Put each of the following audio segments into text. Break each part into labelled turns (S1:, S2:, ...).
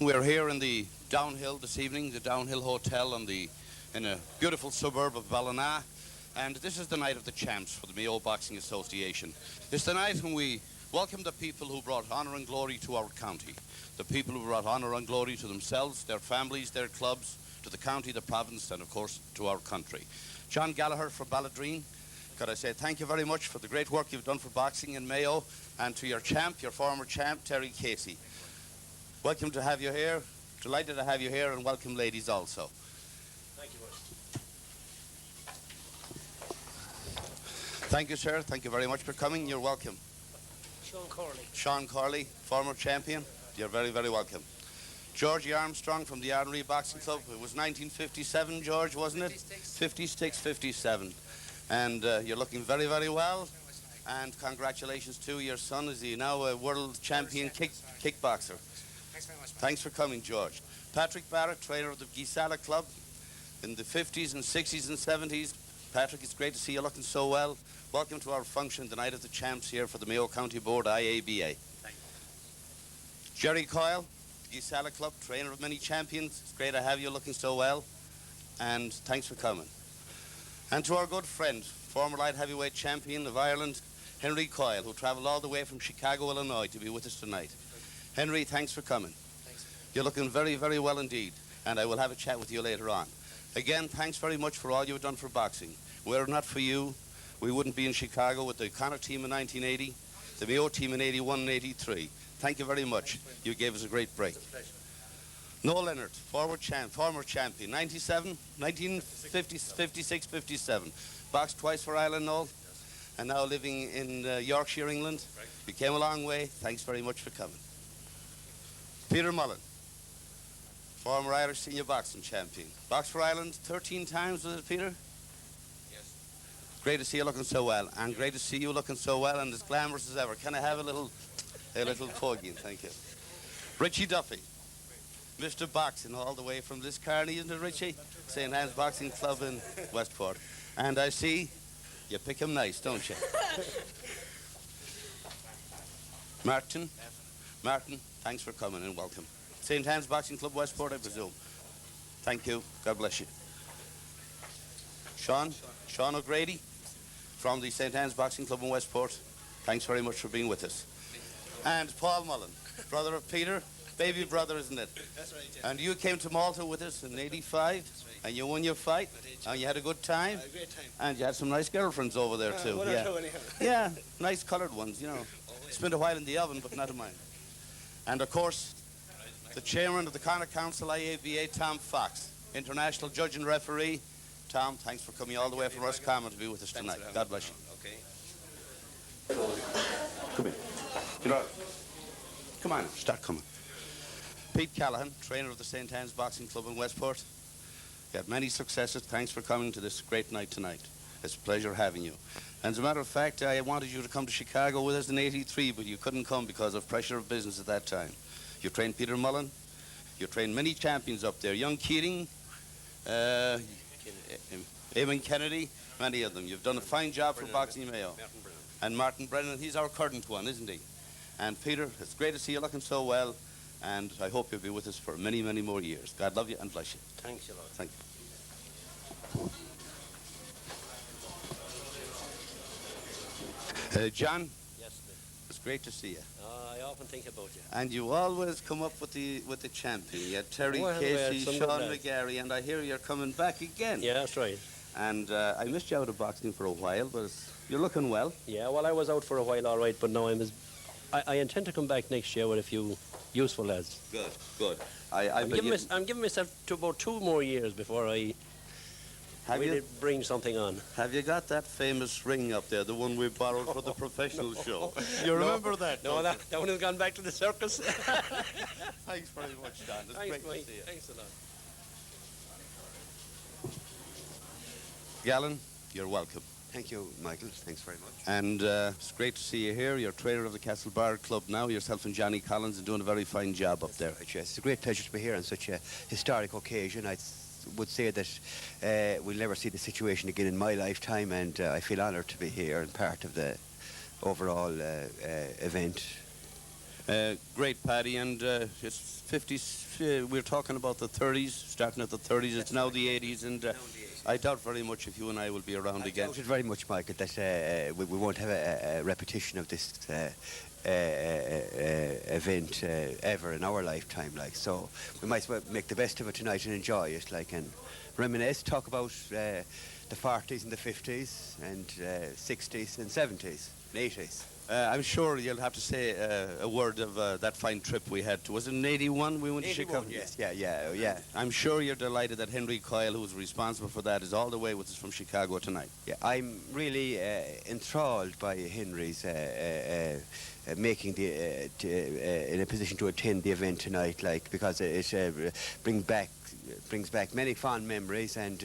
S1: We're here in the Downhill this evening, the Downhill Hotel in a beautiful suburb of Ballina, and this is the night of the champs for the Mayo Boxing Association. It's the night when we welcome the people who brought honour and glory to our county, the people who brought honour and glory to themselves, their families, their clubs, to the county, the province, and of course to our country. John Gallagher from Balladreen, could I say thank you very much for the great work you've done for boxing in Mayo, and to your champ, your former champ, Terry Casey. Welcome to have you here. Delighted to have you here, and welcome ladies also.
S2: Thank you, Bush.
S1: Thank you, sir. Thank you very much for coming. You're welcome.
S2: Sean Corley.
S1: Sean Corley, former champion. You're very, very welcome. Georgie Armstrong from the Arnery Boxing Club. It was 1957, George, wasn't it? 56, 57. And you're looking very, very well. And congratulations to your son. Is he now a world champion kickboxer?
S2: Thanks very much.
S1: Thanks for coming, George. Patrick Barrett, trainer of the Gisala Club in the 50s and 60s and 70s. Patrick, it's great to see you looking so well. Welcome to our function, the Night of the Champs, here for the Mayo County Board, IABA.
S2: Thank you.
S1: Jerry Coyle, Gisala Club, trainer of many champions. It's great to have you looking so well. And thanks for coming. And to our good friend, former light heavyweight champion of Ireland, Henry Coyle, who travelled all the way from Chicago, Illinois, to be with us tonight. Henry, thanks for coming.
S2: Thanks.
S1: You're looking very, very well indeed, and I will have a chat with you later on. Again, thanks very much for all you've done for boxing. Were it not for you, we wouldn't be in Chicago with the Connor team in 1980, the Mayo team in 81 and 83. Thank you very much. You gave us a great break.
S2: It's a pleasure.
S1: Noel Leonard, former champion, 97, 1956, 57. Boxed twice for Ireland, Noel, and now living in Yorkshire, England.
S2: Right.
S1: You came a long way. Thanks very much for coming. Peter Mullen, former Irish senior boxing champion. Boxed for Ireland 13 times, was it, Peter?
S2: Yes.
S1: Great to see you looking so well, and great to see you looking so well and as glamorous as ever. Can I have a little pogie? Thank you. Richie Duffy, Mr. Boxing, all the way from Liscarney, isn't it, Richie? St. Anne's Boxing Club in Westport. And I see you pick him nice, don't you? Martin, thanks for coming and welcome. St. Anne's Boxing Club, Westport, I presume. Thank you. God bless you. Sean O'Grady from the St. Anne's Boxing Club in Westport. Thanks very much for being with us. And Paul Mullen, brother of Peter, baby brother, isn't it?
S2: That's right, yeah.
S1: And you came to Malta with us in 85, and you won your fight, and you had a good time.
S2: A great time.
S1: And you had some nice girlfriends over there too.
S2: One or two anyhow.
S1: Yeah, nice coloured ones, you know. Spent a while in the oven, but not in mine. And of course, the chairman of the Connacht Council, IABA, Tom Fox, international judge and referee. Tom, thanks for coming all the way from Roscommon to be with us tonight. God bless you.
S2: Okay.
S1: Come in. You know, come on, start coming. Pete Callahan, trainer of the St. Anne's Boxing Club in Westport. You had many successes. Thanks for coming to this great night tonight. It's a pleasure having you. And as a matter of fact, I wanted you to come to Chicago with us in 83, but you couldn't come because of pressure of business at that time. You trained Peter Mullen. You trained many champions up there. Young Keating, Eamon Kennedy, many of them. You've done a fine job for Boxing Mayo. And Martin Brennan, he's our current one, isn't he? And Peter, it's great to see you looking so well, and I hope you'll be with us for many, many more years. God love you and bless you.
S2: Thanks a lot.
S1: Thank you. John,
S2: Yes, Smith.
S1: it's great to see you.
S2: I often think about you.
S1: And you always come up with the champion. You had Terry
S2: Well,
S1: Casey,
S2: some
S1: Sean
S2: good lads.
S1: McGarry, and I hear you're coming back again.
S2: Yeah, that's right.
S1: And I missed you out of boxing for a while, but you're looking well.
S2: Yeah, well, I was out for a while, all right, but now I intend to come back next year with a few useful lads.
S1: Good, good.
S2: I'm giving myself to about 2 more years before I really bring something on.
S1: Have you got that famous ring up there, the one we borrowed for the professional show? You remember that?
S2: No, that one has gone back to the circus.
S1: Thanks very much, Dan. It's
S2: Thanks,
S1: great
S2: Mike.
S1: to see you.
S2: Thanks a lot.
S1: Gallen, you're welcome.
S3: Thank you, Michael. Thanks very much.
S1: And it's great to see you here. You're trainer of the Castle Bar Club now. Yourself and Johnny Collins are doing a very fine job up there.
S3: Right, yes. It's a great pleasure to be here on such a historic occasion. I would say that we'll never see the situation again in my lifetime, and I feel honoured to be here and part of the overall event.
S1: Great, Paddy, and it's 50s. We're talking about the 30s, starting at the 30s. It's now the 80s, and I doubt very much if you and I will be around again.
S3: I doubt it very much, Michael, that we won't have a repetition of this event ever in our lifetime. Like, so we might as well make the best of it tonight and enjoy it, like, and reminisce, talk about the 40s and the 50s and 60s and 70s and 80s.
S1: I'm sure you'll have to say a word of that fine trip we had to. Was it in 81 we went to Chicago?
S3: Yes, yeah.
S1: I'm sure you're delighted that Henry Coyle, who's responsible for that, is all the way with us from Chicago tonight.
S3: Yeah, I'm really enthralled by Henry's making the in a position to attend the event tonight, like, because it brings back many fond memories and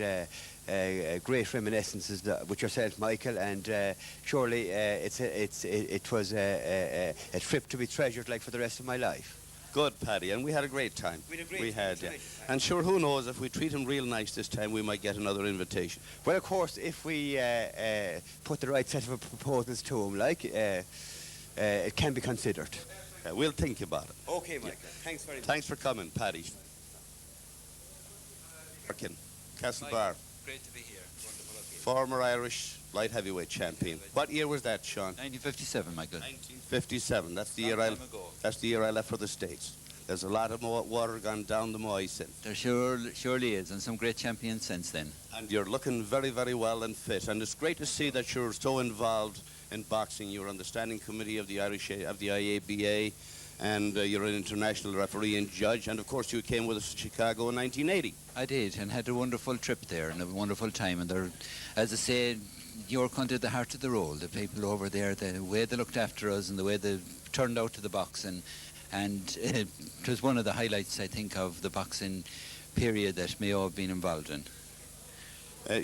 S3: great reminiscences with yourself, Michael, and surely it was a trip to be treasured, like, for the rest of my life.
S1: Good, Paddy, and we had a great time. We had, and sure, who knows, if we treat him real nice this time, we might get another invitation.
S3: Well, of course, if we put the right set of proposals to him, like, it can be considered.
S1: We'll think about it.
S3: Okay, Michael. Thanks very much.
S1: Thanks for coming, Paddy. Castlebar.
S4: Great to be here. Wonderful of you.
S1: Former Irish light heavyweight champion. What year was that, Sean?
S4: 1957, Michael.
S1: 1957. That's the
S4: Long
S1: year
S4: time ago.
S1: That's the year I left for the States. There's a lot of water gone down the Moy since.
S4: There surely is, and some great champions since then.
S1: And you're looking very, very well and fit. And it's great to see that you're so involved in boxing. You're on the standing committee of the IABA, and you're an international referee and judge. And of course, you came with us to Chicago in 1980.
S4: I did, and had a wonderful trip there and a wonderful time. And there, as I said, your country, the heart of the role. The people over there, the way they looked after us and the way they turned out to the boxing. And it was one of the highlights, I think, of the boxing period that Mayo have been involved in.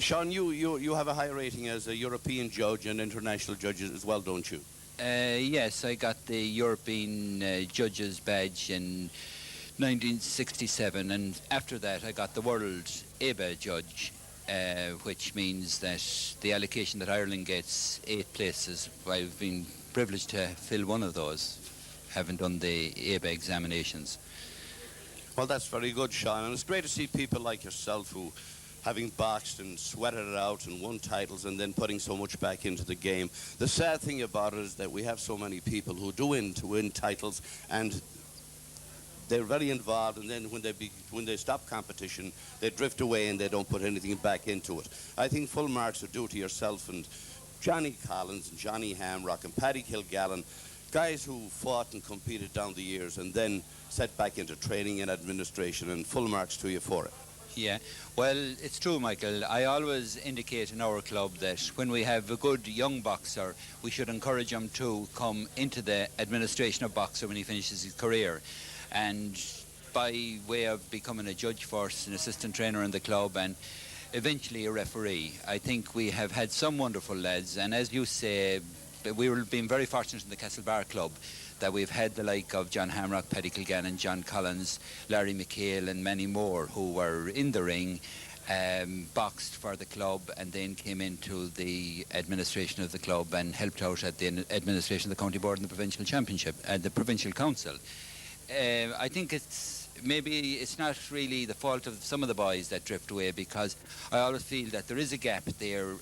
S1: Sean, you have a high rating as a European judge and international judge as well, don't you?
S4: Yes, I got the European Judges Badge in 1967, and after that I got the World ABA Judge, which means that the allocation that Ireland gets 8 places. I've been privileged to fill one of those, having done the ABA examinations.
S1: Well, that's very good, Sean, and it's great to see people like yourself who, having boxed and sweated it out and won titles and then putting so much back into the game. The sad thing about it is that we have so many people who do win titles, and they're very involved, and then when they stop competition, they drift away and they don't put anything back into it. I think full marks are due to yourself and Johnny Collins and Johnny Hamrock and Paddy Kilgallen, guys who fought and competed down the years and then set back into training and administration, and full marks to you for it.
S4: Yeah, well, it's true, Michael. I always indicate in our club that when we have a good young boxer, we should encourage him to come into the administration of boxer when he finishes his career. And by way of becoming a judge first, an assistant trainer in the club, and eventually a referee. I think we have had some wonderful lads, and as you say, we've been very fortunate in the Castlebar Club that we've had the like of John Hamrock, Paddy Kilgallen, John Collins, Larry Mchale and many more who were in the ring, boxed for the club, and then came into the administration of the club and helped out at the administration of the county board and the provincial championship and the provincial council. I think maybe it's not really the fault of some of the boys that drift away, because I always feel that there is a gap there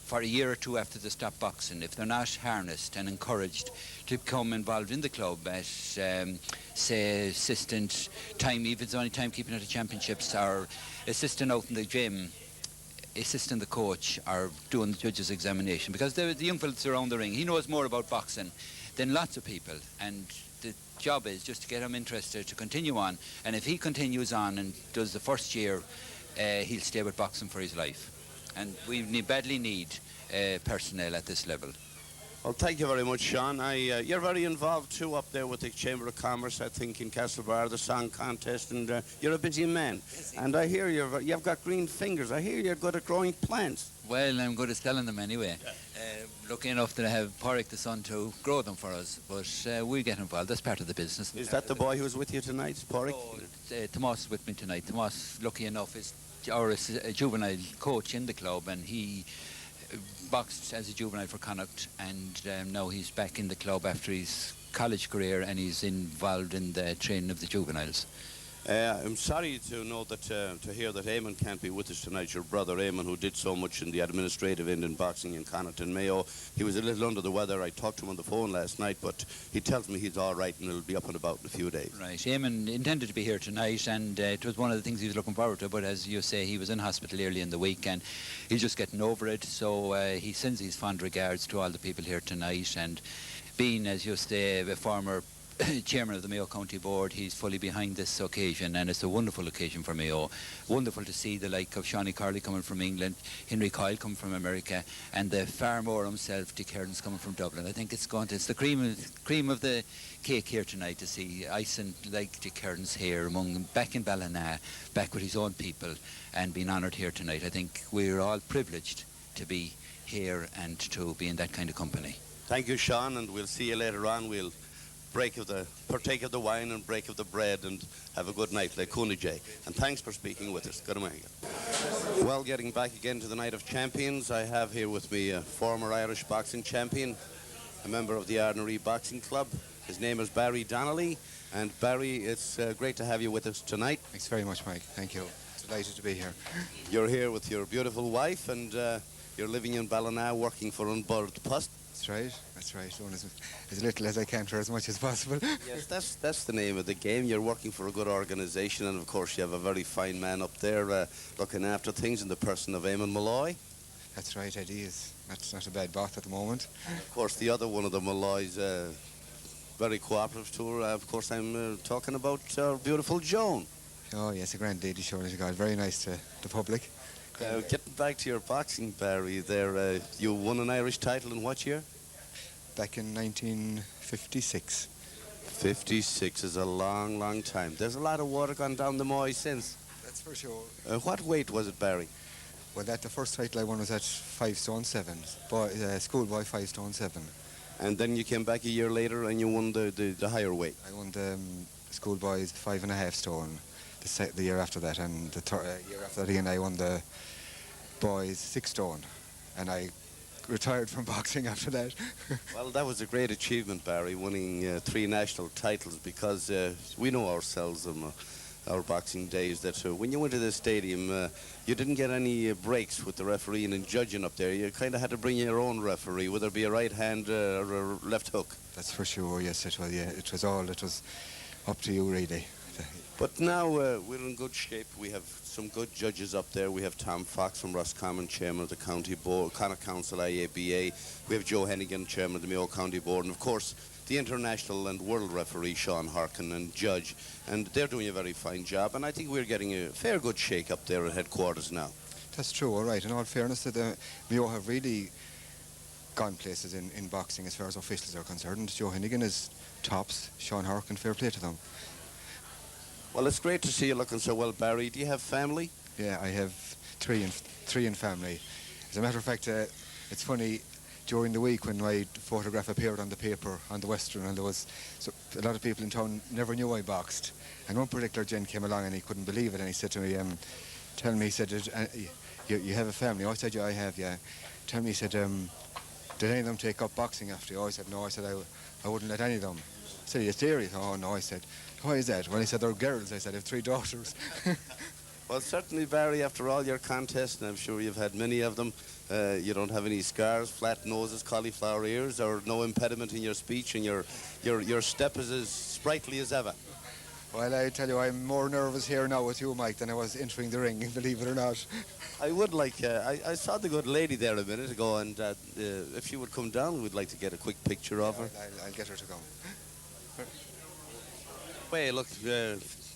S4: for a year or two after they stop boxing. If they're not harnessed and encouraged to become involved in the club as, say, assistant, even if it's only timekeeping at the championships, or assistant out in the gym, assisting the coach, or doing the judge's examination, because the young fellas around the ring, he knows more about boxing than lots of people, and the job is just to get him interested to continue on, and if he continues on and does the first year, he'll stay with boxing for his life. And we badly need personnel at this level.
S1: Well, thank you very much, Sean. You're very involved too up there with the Chamber of Commerce, I think, in Castlebar, the song contest, and you're a busy man. And I hear you've got green fingers. I hear you're good at growing plants.
S4: Well, I'm good at selling them anyway. Lucky enough that I have Porrick the son to grow them for us, but we get involved. That's part of the business.
S1: Is that the boy who's with you tonight, Porrick?
S4: Oh, Tomas is with me tonight. Tomas, lucky enough, is our juvenile coach in the club, and he boxed as a juvenile for Connacht, and now he's back in the club after he's college career, and he's involved in the training of the juveniles.
S1: I'm sorry to know that to hear that Eamon can't be with us tonight. Your brother Eamon, who did so much in the administrative end in boxing in Connaughton, Mayo, he was a little under the weather. I talked to him on the phone last night, but he tells me he's all right and he'll be up and about in a few days.
S4: Right, Eamon intended to be here tonight, and it was one of the things he was looking forward to, but as you say, he was in hospital early in the week and he's just getting over it, so he sends his fond regards to all the people here tonight, and being, as you say, a former chairman of the Mayo County Board, he's fully behind this occasion, and it's a wonderful occasion for Mayo. Wonderful to see the like of Shawnee Carley coming from England, Henry Coyle coming from America, and the Farmore himself, Dick Hearns, coming from Dublin. I think it's the cream of the cake here tonight to see Ison like Dick Hearns here back in Ballina, back with his own people, and being honoured here tonight. I think we're all privileged to be here and to be in that kind of company.
S1: Thank you, Sean, and we'll see you later on. We'll partake of the wine and break of the bread and have a good night, like Kunijay. And thanks for speaking with us. Good morning. Well, getting back again to the Night of Champions, I have here with me a former Irish boxing champion, a member of the Ardnaree Boxing Club. His name is Barry Donnelly. And Barry, it's great to have you with us tonight.
S5: Thanks very much, Mike. Thank you. Delighted to be here.
S1: You're here with your beautiful wife, and you're living in Ballina, working for Untitled Chapter.
S5: That's right. That's right. Doing as little as I can for as much as possible.
S1: Yes, that's the name of the game. You're working for a good organisation, and of course you have a very fine man up there looking after things in the person of Eamon Malloy.
S5: That's right, Eddie is. That's not a bad boss at the moment.
S1: Of course, the other one of the Malloys, very cooperative to her. Of course, I'm talking about our beautiful Joan.
S5: Oh, yes, a grand lady, sure as God. Very nice to the public.
S1: Getting back to your boxing, Barry, there, you won an Irish title in what year?
S5: Back in 1956.
S1: 56 is a long, long time. There's a lot of water gone down the Moy since.
S5: That's for sure.
S1: What weight was it, Barry?
S5: Well, the first title I won was at 5 stone 7. Schoolboy 5 stone 7.
S1: And then you came back a year later and you won the higher weight.
S5: I won the schoolboys 5.5 stone the year after that, and the year after that again I won the boys 6 stone, and I retired from boxing after that.
S1: Well, that was a great achievement, Barry, winning 3 national titles, because we know ourselves in our boxing days that when you went to the stadium, you didn't get any breaks with the refereeing and judging up there. You kind of had to bring your own referee, whether it be a right hand or a left hook.
S5: That's for sure, yes, it was. Yeah, it was up to you, really.
S1: But now we're in good shape. We have some good judges up there. We have Tom Fox from Roscommon, chairman of the County Board, Connaught Council IABA. We have Joe Hennigan, chairman of the Mayo County Board, and of course the international and world referee Sean Harkin and judge. And they're doing a very fine job. And I think we're getting a fair good shake up there at headquarters now.
S5: That's true, all right. In all fairness, the Mayo have really gone places in boxing as far as officials are concerned. Joe Hennigan is tops. Sean Harkin, fair play to them.
S1: Well, it's great to see you looking so well, Barry. Do you have family?
S5: Yeah, I have three in family. As a matter of fact, it's funny, during the week when my photograph appeared on the paper on the Western, and there was a lot of people in town never knew I boxed. And one particular gent came along and he couldn't believe it, and he said to me, tell me, he said, you have a family? Oh, I said, yeah, I have, yeah. Tell me, he said, did any of them take up boxing after you? Oh, I said, no. I said, I wouldn't let any of them. I said, are you serious? Oh, no. I said, why is that? Well, he said, they're girls. I said, I have 3 daughters.
S1: Well, certainly, Barry, after all your contests, and I'm sure you've had many of them, you don't have any scars, flat noses, cauliflower ears, or no impediment in your speech, and your step is as sprightly as ever.
S5: Well, I tell you, I'm more nervous here now with you, Mike, than I was entering the ring, believe it or not.
S1: I would like, I saw the good lady there a minute ago, and if she would come down, we'd like to get a quick picture of her.
S5: I'll get her to come.
S1: Well, look,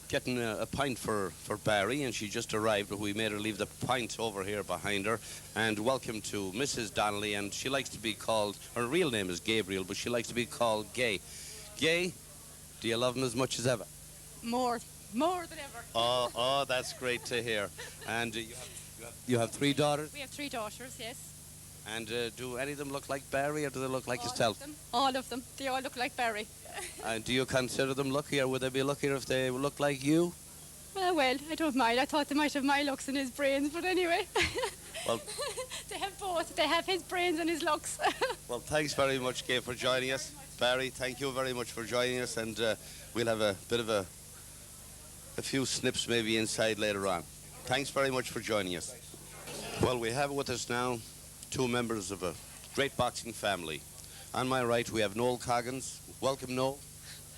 S1: getting a pint for Barry, and she just arrived, but we made her leave the pint over here behind her. And welcome to Mrs. Donnelly, and she likes to be called, her real name is Gabriel, but she likes to be called Gay. Gay, do you love him as much as ever?
S6: More than ever.
S1: Oh, that's great to hear. And you have 3 daughters?
S6: We have 3 daughters, yes.
S1: And do any of them look like Barry, or do they look like yourself?
S6: All of them. They all look like Barry.
S1: And do you consider them lucky, or would they be luckier if they look like you?
S6: Well, I don't mind. I thought they might have my looks and his brains, but anyway.
S1: Well,
S6: they have both. They have his brains and his looks.
S1: Well, thanks very much, Gay, for joining us. Barry, thank you very much for joining us, and we'll have a bit of a few snips maybe inside later on. Thanks very much for joining us. Well, we have with us now two members of a great boxing family. On my right, we have Noel Coggins. Welcome, Noel.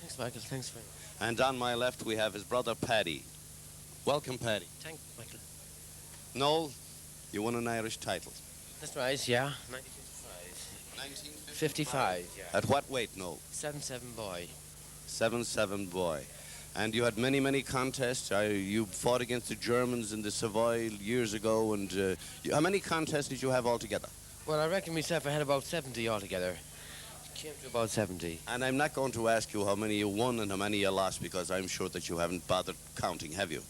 S7: Thanks, Michael. Thanks, Frank.
S1: And on my left, we have his brother, Paddy. Welcome, Paddy.
S7: Thanks, Michael.
S1: Noel, you won an Irish title.
S7: That's right, yeah. 1955. 55, yeah.
S1: At what weight, Noel?
S7: 7-7 boy.
S1: 7-7 boy. And you had many, many contests. You fought against the Germans in the Savoy years ago. And how many contests did you have altogether?
S7: Well, I reckon myself I had about 70 altogether. Came to about 70.
S1: And I'm not going to ask you how many you won and how many you lost, because I'm sure that you haven't bothered counting, have you?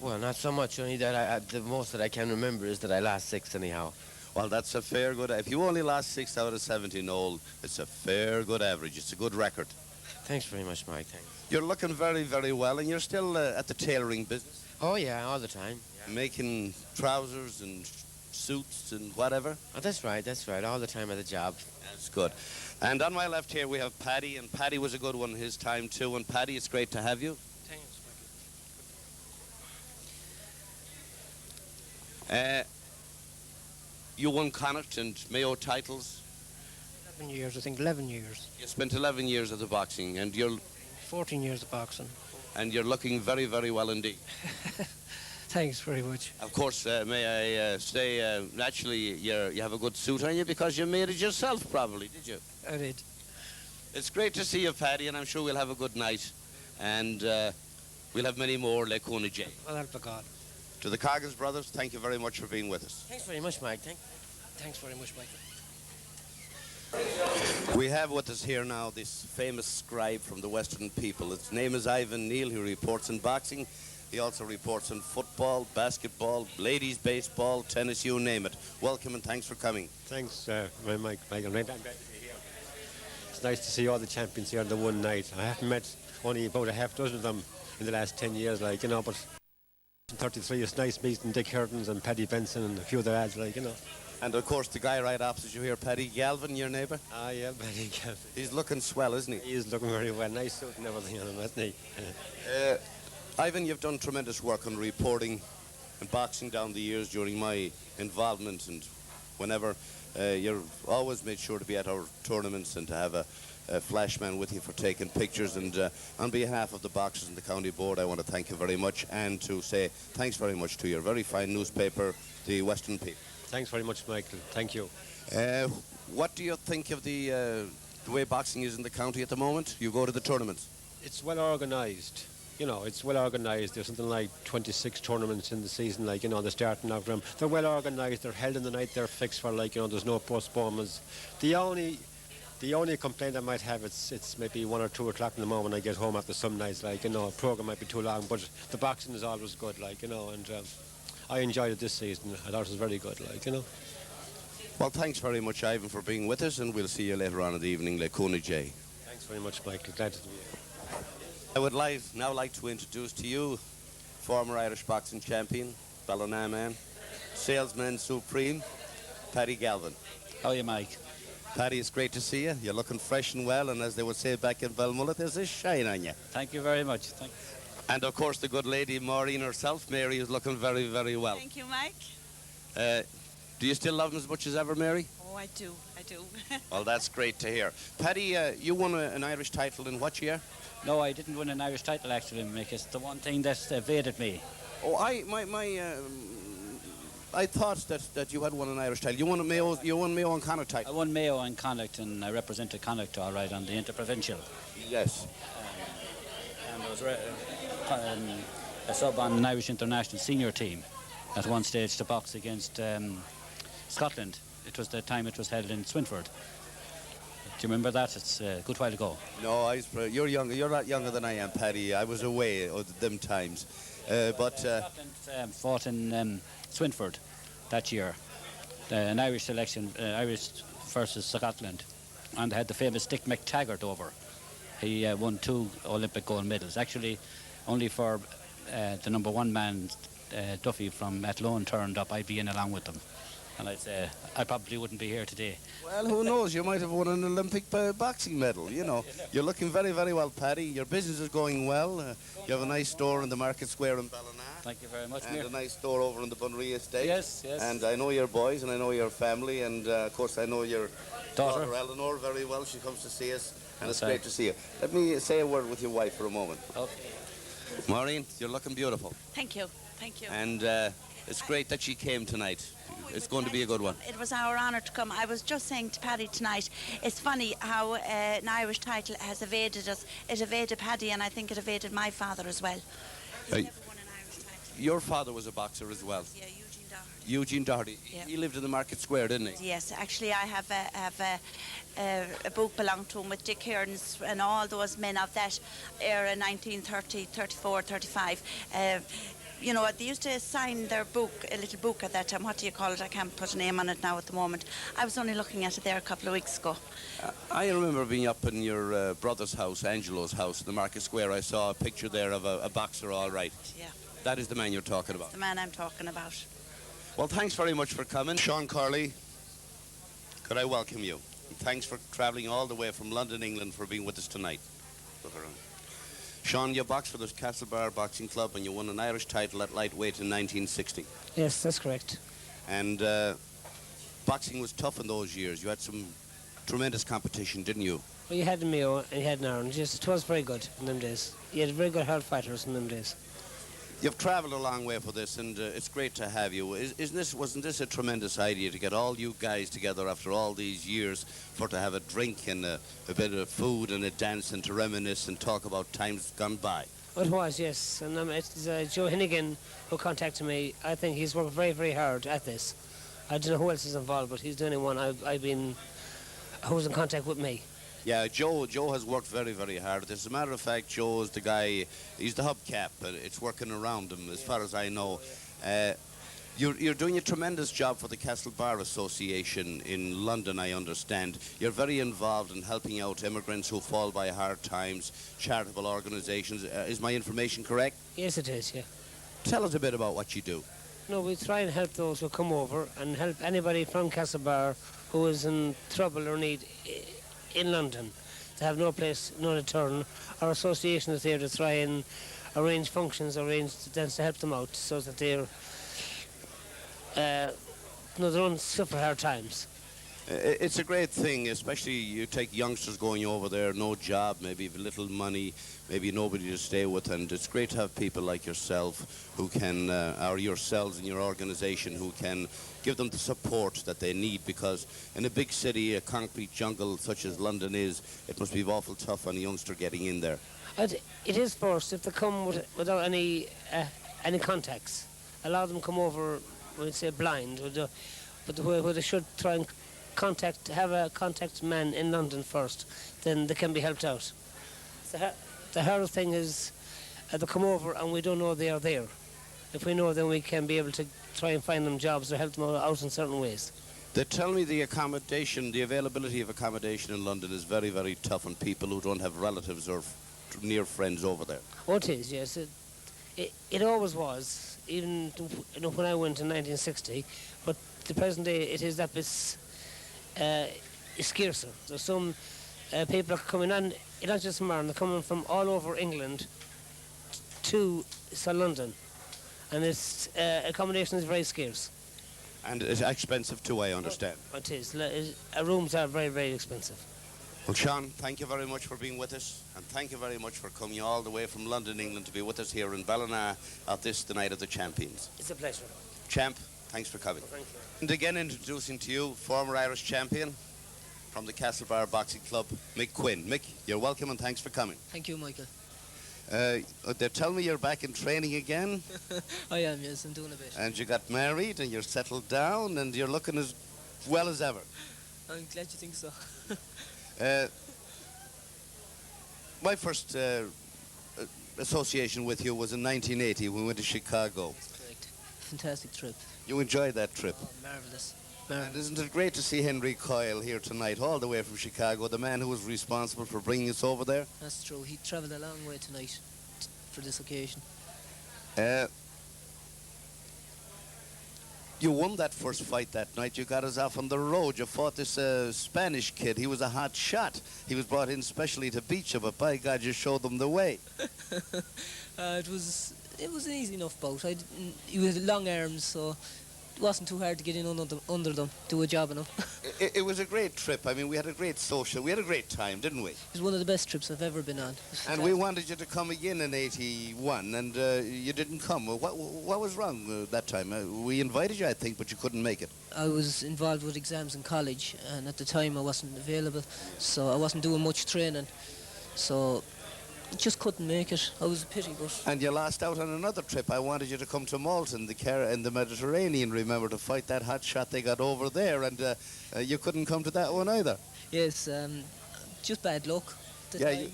S7: Well, not so much. Only that the most that I can remember is that I lost 6 anyhow.
S1: Well, that's a fair good... If you only lost 6 out of 70, Noel, it's a fair good average. It's a good record.
S7: Thanks very much, Mike. Thanks.
S1: You're looking very, very well, and you're still at the tailoring business.
S7: Oh, yeah, all the time. Yeah.
S1: Making trousers and suits and whatever.
S7: Oh, that's right, all the time at the job.
S1: That's good. And on my left here we have Paddy, and Paddy was a good one his time too. And Paddy, it's great to have you.
S7: Thanks, Michael.
S1: You won Connacht and Mayo titles.
S8: 11 years, I think 11 years.
S1: You spent 11 years at the boxing, and you're
S8: 14 years of boxing.
S1: And you're looking very, very well indeed.
S8: Thanks very much.
S1: Of course, may I say, naturally, you have a good suit on you because you made it yourself, probably, did you?
S8: I did.
S1: It's great to see you, Paddy, and I'm sure we'll have a good night. And we'll have many more, like Coney J.
S8: Well, help of God.
S1: To the Coggins brothers, thank you very much for being with us.
S7: Thanks very much, Mike.
S8: Thanks very much, Michael.
S1: We have with us here now this famous scribe from the Western people. His name is Ivan Neal. He reports in boxing. He also reports in football, basketball, ladies' baseball, tennis, you name it. Welcome and thanks for coming.
S9: Thanks, Michael. I'm glad to be here. It's nice to see all the champions here on the one night. I haven't met only about a half dozen of them in the last 10 years, but in 33, it's nice meeting Dick Herdens and Paddy Benson and a few other lads,
S1: And of course, the guy right opposite you here, Paddy Galvin, your neighbour.
S9: Ah, yeah, Paddy Galvin.
S1: He's looking swell, isn't he?
S9: He is looking very well. Nice suit and everything on him, isn't he?
S1: Ivan, you've done tremendous work on reporting and boxing down the years during my involvement, and whenever you've always made sure to be at our tournaments and to have a flashman with you for taking pictures. And on behalf of the boxers and the county board, I want to thank you very much and to say thanks very much to your very fine newspaper, the Western People.
S9: Thanks very much, Michael. Thank you.
S1: What do you think of the way boxing is in the county at the moment? You go to the tournaments.
S9: It's well organised. It's well organised. There's something like 26 tournaments in the season, they're starting out them. They're well organised. They're held in the night. They're fixed for, there's no postponements. The only complaint I might have, it's maybe 1 or 2 o'clock in the morning when I get home after some nights, a programme might be too long, but the boxing is always good, and I enjoyed it this season. I thought it was very good,
S1: Well, thanks very much, Ivan, for being with us, and we'll see you later on in the evening, like Coney J.
S9: Thanks very much, Michael. Glad to be here.
S1: I would now like to introduce to you former Irish boxing champion, Ballina man, salesman supreme, Paddy Galvin.
S10: How are you, Mike?
S1: Paddy, it's great to see you. You're looking fresh and well, and as they would say back in Belmullet, there's a shine on you.
S10: Thank you very much.
S1: And of course, the good lady Maureen herself, Mary, is looking very, very well.
S11: Thank you, Mike.
S1: Do you still love him as much as ever, Mary?
S11: Oh, I do.
S1: Well, that's great to hear. Paddy, you won an Irish title in what year?
S10: No, I didn't win an Irish title, actually, Mick. It's the one thing that evaded me.
S1: Oh, I thought that you had won an Irish title. You won Mayo and Connacht title.
S10: I won Mayo and Connacht, and I represented Connacht all right on the interprovincial.
S1: Yes.
S10: And I was a sub on an Irish international senior team at one stage to box against Scotland. It was the time it was held in Swinford. Do you remember that? It's a good while ago.
S1: No, you're younger. You're not younger than I am, Paddy. I was away at them times.
S10: Scotland fought in Swinford that year. An Irish selection, Irish versus Scotland. And they had the famous Dick McTaggart over. He won 2 Olympic gold medals. Actually, only for the #1 man, Duffy from Athlone, turned up. I'd be in along with them. and I'd say I probably wouldn't be here today.
S1: Well, who knows? You might have won an Olympic boxing medal, you know. You're looking very, very well, Paddy. Your business is going well. You have a nice store in the Market Square in Ballina.
S10: Thank you very much,
S1: And
S10: Neal.
S1: a nice store over in the Bunree Estate.
S10: Yes, yes.
S1: And I know your boys, and I know your family, and of course I know your
S10: Daughter.
S1: Eleanor very well. She comes to see us, and it's
S10: Okay.
S1: great to see you. Let me say a word with your wife for a moment.
S10: Okay.
S1: Maureen, you're looking beautiful.
S11: Thank you. Thank you.
S1: And it's great that she came tonight. It's going to be a good one.
S11: It was our honour to come. I was just saying to Paddy tonight, it's funny how an Irish title has evaded us. It evaded Paddy, and I think it evaded my father as well. He's
S1: Hey.
S11: never won an Irish title.
S1: Your father was a boxer as well.
S11: Yeah, Eugene Doherty.
S1: Eugene Doherty.
S11: Yeah.
S1: He lived in the Market Square, didn't he?
S11: Yes, actually I have a book belonged to him with Dick Hearns and all those men of that era, 1930, 34, 35. You know, they used to sign their book, a little book at that time. What do you call it? I can't put a name on it now at the moment. I was only looking at it there a couple of weeks ago.
S1: I remember being up in your brother's house, Angelo's house, in the Market Square. I saw a picture there of a boxer, all right.
S11: Yeah,
S1: That is the man you're talking about.
S11: the man I'm talking about.
S1: Well, thanks very much for coming. Sean Corley, could I welcome you? And thanks for travelling all the way from London, England, for being with us tonight. Look around. Sean, you boxed for the Castlebar Boxing Club and you won an Irish title at lightweight in 1960.
S8: Yes, that's correct.
S1: And boxing was tough in those years. You had some tremendous competition, didn't you?
S8: Well, you had Mayo and you had Nairn. It was very good in them days. You had very good hard fighters in them days.
S1: You've travelled a long way for this, and it's great to have you. Wasn't this a tremendous idea to get all you guys together after all these years for to have a drink and a bit of food and a dance and to reminisce and talk about times gone by?
S8: Well, it was, yes. And it's Joe Hennigan who contacted me. I think he's worked very, very hard at this. I don't know who else is involved, but he's the only one who's in contact with me.
S1: Yeah, Joe has worked very, very hard. As a matter of fact, Joe is the guy, he's the hubcap. It's working around him, as far as I know. You're doing a tremendous job for the Castle Bar Association in London, I understand. You're very involved in helping out immigrants who fall by hard times, charitable organisations. Is my information correct?
S8: Yes, it is, yeah.
S1: Tell us a bit about what you do.
S8: No, we try and help those who come over and help anybody from Castlebar who is in trouble or need in London to have no place, no return. Our association is there to try and arrange functions, arrange events to help them out so that they don't suffer hard times.
S1: It's a great thing, especially you take youngsters going over there, no job, maybe little money, maybe nobody to stay with, and it's great to have people like yourself who can, or yourselves and your organisation, who can give them the support that they need, because in a big city, a concrete jungle such as London is, it must be awful tough on a youngster getting in there.
S8: It is first if they come without any contacts. A lot of them come over, we'd say blind, but where they should try and have a contact man in London first, then they can be helped out. The hard thing is they come over and we don't know they are there. If we know, then we can be able to try and find them jobs or help them out in certain ways.
S1: They tell me the accommodation, the availability of accommodation in London is very, very tough on people who don't have relatives or near friends over there.
S8: Oh, it is, yes. It always was, even when I went in 1960, but the present day it is that it's scarcer. There's some people are coming on, not just from Ireland, they're coming from all over England to London, and its accommodation is very scarce.
S1: And it's expensive too, I understand.
S8: It is. Rooms are very, very expensive.
S1: Well, Sean, thank you very much for being with us, and thank you very much for coming all the way from London, England, to be with us here in Ballina at this, the Night of the Champions.
S8: It's a pleasure.
S1: Champ, thanks for coming.
S8: Thank you.
S1: And again, introducing to you former Irish champion from the Castlebar Boxing Club, Mick Quinn. Mick, you're welcome and thanks for coming.
S12: Thank you, Michael.
S1: They tell me you're back in training again.
S12: I am, yes, I'm doing a bit.
S1: And you got married and you're settled down and you're looking as well as ever.
S12: I'm glad you think so.
S1: My first association with you was in 1980. We went to Chicago.
S12: That's correct. Fantastic trip.
S1: You enjoyed that trip.
S12: Oh, marvellous.
S1: And isn't it great to see Henry Coyle here tonight, all the way from Chicago, the man who was responsible for bringing us over there?
S12: That's true. He travelled a long way tonight for this occasion.
S1: You won that first fight that night. You got us off on the road. You fought this Spanish kid. He was a hot shot. He was brought in specially to beat you, but by God, you showed them the way.
S12: It was an easy enough bout. He was long arms, so it wasn't too hard to get in under them, do a job on them.
S1: It was a great trip. I mean, we had a great time, didn't we?
S12: It was one of the best trips I've ever been on.
S1: And we wanted you to come again in '81, and you didn't come. What was wrong that time? We invited you, I think, but you couldn't make it.
S12: I was involved with exams in college, and at the time I wasn't available, so I wasn't doing much training. So just couldn't make it. I was a pity, but...
S1: And you lost out on another trip. I wanted you to come to Malta in the Mediterranean, remember, to fight that hot shot they got over there, and you couldn't come to that one either.
S12: Yes, just bad luck.
S1: It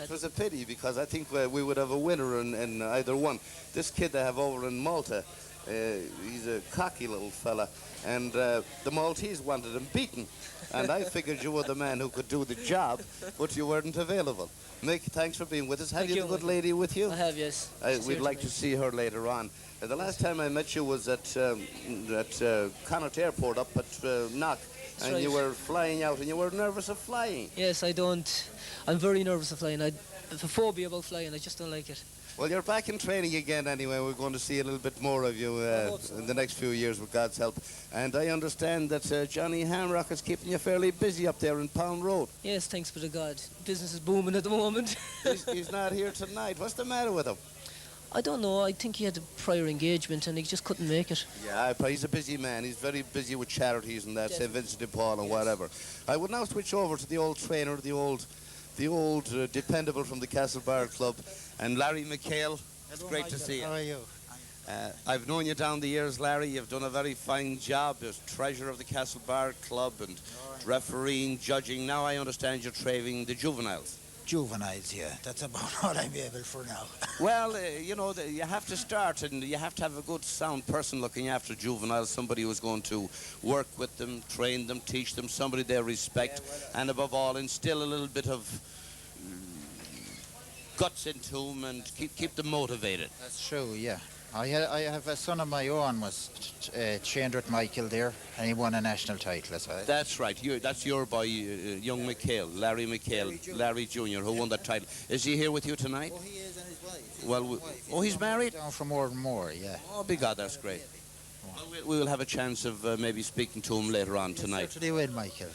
S1: was a pity, because I think we would have a winner in either one. This kid they have over in Malta, he's a cocky little fella, and the Maltese wanted him beaten. And I figured you were the man who could do the job, but you weren't available. Mick, thanks for being with us. Have you the good lady with you?
S12: I have, yes.
S1: We'd like to see her later on. The last time I met you was at Connaught Airport up at Knock, and
S12: right.
S1: You were flying out, and you were nervous of flying.
S12: Yes, I'm very nervous of flying. I have a phobia about flying. I just don't like it.
S1: Well, you're back in training again anyway. We're going to see a little bit more of you in the next few years with God's help. And I understand that Johnny Hamrock is keeping you fairly busy up there in Pound Road.
S12: Yes, thanks be to God. Business is booming at the moment.
S1: He's not here tonight. What's the matter with him?
S12: I don't know. I think he had a prior engagement and he just couldn't make it.
S1: Yeah, he's a busy man. He's very busy with charities and that, St. Vincent de Paul and whatever. I would now switch over to the old trainer, the old dependable from the Castlebar Club, and Larry Mchale. It's great to see you.
S13: How are you?
S1: I've known you down the years, Larry. You've done a very fine job as treasurer of the Castlebar Club and refereeing, judging. Now I understand you're training the juveniles.
S13: Juveniles, yeah. That's about all I'm able for now.
S1: Well, you have to start, and you have to have a good, sound person looking after juveniles, somebody who's going to work with them, train them, teach them, somebody they respect, and above all, instill a little bit of guts into them and keep them motivated.
S13: That's true, yeah. I have a son of my own was trained with Michael there, and he won a national title.
S1: That's right. That's your boy, young Mchale, Larry Mchale, Larry Jr., who won that title. Is he here with you tonight?
S13: Oh, he is, and his wife.
S1: Well, he's married?
S13: Down from more and more, yeah.
S1: Oh, big God, that's great. Well, we will have a chance of maybe speaking to him later on tonight.
S13: Certainly will, Michael.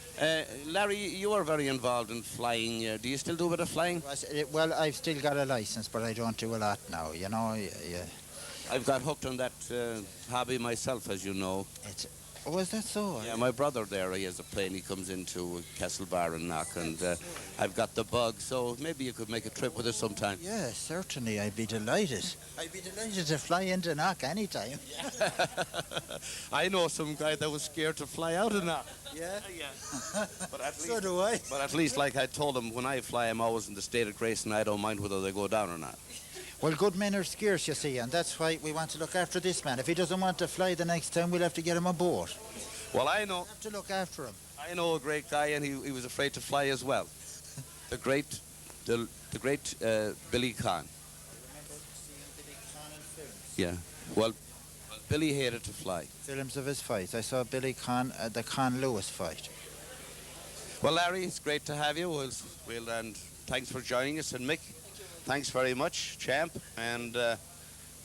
S1: Larry, you are very involved in flying. Do you still do a bit of flying?
S13: Well, I've still got a license, but I don't do a lot now, you know. Yeah.
S1: I've got hooked on that hobby myself, as you know.
S13: Oh, is that so?
S1: Yeah, my brother there, he has a plane. He comes into Castlebar and Knock, and I've got the bug, so maybe you could make a trip with us sometime.
S13: Yeah, certainly. I'd be delighted. I'd be delighted to fly into Knock anytime.
S1: I know some guy that was scared to fly out of Knock.
S13: Yeah?
S1: Yeah. But at least,
S13: so do I.
S1: But at least, like I told him, when I fly, I'm always in the state of grace, and I don't mind whether they go down or not.
S13: Well, good men are scarce, you see, and that's why we want to look after this man. If he doesn't want to fly the next time, we'll have to get him aboard.
S1: Well, I know.
S13: We'll have to look after him.
S1: I know a great guy, and he was afraid to fly as well. The great Billy Khan. Yeah. Well, Billy hated to fly.
S13: Films of his fights. I saw Billy Khan at the Khan-Lewis fight.
S1: Well, Larry, it's great to have you. And thanks for joining us. And Mick, thanks very much, champ. And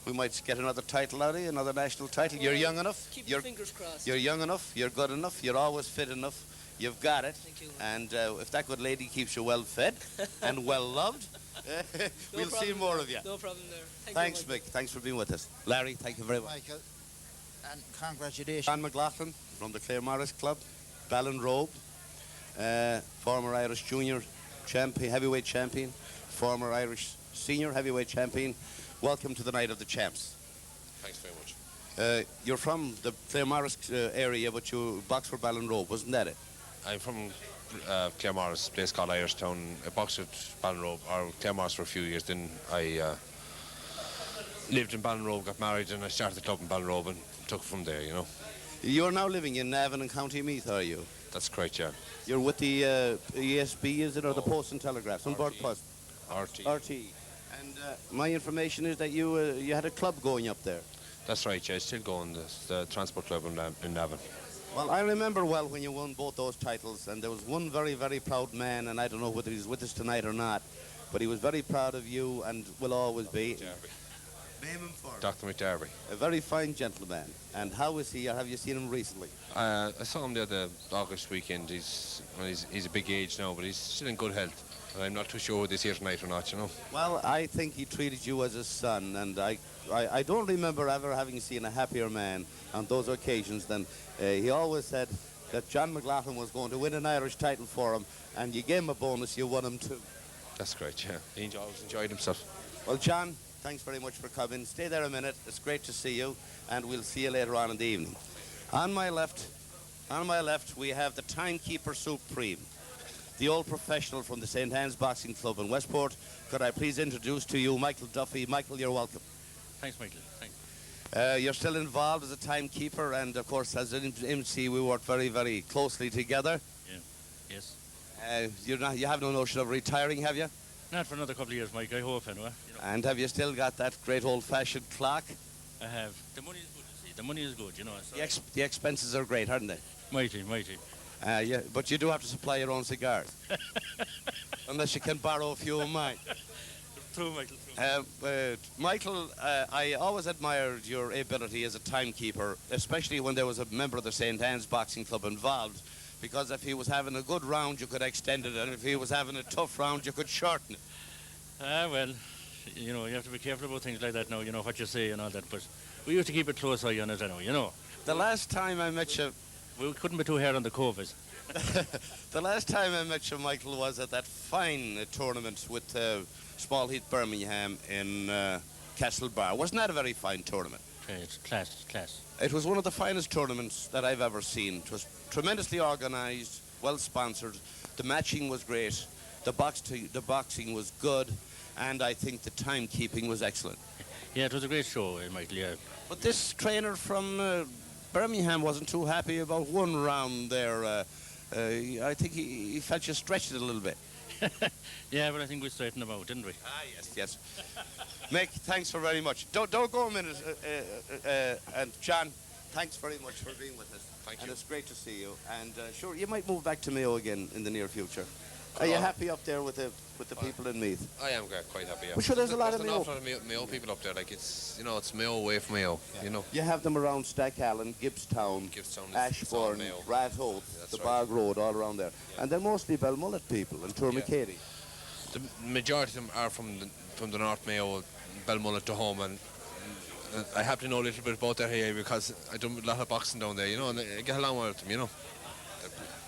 S1: we might get another title out of you, another national title. You're young enough.
S12: Keep your fingers crossed.
S1: You're young enough. You're good enough. You're always fit enough. You've got it.
S12: Thank you.
S1: And if that good lady keeps you well fed and well loved, we'll see more of you.
S12: No problem there.
S1: Thanks, Mick. Thanks for being with us. Larry, thank you very much.
S13: Michael, and congratulations.
S1: John Mclaughlin from the Claremorris Club, Ballinrobe, former Irish junior champion, heavyweight champion, former Irish senior heavyweight champion. Welcome to the Night of the Champs.
S14: Thanks very much.
S1: You're from the Claremorris area, but you boxed for Ballinrobe, wasn't that it?
S14: I'm from Claremorris, a place called Irishtown. I boxed at Ballinrobe, or Claremorris for a few years. Then I lived in Ballinrobe, got married, and I started the club in Ballinrobe and took it from there, you know.
S1: You're now living in Navan and County Meath, are you?
S14: That's correct, yeah.
S1: You're with the ESB, is it, or the Post and Telegraph? Sunburn Post.
S14: RT.
S1: RT. And my information is that you had a club going up there.
S14: That's right, yeah. Still going, the Transport Club in Navan.
S1: Well, I remember well when you won both those titles, and there was one very, very proud man, and I don't know whether he's with us tonight or not, but he was very proud of you and will always be. Name him for me.
S14: Dr. McDerby.
S1: A very fine gentleman. And how is he, or have you seen him recently?
S14: I saw him the other August weekend. He's a big age now, but he's still in good health. And I'm not too sure whether he's here tonight or not, you know.
S1: Well, I think he treated you as a son, and I don't remember ever having seen a happier man on those occasions than he always said that John Mclaughlin was going to win an Irish title for him, and you gave him a bonus, you won him too.
S14: That's great, yeah. He always enjoyed himself.
S1: Well, John, thanks very much for coming. Stay there a minute. It's great to see you, and we'll see you later on in the evening. On my left, we have the Timekeeper Supreme, the old professional from the St. Anne's Boxing Club in Westport. Could I please introduce to you Michael Duffy? Michael, you're welcome.
S15: Thanks, Michael. Thanks.
S1: You're still involved as a timekeeper, and of course, as an MC, we work very, very closely together.
S15: Yeah. Yes.
S1: You have no notion of retiring, have you?
S15: Not for another couple of years, Mike. I hope, anyway. You know.
S1: And have you still got that great old-fashioned clock?
S15: I have. The money is good, you see. The money is good, you know. So
S1: The expenses are great, aren't they?
S15: Mighty.
S1: Yeah, but you do have to supply your own cigars. Unless you can borrow a few of mine.
S15: True, Michael.
S1: Michael, I always admired your ability as a timekeeper, especially when there was a member of the St. Anne's Boxing Club involved, because if he was having a good round, you could extend it, and if he was having a tough round, you could shorten it.
S15: Well, you know, you have to be careful about things like that now, you know, what you say and all that, but we used to keep a close eye on it anyway, you know.
S1: The last time I met you...
S15: We couldn't be too hard on the COVID.
S1: The last time I met you, Michael, was at that fine tournament with Small Heath Birmingham in Castlebar. Wasn't that a very fine tournament?
S15: It's class.
S1: It was one of the finest tournaments that I've ever seen. It was tremendously organised, well sponsored. The matching was great. The boxing was good, and I think the timekeeping was excellent.
S15: Yeah, it was a great show, Michael. Yeah.
S1: But this trainer from Birmingham wasn't too happy about one round there. I think he felt you stretched it a little bit.
S15: Yeah, but I think we straightened them out, didn't we?
S1: Yes. Mick, thanks for very much. Don't go a minute. And John, thanks very much for being with us.
S14: Thank you.
S1: And it's great to see you. And sure, you might move back to Mayo again in the near future. Are you happy up there with the people in Meath?
S14: I am quite happy. Yeah.
S1: Well, sure, there's a lot of Mayo.
S14: There's an awful lot of Mayo people up there. Like it's Mayo away from Mayo.
S1: Yeah.
S14: You know.
S1: You have them around Stackallen, Gibbstown, Ashbourne, Ratholt, the Bog Road, all around there, and they're mostly Belmullet people and Tourmakeady.
S14: The majority of them are from the North Mayo, Belmullet to home, and I happen to know a little bit about their area because I do a lot of boxing down there, you know, and I get along with them, you know.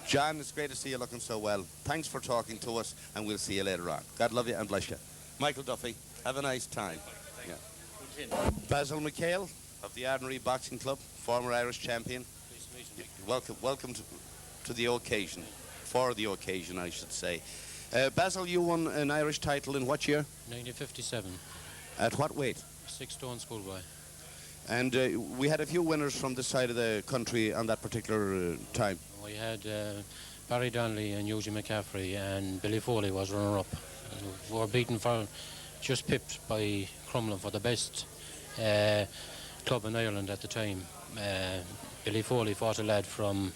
S1: John, it's great to see you looking so well. Thanks for talking to us, and we'll see you later on. God love you and bless you. Michael Duffy, have a nice time. Yeah. Basil Mchale of the Ordinary Boxing Club, former Irish champion. Welcome to the occasion, for the occasion, I should say. Basil, you won an Irish title in what year?
S16: 1957.
S1: At what weight?
S16: 6 stone schoolboy.
S1: And we had a few winners from this side of the country on that particular time.
S16: We had Barry Donnelly and Eugene McCaffrey, and Billy Foley was runner-up. We were beaten for, just pipped by Crumlin for the best club in Ireland at the time. Billy Foley fought a lad from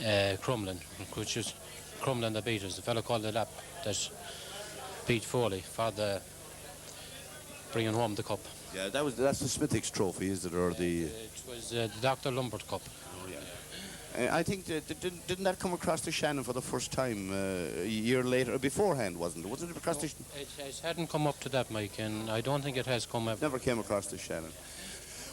S16: Crumlin, which is Crumlin that beat us. The fellow called the lap that beat Foley for the bringing home the cup.
S1: Yeah, that's the Smithwick's trophy, is it, or the?
S16: It was the Dr. Lumbert Cup.
S1: Oh yeah. I think didn't that come across to Shannon for the first time a year later, beforehand, wasn't it? Wasn't it across to?
S16: It hadn't come up to that, Mike, and I don't think it has come up.
S1: Never came across to Shannon.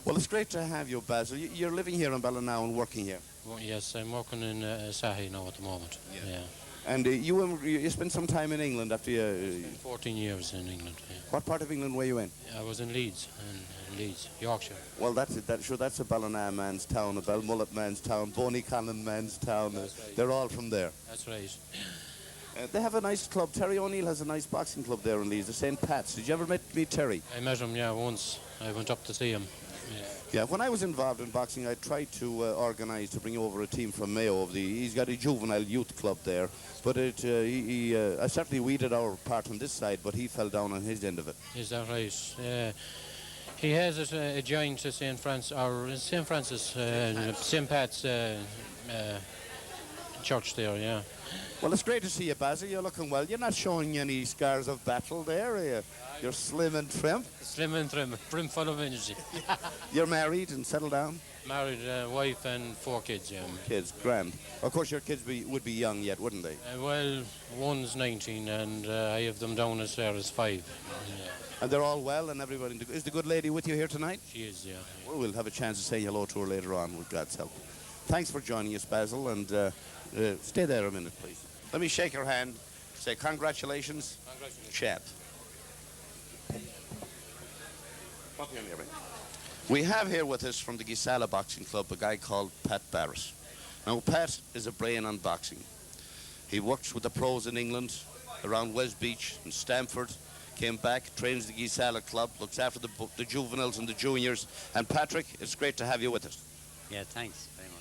S1: Well, it's great to have you, Basil. You're living here in Ballina and working here.
S16: Well, yes, I'm working in Sahi now at the moment. Yeah.
S1: And you spent some time in England after you...
S16: 14 years in England, yeah.
S1: What part of England were you in?
S16: I was in Leeds, Yorkshire.
S1: Well, that's it. That's a Ballina man's town, a Belmullet man's town, Boneyconnon man's town. Right. They're all from there.
S16: That's right.
S1: They have a nice club. Terry O'Neill has a nice boxing club there in Leeds, the St. Pat's. Did you ever meet Terry?
S16: I met him, yeah, once. I went up to see him.
S1: Yeah, when I was involved in boxing, I tried to organise to bring over a team from Mayo. He's got a juvenile youth club there, but certainly we did our part on this side, but he fell down on his end of it.
S16: Is that right? He has a joint to St. Francis, or St. Francis, St. Pat's church there, yeah.
S1: Well, it's great to see you, Basil. You're looking well. You're not showing any scars of battle there, are you? You're slim and trim.
S16: Slim and trim, brimful of energy.
S1: You're married and settled down?
S16: Married, wife and 4 kids, yeah.
S1: Kids, grand. Of course, your kids would be young yet, wouldn't they?
S16: Well, one's 19 and I have them down as far as 5. Yeah.
S1: And they're all well and everybody... Is the good lady with you here tonight?
S16: She is, yeah.
S1: Well, we'll have a chance to say hello to her later on with God's help. Thanks for joining us, Basil, and stay there a minute, please. Let me shake your hand, say congratulations, chap. We have here with us from the Gisala Boxing Club a guy called Pat Barrett. Now, Pat is a brain on boxing. He works with the pros in England, around West Beach and Stamford, came back, trains the Gisala Club, looks after the juveniles and the juniors. And Patrick, it's great to have you with us.
S17: Yeah, thanks very much.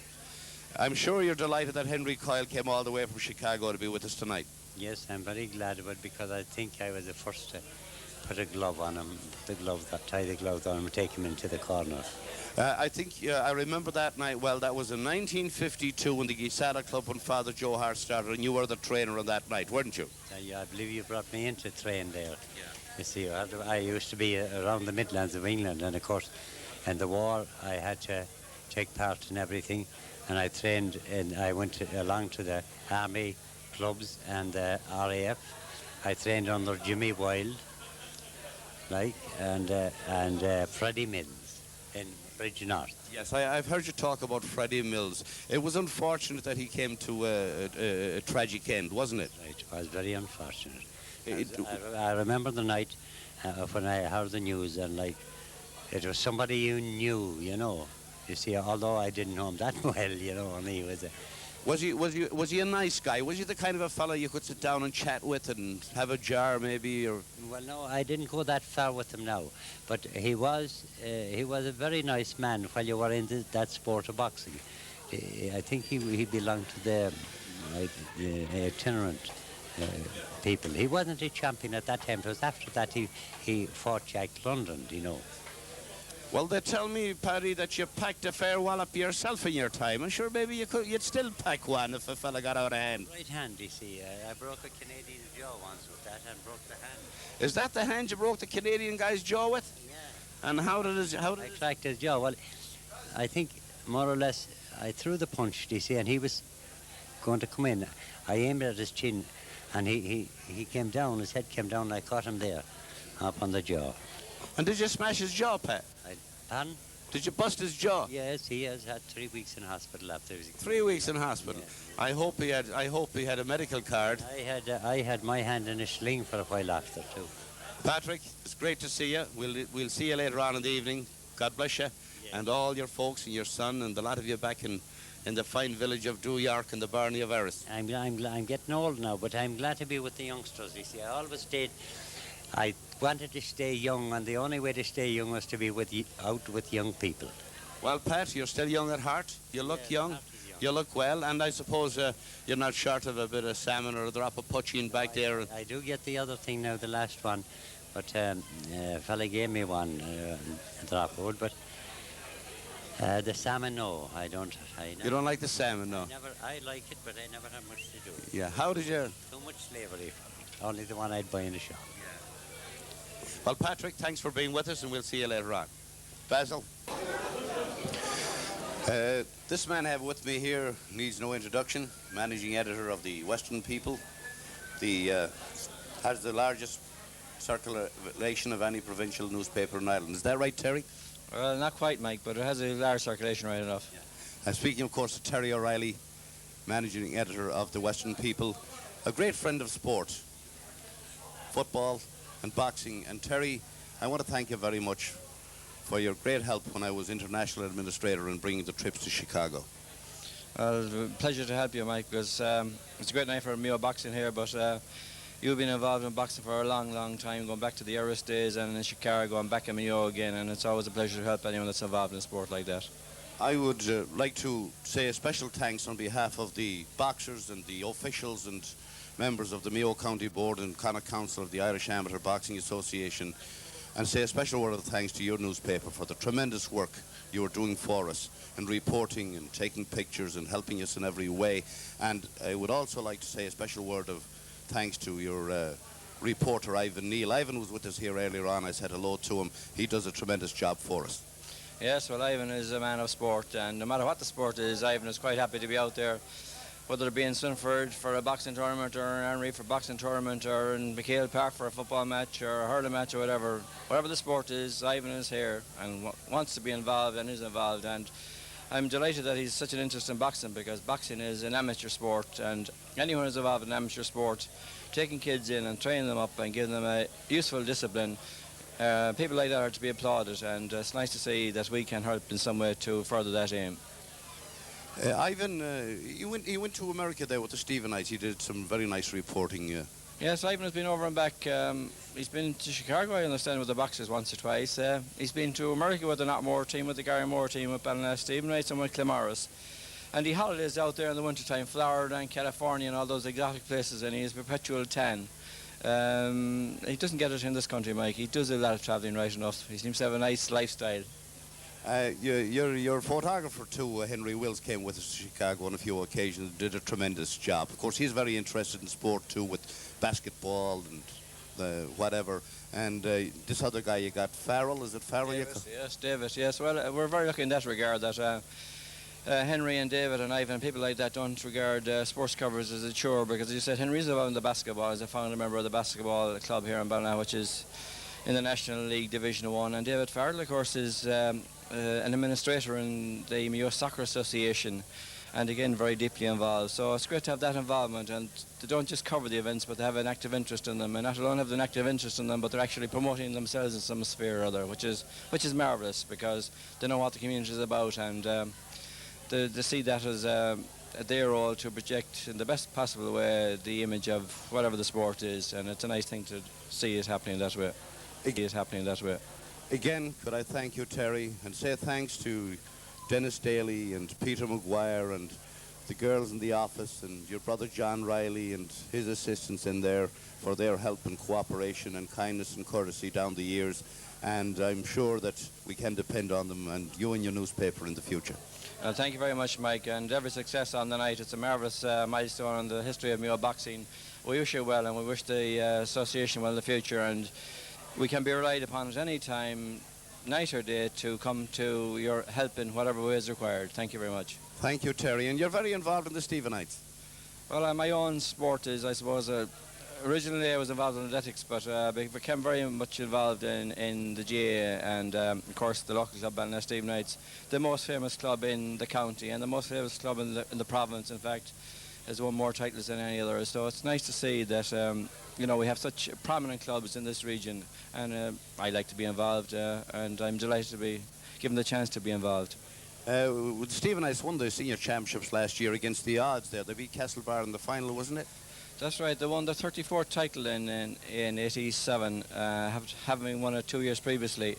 S1: I'm sure you're delighted that Henry Coyle came all the way from Chicago to be with us tonight.
S17: Yes, I'm very glad of it because I think I was the first to put a glove on him, tie the gloves on him and take him into the corner.
S1: I think I remember that night well. That was in 1952 when the Gisala Club when Father Joe Hart started, and you were the trainer on that night, weren't you?
S17: Yeah, I believe you brought me in to train there. Yeah. You see, I used to be around the Midlands of England, and of course, in the war, I had to take part in everything. And I trained, and I went along to the Army clubs and the RAF. I trained under Jimmy Wilde, and Freddie Mills in Bridge North.
S1: Yes, I've heard you talk about Freddie Mills. It was unfortunate that he came to a tragic end, wasn't it?
S17: Right, it was very unfortunate. I remember the night when I heard the news, and it was somebody you knew, you know. You see, although I didn't know him that well, you know, and he was
S1: Was he a nice guy? Was he the kind of a fella you could sit down and chat with and have a jar maybe, or?
S17: Well, no, I didn't go that far with him now, but he was a very nice man while you were in that sport of boxing. I think he belonged to the itinerant people. He wasn't a champion at that time. It was after that he fought Jack London, you know.
S1: Well, they tell me, Paddy, that you packed a fair wallop yourself in your time. I'm sure maybe you'd still pack one if a fella got out of hand.
S17: Right hand, you see. I broke a Canadian jaw once with that and broke the hand.
S1: Is that the hand you broke the Canadian guy's jaw with?
S17: Yeah.
S1: And how did
S17: I cracked his jaw. Well, I think more or less I threw the punch, you see, and he was going to come in. I aimed at his chin, and he came down. His head came down, and I caught him there, up on the jaw.
S1: And did you smash his jaw, Pat?
S17: Pardon?
S1: Did you bust his jaw?
S17: Yes, he has had 3 weeks in hospital after his...
S1: 3 weeks in hospital. Yeah. I hope he had a medical card.
S17: I had my hand in a sling for a while after too.
S1: Patrick, it's great to see you. We'll see you later on in the evening. God bless you, and all your folks and your son and the lot of you back in the fine village of New York and the Barney of Erris.
S17: I'm getting old now, but I'm glad to be with the youngsters. You see, I always stayed. I wanted to stay young, and the only way to stay young was to be out with young people.
S1: Well, Pat, you're still young at heart. You look young. You look well, and I suppose you're not short of a bit of salmon or a drop of poaching back there.
S17: I do get the other thing now, the last one, but a fella gave me one drop of wood, but the salmon, no, I don't.
S1: You don't like the salmon, no?
S17: I like it, but I never have much to do with it.
S1: Yeah, how did you?
S17: Too much slavery. Only the one I'd buy in the shop.
S1: Well, Patrick, thanks for being with us, and we'll see you later on. Basil. This man I have with me here needs no introduction. Managing editor of the Western People. Has the largest circulation of any provincial newspaper in Ireland. Is that right, Terry?
S18: Well, not quite, Mike, but it has a large circulation, right enough.
S1: Yeah. I'm speaking, of course, to Terry O'Reilly, managing editor of the Western People, a great friend of sport, football and boxing. And Terry, I want to thank you very much for your great help when I was international administrator in bringing the trips to Chicago.
S18: Well, pleasure to help you, Mike, because it's a great night for Mayo boxing here, but you've been involved in boxing for a long, long time, going back to the Erris days and in Chicago and back in Mayo again, and it's always a pleasure to help anyone that's involved in sport like that.
S1: I would like to say a special thanks on behalf of the boxers and the officials and members of the Mayo County Board and Connacht Council of the Irish Amateur Boxing Association and say a special word of thanks to your newspaper for the tremendous work you are doing for us in reporting and taking pictures and helping us in every way. And I would also like to say a special word of thanks to your reporter, Ivan Neal. Ivan was with us here earlier on. I said hello to him. He does a tremendous job for us.
S18: Yes, well, Ivan is a man of sport, and no matter what the sport is, Ivan is quite happy to be out there, whether it be in Swinford for a boxing tournament, or in Henry for a boxing tournament, or in Mchale Park for a football match or a hurling match or whatever. Whatever the sport is, Ivan is here and wants to be involved and is involved. And I'm delighted that he's such an interest in boxing, because boxing is an amateur sport, and anyone who's involved in amateur sport, taking kids in and training them up and giving them a useful discipline, people like that are to be applauded, and it's nice to see that we can help in some way to further that aim.
S1: Ivan, you went to America there with the Stephenites. He did some very nice reporting.
S18: Yes, Ivan has been over and back. He's been to Chicago, I understand, with the Boxers once or twice. He's been to America with the Knockmore team, with the Gary Moore team, with Ballina Stephenites and with Morrison. And he holidays out there in the wintertime, Florida and California and all those exotic places, and he is perpetual tan. He doesn't get it in this country, Mike. He does a lot of travelling right enough. He seems to have a nice lifestyle.
S1: Your photographer too, Henry Wills, came with us to Chicago on a few occasions and did a tremendous job. Of course, he's very interested in sport too, with basketball and whatever. And this other guy you got, Farrell, is it Farrell?
S18: Yes, David, yes. Well, we're very lucky in that regard that Henry and David and Ivan, people like that, don't regard sports covers as a chore, because as you said, Henry's involved in the basketball. He's a founder member of the basketball club here in Ballina, which is in the National League Division 1. And David Farrell, of course, is an administrator in the Mayo Soccer Association, and again very deeply involved. So it's great to have that involvement, and they don't just cover the events, but they have an active interest in them, and not alone have an active interest in them, but they're actually promoting themselves in some sphere or other, which is marvellous, because they know what the community is about, and they see that as their role to project in the best possible way the image of whatever the sport is, and it's a nice thing to see it happening that way.
S1: Again, could I thank you, Terry, and say thanks to Dennis Daly and Peter Maguire and the girls in the office, and your brother John Riley and his assistants in there for their help and cooperation and kindness and courtesy down the years. And I'm sure that we can depend on them and you and your newspaper in the future.
S18: Thank you very much, Mike, and every success on the night. It's a marvellous milestone in the history of Mayo boxing. We wish you well, and we wish the association well in the future, and we can be relied upon at any time, night or day, to come to your help in whatever way is required. Thank you very much.
S1: Thank you, Terry. And you're very involved in the Stephenites.
S18: Well, my own sport is, I suppose, originally I was involved in athletics, but became very much involved in the GA and, of course, the local club, Ballina Stephenites, the most famous club in the county and the most famous club in the province, in fact, has won more titles than any other. So it's nice to see that we have such prominent clubs in this region, and I like to be involved, and I'm delighted to be given the chance to be involved.
S1: The Stephenites won the senior championships last year against the odds there. They beat Castlebar in the final, wasn't it?
S18: That's right. They won their 34th title in 87, having won it 2 years previously.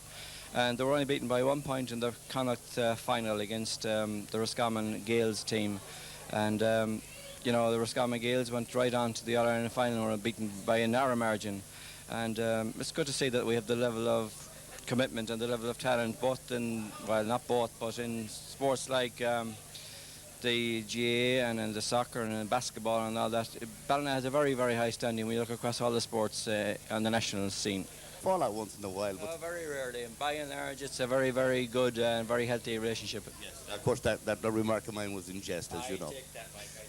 S18: And they were only beaten by 1 point in the Connacht final against the Roscommon Gales team. And the Roscommon Gales went right on to the All-Ireland final and were beaten by a narrow margin. And it's good to see that we have the level of commitment and the level of talent, both in, well, not both, but in sports like the GA and in the soccer and in basketball and all that. Ballina has a very, very high standing when you look across all the sports on the national scene.
S1: Fall out once in a while. But
S18: very rarely, and by and large it's a very, very good and very healthy relationship.
S1: Yes, of course that remark of mine was in jest, as you know.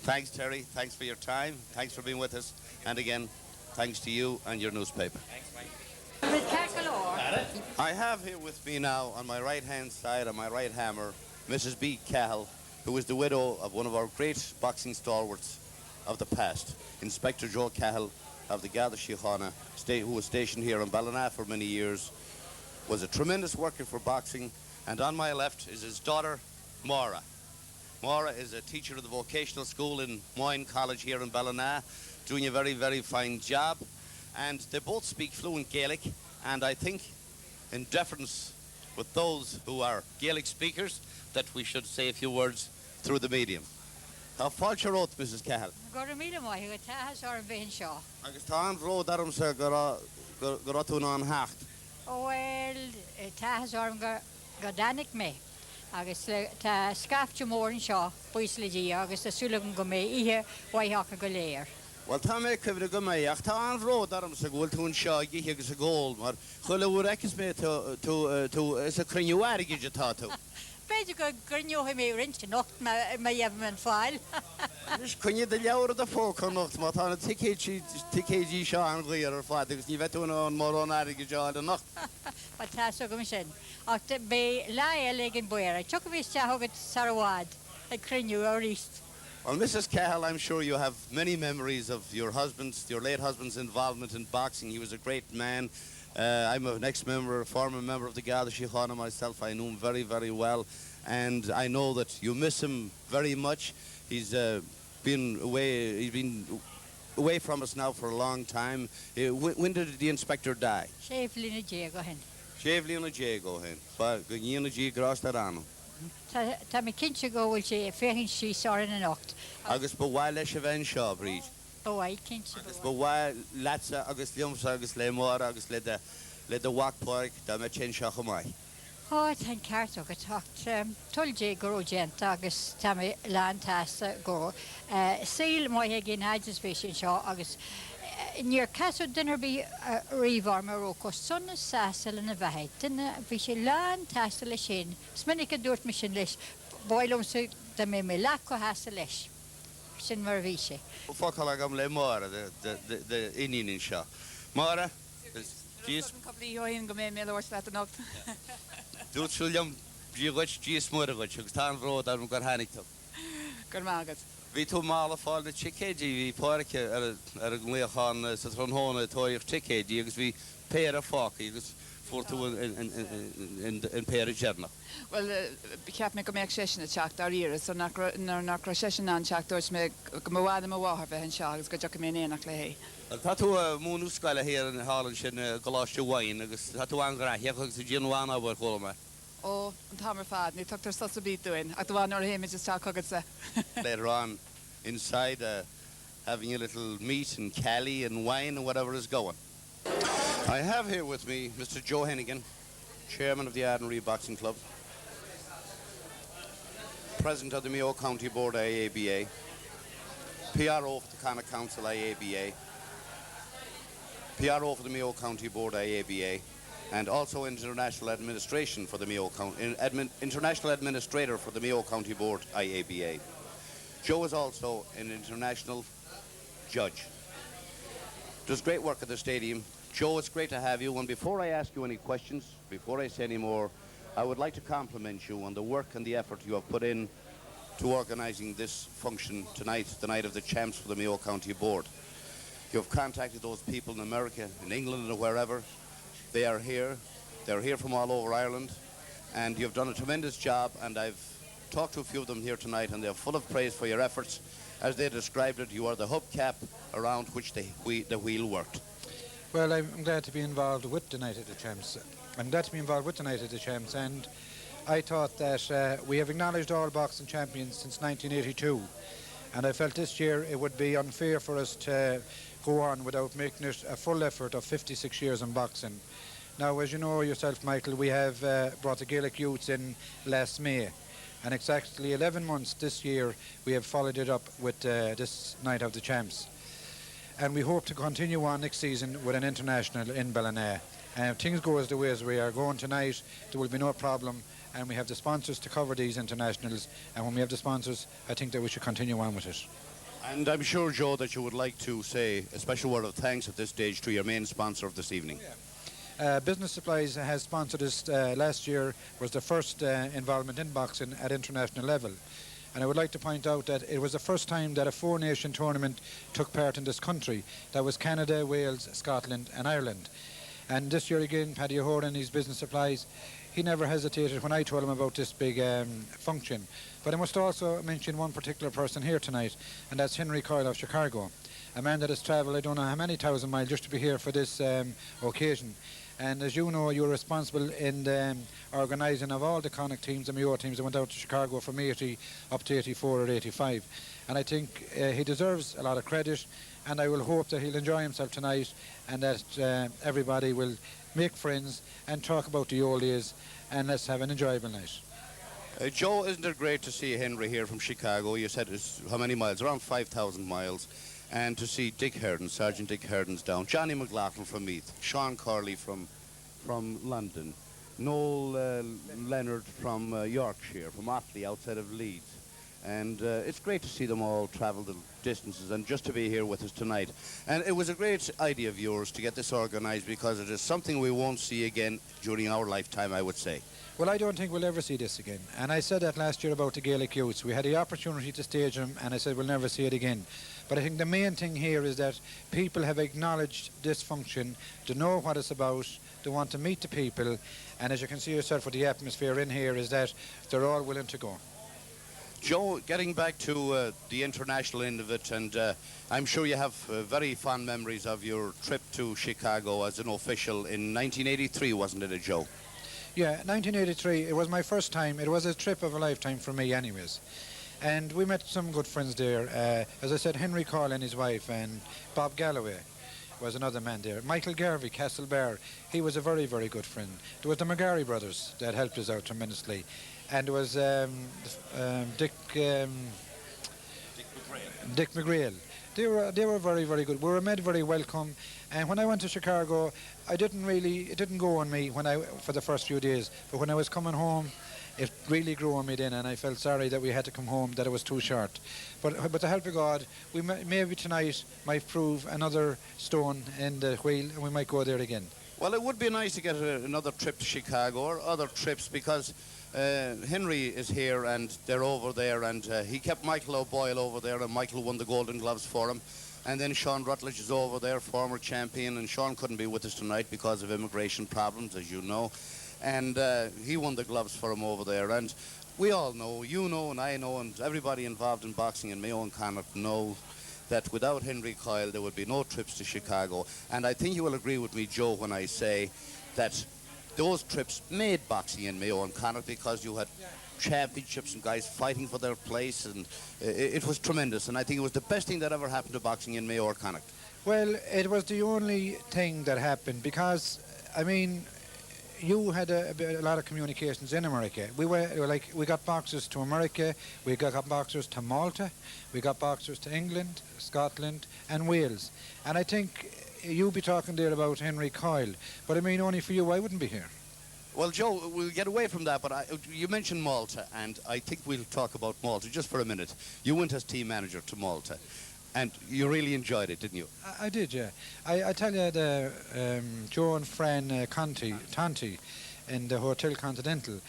S1: Thanks, Terry. Thanks for your time. Thanks for being with us. And again, thanks to you and your newspaper.
S18: Thanks, Mike.
S1: I have here with me now, on my right-hand side, on my right hammer, Mrs. B. Cahill, who is the widow of one of our great boxing stalwarts of the past, Inspector Joe Cahill of the Garda Síochána, who was stationed here in Ballina for many years, was a tremendous worker for boxing. And on my left is his daughter, Maura. Maura is a teacher of the vocational school in Moyne College here in Ballina, doing a very, very fine job. And they both speak fluent Gaelic, and I think, in deference with those who are Gaelic speakers, that we should say a few words through the medium. Tá fáilte rót, Mrs. Cahill.
S19: Gur míle mai go tahas ar bhéin seo.
S1: Agus tá an ró darm sa go tú ná an hacht.
S19: Well, tas orm go danig me. Agus ta scafte mór an seo buis le dí agus a súlagan go mé ihe waithach go léir.
S1: Well, tá mé cyfri go mé, ach tá an ród arm sa gúil tún seo gíthe agus a gól, mar chuile úr ecis mé tú is a criniúar gíide tá tú.
S19: Beidir go grinneoha mé rint nocht ma jefn an fáil.
S1: Is cunne de leabhar a fóca nocht, má tána ticéidí seo an ghuiar ar fád, agus ní bheitúna an mór an airige deáil a nocht.
S19: Ba tá so go sin. Ach bé lá le gin buir, tu go bhís teathgad sarhád a crinneú a ríist.
S1: Well, Mrs. Cahill, I'm sure you have many memories of your late husband's involvement in boxing. He was a great man. I'm an ex-member, a former member of the Garda Síochána myself. I know him very, very well. And I know that you miss him very much. He's been away from us now for a long time. When did the inspector die?
S19: Séflína Diego hen.
S1: Séflína Diego hen. Ba go níana G grás tarano.
S19: Tá mi cinse gohfuil sé fécinn sí sáin an nocht.
S1: Agus ba bhhail leis a bhain seo bríd.
S19: Ba bhhail cinse.
S1: Agus ba bhhail latsa agus liomsa agus le mór agus le de whackpark da me chin seo go mai.
S19: Tá ceart agad tacht tuildé go gent agus tá mi lántáasta go. Síl maithe gin haidir spéisisin seo agus níor casú dunar bí ríomhar mar ócó sunna sásal in a bheithe. Duine bhí sé lántáasta le sin. Sminnig a dúirt me sin leis báilmsa de mé mé leach go háasta leis. Sin mar bhí sé.
S1: Focail agam le móra de inín seo. Móra?
S20: Couple of go mé mé leir le an nocht.
S1: Dúirt siúliam díocht díos móra goid, agus tá an bhród ar gur hanigtam.
S20: Gur mágad.
S1: Bhí tú mála fáil na ticéidí bhí páirce ar an gléochán sa trónhóna tóíoch ticéidí agus bhí péir a fáca agus fuórtú in péir a jearnach.
S20: Well, ceap me go méid séisina teach ar íire, so nach séisina an teach dúirt me go mhád am bháthair bheith an seo agus go deach mé éanaach le hé.
S1: Tá tú múnúscaile héar an hálann sin goláiste bhain agus tá tú angraithach agus a ddíanhána bhar chóla.
S20: Ó, an tamar fad, ní tuchttar sos a bit doing. Ach, the one or him is just talk Coggins.
S1: Later on, inside, having a little meat and cali and wine and whatever is going. I have here with me Mr. Joe Hennigan, chairman of the Ardenry Boxing Club, president of the Mayo County Board IABA, PRO for the Connacht Council IABA, PRO for the Mayo County Board IABA, and also international administration for the Mayo County, international administrator for the Mayo County Board IABA. Joe is also an international judge. Does great work at the stadium. Joe, it's great to have you. And before I ask you any questions, before I say any more, I would like to compliment you on the work and the effort you have put in to organising this function tonight, the night of the champs for the Mayo County Board. You have contacted those people in America, in England, and wherever. They are here. They're here from all over Ireland. And you've done a tremendous job, and I've talked to a few of them here tonight, and they're full of praise for your efforts. As they described it, you are the hubcap around which the wheel worked.
S21: Well, I'm glad to be involved with the Night of the Champs. I'm glad to be involved with the Night of the Champs, and I thought that we have acknowledged all boxing champions since 1982, and I felt this year it would be unfair for us to go on without making it a full effort of 56 years in boxing. Now, as you know yourself, Michael, we have brought the Gaelic youths in last May, and exactly 11 months this year we have followed it up with this Night of the Champs. And we hope to continue on next season with an international in Ballina. And if things go as the way as we are going tonight, there will be no problem, and we have the sponsors to cover these internationals, and when we have the sponsors, I think that we should continue on with it.
S1: And I'm sure, Joe, that you would like to say a special word of thanks at this stage to your main sponsor of this evening.
S21: Business Supplies has sponsored us last year, was the first involvement in boxing at international level. And I would like to point out that it was the first time that a four-nation tournament took part in this country. That was Canada, Wales, Scotland and Ireland. And this year again, Paddy O'Horan, his Business Supplies, he never hesitated when I told him about this big function. But I must also mention one particular person here tonight, and that's Henry Coyle of Chicago, a man that has travelled I don't know how many thousand miles just to be here for this occasion. And as you know, you're responsible in the organising of all the Connacht teams, the Mayo teams that went out to Chicago from 80 up to 84 or 85. And I think he deserves a lot of credit, and I will hope that he'll enjoy himself tonight and that everybody will make friends and talk about the old days, and let's have an enjoyable night.
S1: Joe, isn't it great to see Henry here from Chicago? You said it's how many miles? Around 5,000 miles. And to see Dick Herden, Sergeant Dick Herden's down, Johnny Mclaughlin from Meath, Sean Corley from London, Noel Leonard from Yorkshire, from Offaly outside of Leeds. And it's great to see them all travel the distances and just to be here with us tonight. And it was a great idea of yours to get this organised, because it is something we won't see again during our lifetime, I would say.
S21: Well, I don't think we'll ever see this again. And I said that last year about the Gaelic youths. We had the opportunity to stage them, and I said we'll never see it again. But I think the main thing here is that people have acknowledged this function, to know what it's about, they want to meet the people, and as you can see yourself with the atmosphere in here, is that they're all willing to go.
S1: Joe, getting back to the international end of it, and I'm sure you have very fond memories of your trip to Chicago as an official in 1983, wasn't it, Joe?
S21: Yeah, 1983, it was my first time. It was a trip of a lifetime for me anyways. And we met some good friends there. As I said, Henry Coyle and his wife, and Bob Galloway was another man there. Michael Garvey, Castlebar, he was a very, very good friend. There was the McGarry brothers that helped us out tremendously. And there was Dick McGrail. They were very, very good. We were made very welcome. And when I went to Chicago, it didn't go on me for the first few days. But when I was coming home, it really grew on me then, and I felt sorry that we had to come home, that it was too short. But with the help of God, maybe tonight might prove another stone in the wheel, and we might go there again.
S1: Well, it would be nice to get another trip to Chicago, or other trips, because Henry is here and they're over there, and he kept Michael O'Boyle over there, and Michael won the Golden Gloves for him. And then Sean Rutledge is over there, former champion, and Sean couldn't be with us tonight because of immigration problems, as you know. And he won the gloves for him over there. And we all know, you know, and I know, and everybody involved in boxing in Mayo and Connacht know that without Henry Coyle there would be no trips to Chicago. And I think you will agree with me, Joe, when I say that those trips made boxing in Mayo and Connacht, because you had championships and guys fighting for their place, and it was tremendous. And I think it was the best thing that ever happened to boxing in Mayo or Connacht.
S21: Well, it was the only thing that happened, because, I mean, you had a lot of communications in America. We got boxers to America, we got boxers to Malta, we got boxers to England, Scotland and Wales. And I think you'll be talking there about Henry Coyle, but I mean, only for you, I wouldn't be here.
S1: Well, Joe, we'll get away from that, but you mentioned Malta, and I think we'll talk about Malta just for a minute. You went as team manager to Malta, and you really enjoyed it, didn't you?
S21: I did, yeah. I tell you, the Joe and Fran Tanti in the Hotel Continental,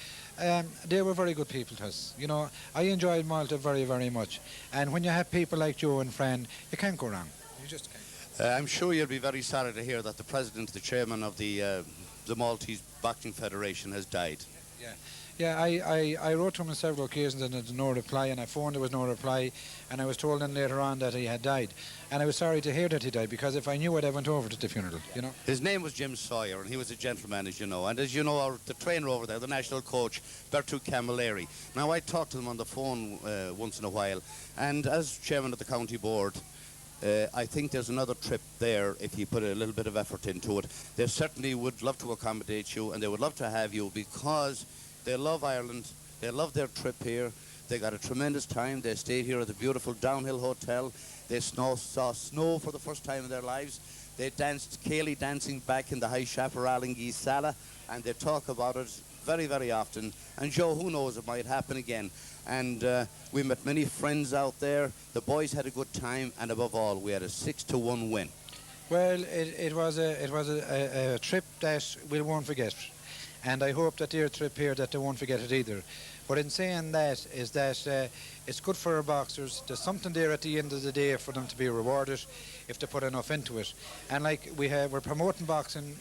S21: they were very good people to us. You know, I enjoyed Malta very, very much. And when you have people like Joe and Fran, you can't go wrong. You just can't.
S1: I'm sure you'll be very sorry to hear that the president, the chairman of the Maltese Boxing Federation has died.
S21: Yeah, I wrote to him on several occasions and there was no reply, and I phoned, there was no reply, and I was told then later on that he had died. And I was sorry to hear that he died, because if I knew it, I went over to the funeral, you know.
S1: His name was Jim Sawyer, and he was a gentleman, as you know. And as you know, the trainer over there, the national coach, Bertu Camilleri. Now, I talked to him on the phone once in a while, and as chairman of the county board, I think there's another trip there if you put a little bit of effort into it. They certainly would love to accommodate you, and they would love to have you, because they love Ireland, they love their trip here, they got a tremendous time, they stayed here at the beautiful Downhill Hotel, they saw snow for the first time in their lives, they danced Cayley dancing back in the High Chaparral Sala, and they talk about it very, very often. And Joe, who knows, it might happen again. And we met many friends out there, the boys had a good time, and above all, we had a 6-1 win.
S21: Well, it was a trip that we won't forget. And I hope that their trip here, that they won't forget it either. But in saying that, is that it's good for our boxers. There's something there at the end of the day for them to be rewarded if they put enough into it. And like we're promoting boxing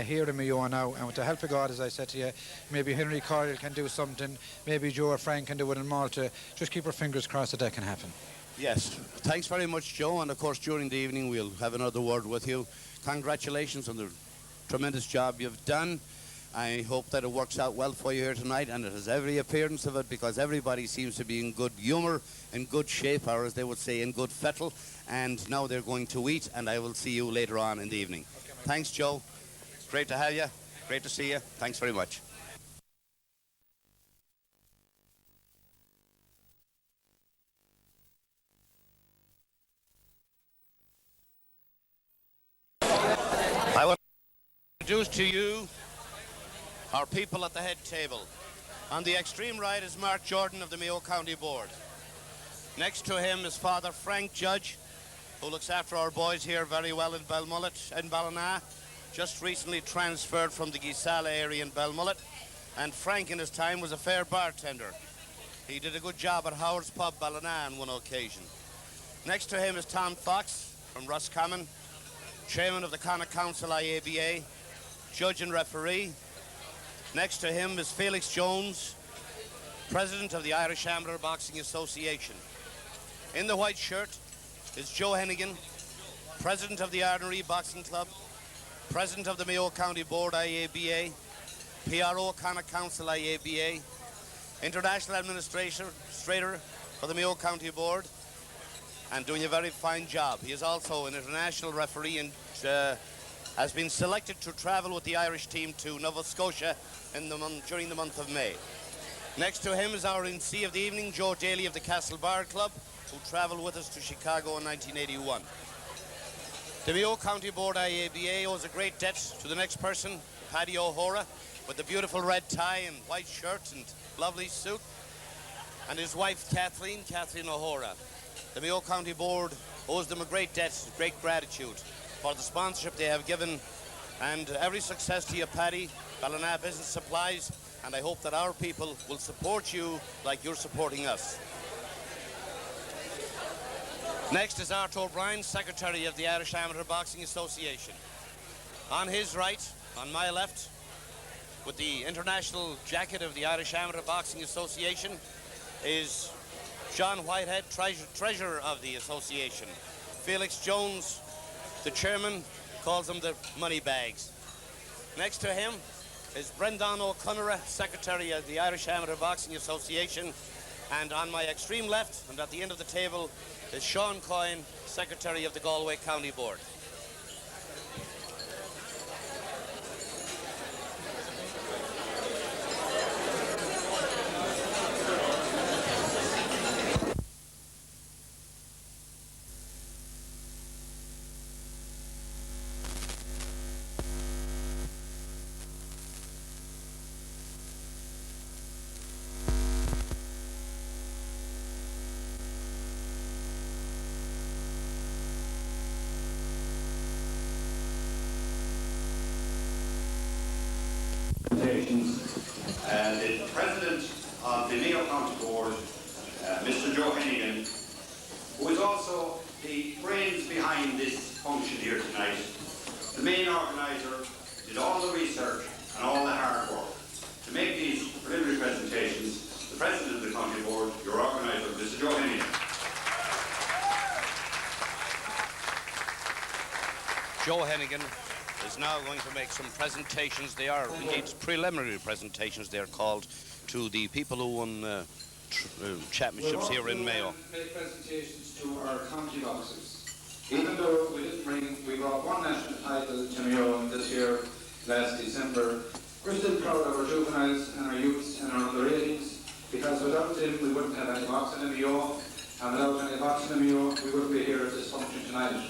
S21: here in Mayo now, and with the help of God, as I said to you, maybe Henry Coyle can do something, maybe Joe or Frank can do it in Malta. Just keep our fingers crossed that can happen.
S1: Yes, thanks very much, Joe, and of course during the evening we'll have another word with you. Congratulations on the tremendous job you've done. I hope that it works out well for you here tonight, and it has every appearance of it, because everybody seems to be in good humour, in good shape, or as they would say, in good fettle. And now they're going to eat, and I will see you later on in the evening. Thanks, Joe. Great to have you. Great to see you. Thanks very much. I want to introduce to you our people at the head table. On the extreme right is Mark Jordan of the Mayo County Board. Next to him is Father Frank Judge, who looks after our boys here very well in Belmullet and Ballina, just recently transferred from the Gisala area in Belmullet. And Frank in his time was a fair bartender. He did a good job at Howard's Pub, Ballina, on one occasion. Next to him is Tom Fox from Roscommon, Chairman of the Connacht Council IABA, Judge and Referee. Next to him is Felix Jones, President of the Irish Amateur Boxing Association. In the white shirt is Joe Hennigan, President of the Ardery Boxing Club, President of the Mayo County Board IABA, PRO Connacht Council IABA, International Administrator for the Mayo County Board, and doing a very fine job. He is also an international referee and has been selected to travel with the Irish team to Nova Scotia during the month of May. Next to him is our MC of the evening, Joe Daly of the Castle Bar Club, who travelled with us to Chicago in 1981. The Mayo County Board IABA owes a great debt to the next person, Paddy O'Hora, with the beautiful red tie and white shirt and lovely suit, and his wife Kathleen O'Hora. The Mayo County Board owes them a great debt, great gratitude for the sponsorship they have given, and every success to you, Paddy, Ballina Business Supplies, and I hope that our people will support you like you're supporting us. Next is Art O'Brien, Secretary of the Irish Amateur Boxing Association. On his right, on my left, with the international jacket of the Irish Amateur Boxing Association, is John Whitehead, treasurer of the association. Felix Jones, the chairman, calls them the money bags. Next to him is Brendan O'Connor, secretary of the Irish Amateur Boxing Association. And on my extreme left, and at the end of the table, is Sean Coyne, secretary of the Galway County Board. The President of the Mayo County Board, Mr. Joe Hennigan, who is also the brains behind this function here tonight. The main organiser did all the research and all the hard work to make these preliminary presentations. The President of the County Board, your organiser, Mr. Joe Hennigan. Joe Hennigan is now going to make some presentations. They are indeed preliminary presentations, they're called, to the people who won championships here in Mayo.
S2: Make presentations to our county boxers. Even though we brought one national title to Mayo this year, last December, we're still proud of our juveniles and our youths and our under 18s, because without them we wouldn't have any boxing in Mayo, and without any boxing in Mayo we wouldn't be here at this function tonight.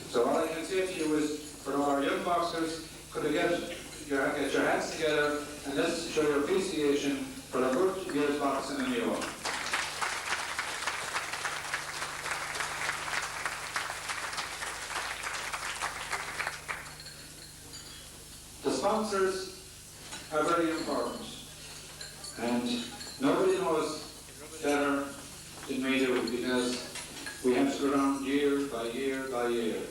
S2: So all I can say to you is, for all our young boxers, could you get your hands together and let's show your appreciation for a good year's boxing in Mayo. The sponsors are very important, and nobody knows better than we do, because we have to go around year by year by year.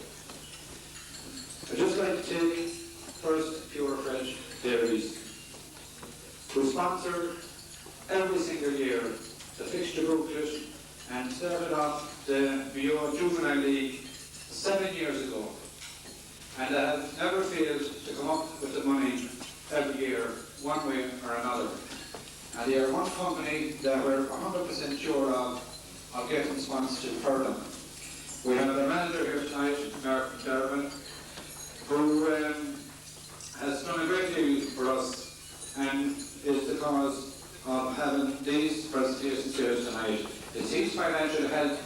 S2: I'd just like to take first Pure Fresh Dairies, who sponsor every single year the fixture booklet and started off the Mayo Juvenile League 7 years ago, and have never failed to come up we're 100% sure of getting sponsorship Furlong. We have a manager here tonight, Mclaughlin, who has done a great deal for us and is the cause of having these presentations here tonight. It's his financial help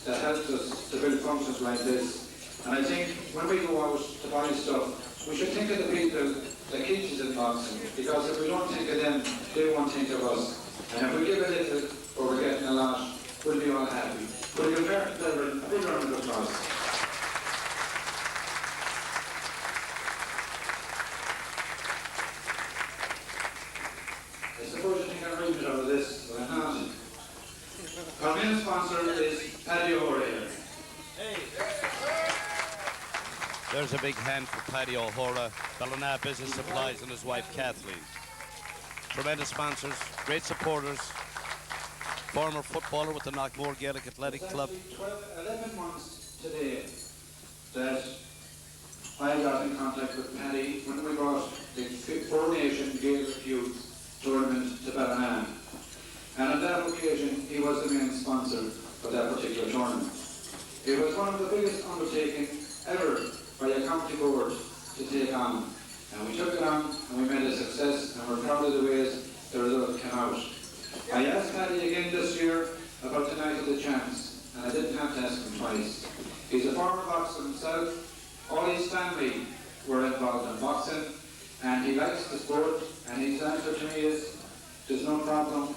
S2: that helps us to build functions like this. And I think when we go out to buy stuff, we should think of the people that keeps us in boxing, because if we don't think of them, they won't think of us. And if we give a little or we're getting a lot, we'll be all happy. But we compare to a big round of applause. I suppose you think I'm reading out of this, but I'm not. Our main sponsor is Paddy O'Hora.
S1: There's a big hand for Paddy O'Hora, Ballina Business Supplies, and his wife Kathleen. Tremendous sponsors, great supporters. Former footballer with the Knockmore Gaelic Athletic Club.
S2: 11 months today that I got in contact with Paddy when we brought the Four Nation Gaelic Youth Tournament to Ballina. And on that occasion, he was the main sponsor for that particular tournament. It was one of the biggest undertakings ever by a county board to take on. And we took it on and we made a success, and we're proud of the ways the result came out. I asked Paddy again this year about the night of the champs, and I didn't have to ask him twice. He's a former boxer himself. All his family were involved in boxing, and he likes the sport, and his answer to me is, there's no problem.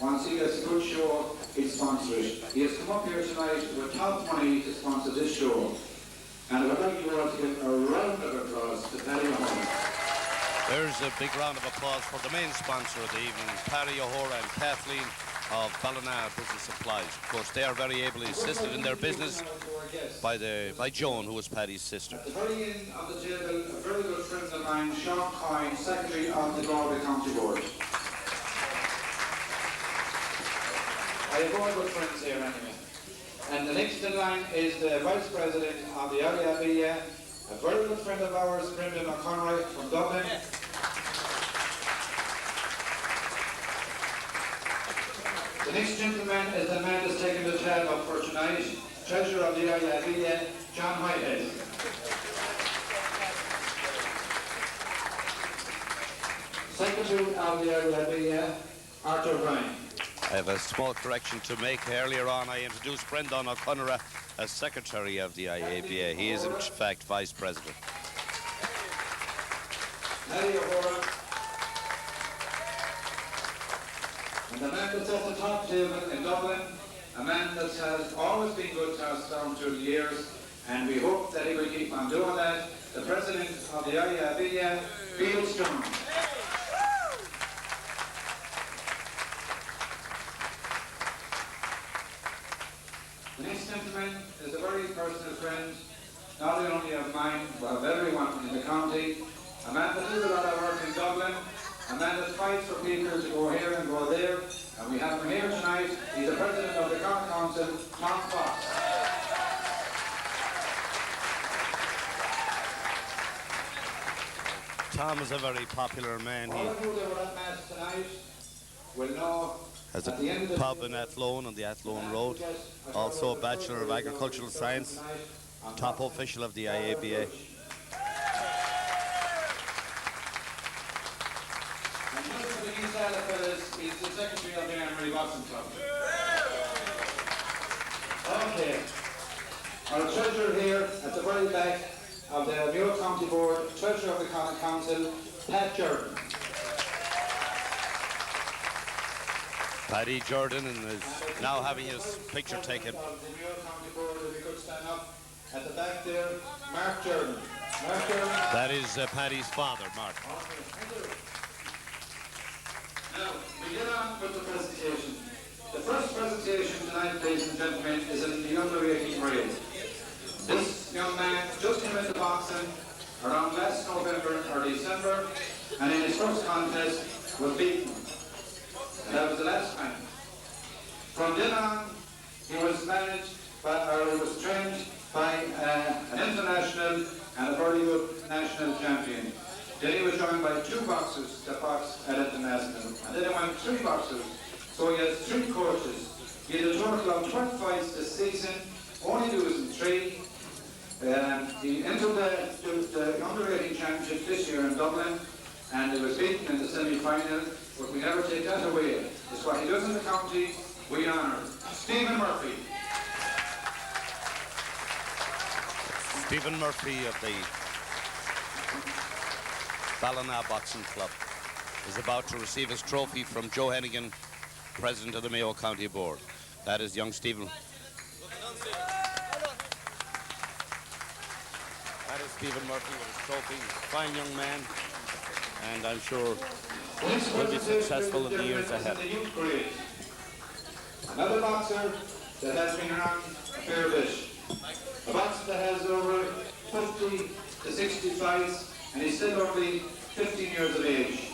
S2: Once he gets a good show, he'll sponsor it. He has come up here tonight with top money to sponsor this show. And I would like you all to give a round of applause to Paddy O'Hora.
S1: There's a big round of applause for the main sponsor of the evening, Paddy O'Hora and Kathleen of Ballina Business Supplies. Of course, they are very ably assisted in their business by Joan, who was Paddy's sister.
S2: At the very end of the table, a very good friend of mine, Sean Coyne, Secretary of the Galway County Board. I have all good friends here anyway. And the next in line is the Vice President of the IABA, a very good friend of ours, Brendan O'Conroy from Dublin. The next gentleman is the man that's taking the tab up for tonight, Treasurer of the IABA, John Whitehead. Secretary of the IABA, Arthur Ryan.
S1: I have a small correction to make. Earlier on, I introduced Brendan O'Connor as Secretary of the IABA. He is, in fact, Vice President.
S2: Paddy O'Hora. And the man that's at the top table in Dublin, a man that has always been good to us down through the years, and we hope that he will keep on doing that, the President of the IABA, Bill Stone. The next gentleman is a very personal friend, not only of mine, but of everyone in the county. A man that does a lot of work in Dublin, a man that fights for people to go here and go there, and we have him here tonight. He's the President of the Cork Council, Tom Fox.
S1: Tom is a very popular man.
S2: All of you that were at Mass tonight will know
S1: Has a pub in Athlone on the Athlone Road. Also a Bachelor of Agricultural Science, top official of the IABA.
S2: And just for the East Isle fellas, he's the Secretary of the Armory Boxing Club. Okay. Our treasurer here at the very back of the Mayo County Board, Treasurer of the County Council, Pat Jordan.
S1: Paddy Jordan is now having his picture taken.
S2: The Mayo County Board, if you could stand up. At the back there, Mark Jordan. Mark Jordan.
S1: That is Paddy's father, Mark.
S2: Now, we get on with the presentation. The first presentation tonight, ladies and gentlemen, is in the under 18 grade. This young man just came into boxing around last November or December, and in his first contest was beaten. And that was the last time. From then on, he was managed by, or he was trained by an international and a very good national champion. Then he was joined by two boxers that boxed at international. And then he went three boxers. So he has 3 coaches. He had a total of 12 fights this season, only losing 3. He entered the under-18 championship this year in Dublin, and he was beaten in the semi-final, but we never take that away. It's what he does in the county, we honour. Stephen Murphy.
S1: Stephen Murphy of the Ballina Boxing Club is about to receive his trophy from Joe Hennigan, President of the Mayo County Board. That is young Stephen. That is Stephen Murphy with his trophy. Fine young man, and I'm sure will be successful in the years ahead.
S2: Another boxer that has been around a fair bit. A boxer that has over 50 to 60 fights, and he's still only 15 years of age.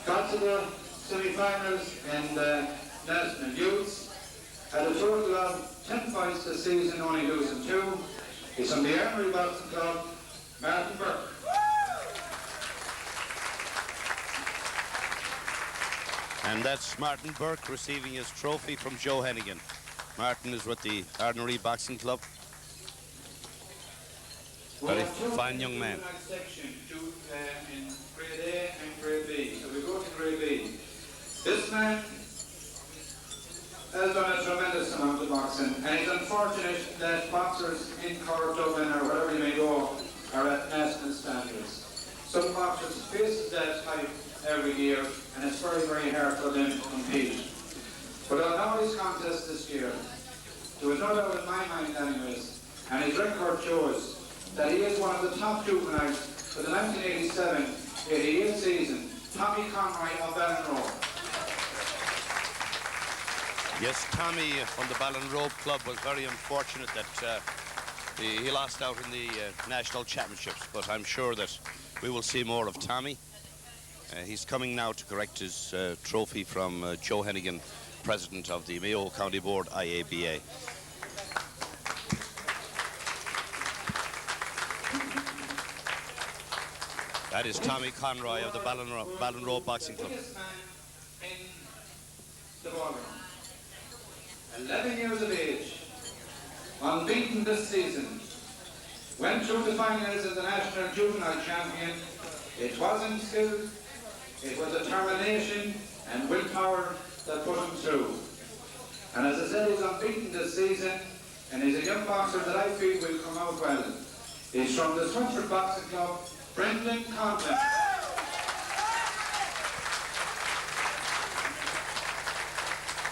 S2: Got to the semi-finals in the national youths, had a total of 10 fights this season, only losing 2. He's from the Armory Boxing Club, Martin Burke.
S1: And that's Martin Burke receiving his trophy from Joe Hennigan. Martin is with the Armory Boxing Club. Very fine young man.
S2: Section in grade A and grade B. So we go to grade B. This man has done a tremendous amount of boxing, and it's unfortunate that boxers in Cork, Dublin, or wherever you may go, are at national standards. Some boxers face that height every year, and it's very, very hard for them to compete. But on all these contests this year, there was no doubt in my mind anyways, and his record shows that he is one of the top juveniles for the 1987-88 season, Tommy Conroy of Ballinrobe.
S1: Yes, Tommy from the Ballinrobe Club was very unfortunate that he lost out in the national championships, but I'm sure that we will see more of Tommy. He's coming now to correct his trophy from Joe Hennigan, President of the Mayo County Board, IABA. That is Tommy Conroy of the Ballinrobe Boxing Club.
S2: In the ballroom. 11 years of age, unbeaten this season, went through the finals as the national juvenile champion. It wasn't skill, it was determination and willpower that put him through. And as I said, he's unbeaten this season, and he's a young boxer that I feel will come out well. He's from the Swinford Boxing Club, Brendan Conlon.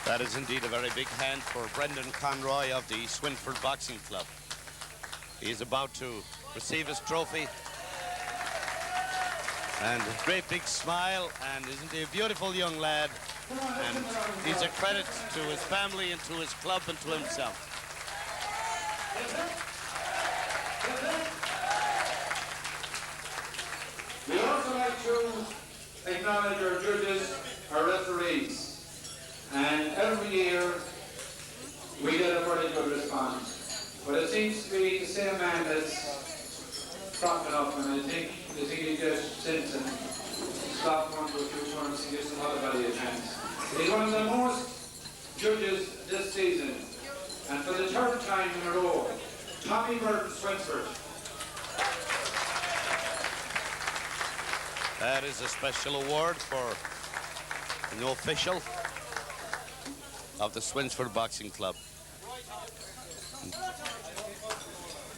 S1: That is indeed a very big hand for Brendan Conroy of the Swinford Boxing Club. He is about to receive his trophy. And a great big smile, and isn't he a beautiful young lad? And he's a credit to his family and to his club and to himself.
S2: We also like to acknowledge our judges, our referees. And every year we get a very good response. But it seems to be the same man that's cropping up, and I think he just sits and stops one to a few turns and gives some other body a chance. He's one of the most judges this season, and for the 3rd time in a row, Tommy Burton Swinford.
S1: That is a special award for the official of the Swinsford Boxing Club.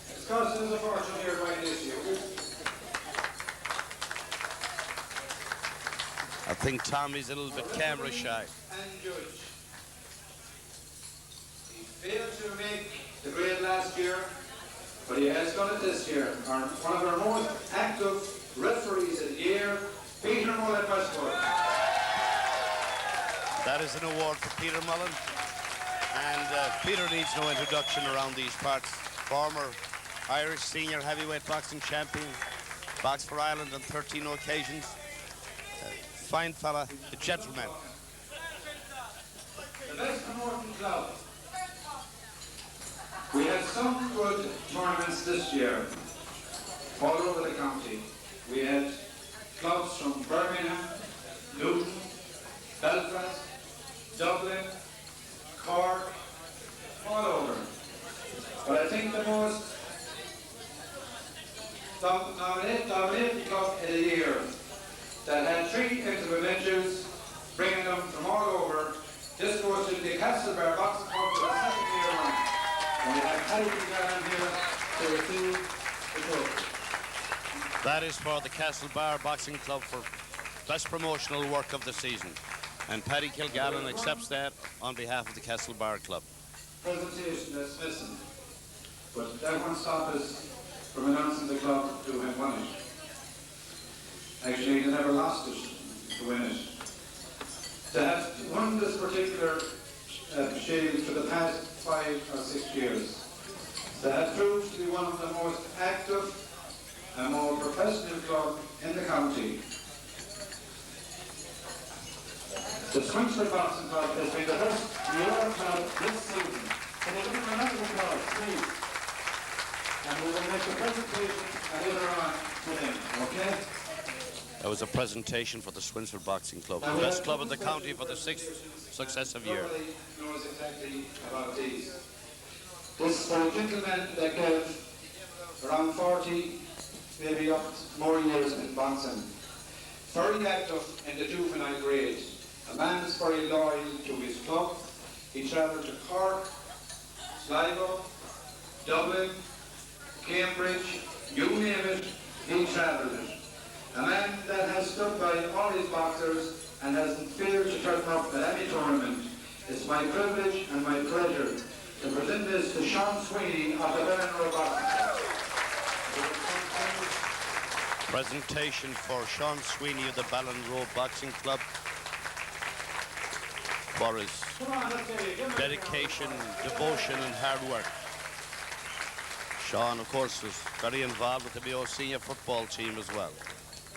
S2: It's costing us a fortune here right this year.
S1: I think Tommy's a little bit camera shy.
S2: And judge. He failed to make the grade last year, but he has done it this year. One of our most active referees of the year, Peter Mullen Westwood.
S1: That is an award for Peter Mullen. And Peter needs no introduction around these parts. Former Irish senior heavyweight boxing champion, boxed for Ireland on 13 occasions. Fine fella, a gentleman.
S2: The best promoting club. We had some good tournaments this year, all over the county. We had clubs from Birmingham, Luton, Belfast, Dublin, Cork, all over. But I think the most dominating club in a year that had 3 individuals bringing them from all over. This goes to the Castlebar Boxing Club for the second year running. And we have Paddy Kilgallen here to receive the trophy.
S1: That is for the Castlebar Boxing Club for best promotional work of the season. And Paddy Kilgallen accepts that on behalf of the Castlebar Club.
S2: Presentation that's missing. But that won't stop us from announcing the club who had won it. Actually, they never lost it to win it. To have won this particular shield for the past 5 or 6 years, that proved to be one of the most active and more professional club in the county. The Swinsford Boxing Club has been the best New club this season. Can you give them a round of applause, please? And we will make a presentation later on to them, okay?
S1: That was a presentation for the Swinsford Boxing Club, the best club in the county for the 6th successive year.
S2: Nobody knows exactly about these. This is for a gentleman that gave around 40, maybe up more years in boxing. Very active in the juvenile grade. A man is very loyal to his club. He travelled to Cork, Sligo, Dublin, Cambridge, you name it, he travelled it. A man that has stood by all his boxers and hasn't feared to turn up at any tournament. It's my privilege and my pleasure to present this to Sean Sweeney of the Barrett Boxing.
S1: Presentation for Sean Sweeney of the Ballon Road Boxing Club for his dedication, devotion and hard work. Sean, of course, was very involved with the Mayo senior football team as well.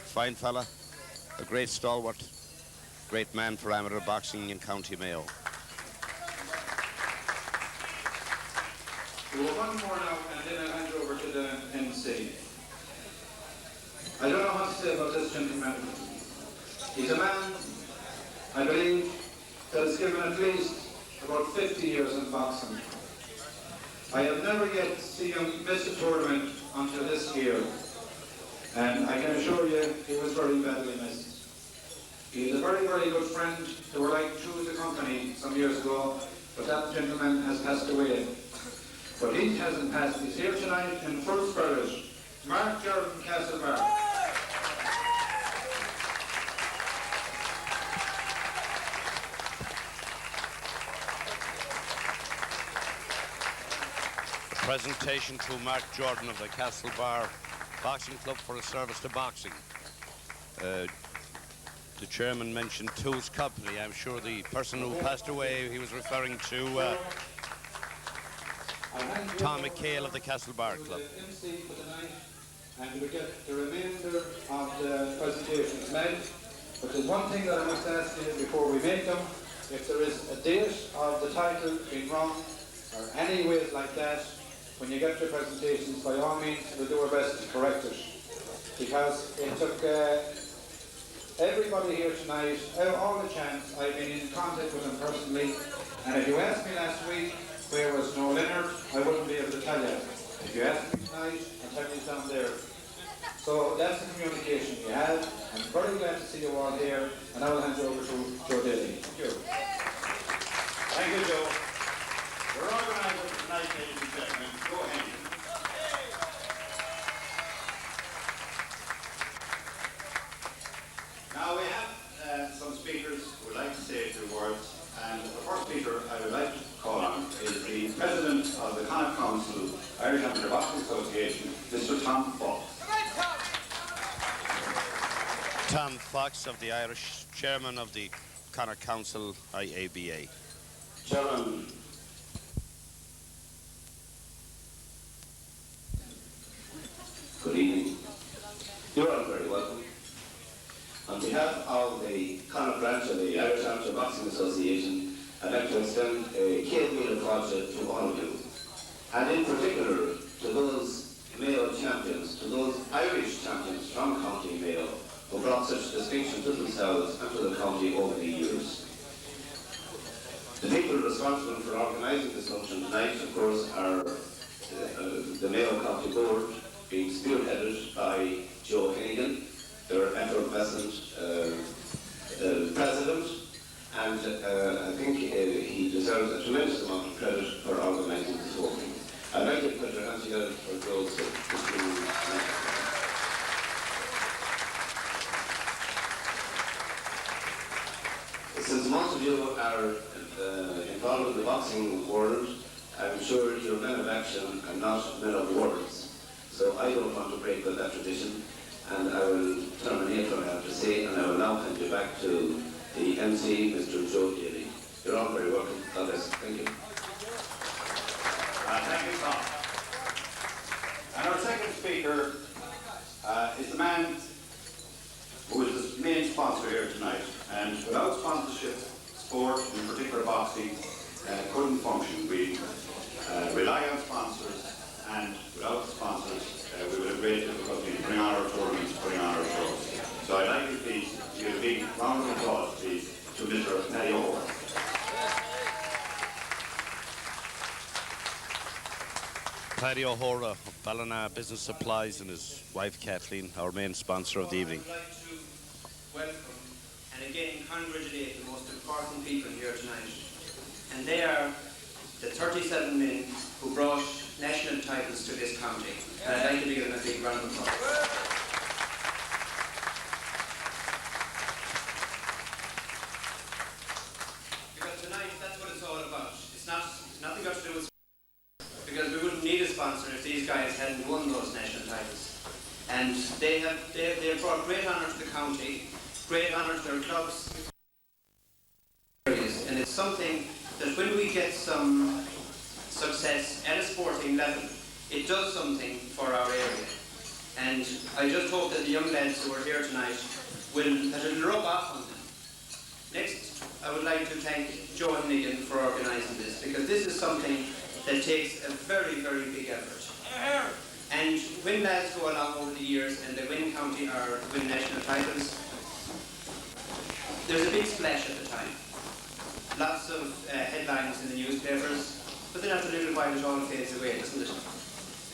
S1: Fine fella, a great stalwart, great man for amateur boxing in County Mayo.
S2: We will one more now and then I'll hand over to the MC. I don't know what to say about this gentleman. He's a man, I believe, that has given at least about 50 years in boxing. I have never yet seen him miss a tournament until this year. And I can assure you, he was very badly missed. He is a very, very good friend. They were like two as a company some years ago, but that gentleman has passed away. But he hasn't passed. He's here tonight in full spirit. Mark Jordan Castlebar.
S1: Presentation to Mark Jordan of the Castlebar Boxing Club for his service to boxing. The chairman mentioned Tools Company. I'm sure the person who passed away, he was referring to Tom Mchale of the Castlebar Club.
S2: And we get the remainder of the presentations made. But there's one thing that I must ask you before we make them. If there is a date of the title being wrong or any ways like that, when you get your presentations, by all means, we'll do our best to correct it. Because it took everybody here tonight, all the chance. I've been in contact with them personally. And if you asked me last week where was Noel Leonard, I wouldn't be able to tell you. If you ask me tonight, I'll tell you down there. So that's the communication we had. I'm very glad to see you all here. And I will hand you over to Joe Daly. Thank you.
S3: Thank you, Joe. We're organising tonight, ladies and gentlemen. Go ahead. Now we have some speakers who would like to say a few words. And the first speaker I would like to call on is the President of the Connacht Council, Irish Amateur Boxing Association, Mr. Tom Fox.
S1: Tom Fox of the Irish, Chairman of the Connacht Council, IABA.
S3: Chairman. Good evening. You're all very welcome. On behalf of the Connacht branch of the Irish Amateur Boxing Association, I'd like to extend a keen meal of apology to all of you, and in particular to those Mayo champions, to those Irish champions from County Mayo, who brought such distinction to themselves and to the county over the years. The people responsible for organising this function tonight, of course, are the Mayo County Board, being spearheaded by Joe Hennigan, their effervescent president, and I think he deserves a tremendous amount of credit for organising this whole thing. I'd like to put your hands together for those that Since most of you are involved in the boxing world, I'm sure you're men of action and not men of words. So I don't want to break with that tradition, and I will terminate what I have to say, and I will now hand you back to the MC, Mr. Joe Daly. You're all very welcome. God bless. Thank you.
S4: Thank you, Tom. And our second speaker is the man who is the main sponsor here tonight. And without sponsorship, sport, in particular boxing, couldn't function. We rely on sponsors, and without the sponsors, we would have great difficulty in putting on our tournaments, putting on our shows. So I'd like you please to give a big round of applause, please, to Mr. Mayo.
S1: Paddy O'Hora of Ballina Business Supplies and his wife Kathleen, our main sponsor of the evening.
S22: I would like to welcome and again congratulate the most important people here tonight. And they are the 37 men who brought national titles to this county. And I'd like to give them a big round of applause. Because tonight, that's what it's all about. It's nothing got to do with, because we wouldn't need a sponsor if these guys hadn't won those national titles. And they have brought great honour to the county, great honour to their clubs. And it's something that when we get some success at a sporting level, it does something for our area. And I just hope that the young lads who are here tonight that it'll rub off on them. Next, I would like to thank Joe Hennigan for organising this, because this is something that takes a very, very big effort. And when lads go along over the years and they win county or win national titles, there's a big splash at the time. Lots of headlines in the newspapers, but then after a little while it all fades away, doesn't it?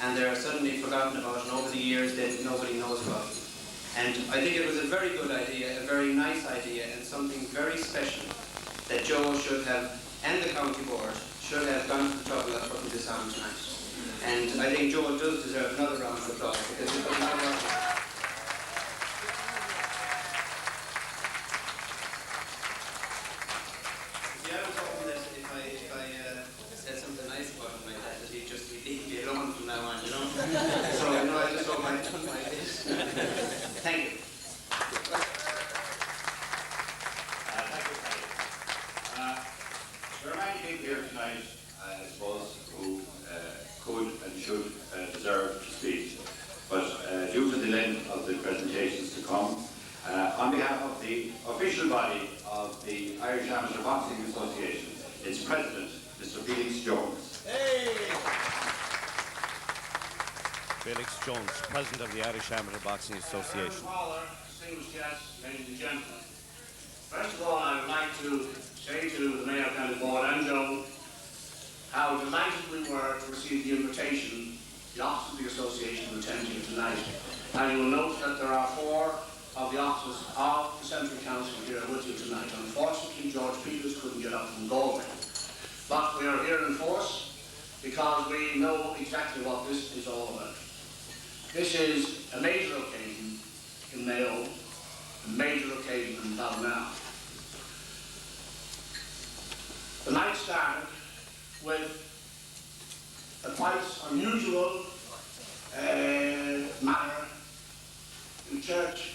S22: And they're suddenly forgotten about, and over the years then nobody knows about it. And I think it was a very good idea, a very nice idea, and something very special that Joe should have, and the county board, should have gone to the trouble of putting this on tonight. And I think Joe does deserve another round of applause, because he put a lot of work. Yeah, I was hoping that if I said something nice about him like that he'd just leave me alone from now on, you know? So, you know, I just hope I've done my bit. Thank you.
S4: Thank you, Paddy. There are many people here tonight, I suppose, who could and should deserve to speak. But due to the length of the presentations to come, on behalf of the official body of the Irish Amateur Boxing Association, its president, Mr. Felix Jones.
S1: Hey! Felix Jones, president of the Irish Amateur Boxing Association.
S4: Distinguished guests, ladies and gentlemen. First of all, I would like to say to the Mayo County Board and Joe how delighted we were to receive the invitation, the office of the association, to attend here tonight. And you will note that there are 4 of the officers of the Central Council here with you tonight. Unfortunately, George Peters couldn't get up from Galway. But we are here in force because we know exactly what this is all about. This is a major occasion in Mayo, a major occasion in Ballina. The night started with a quite unusual matter in church,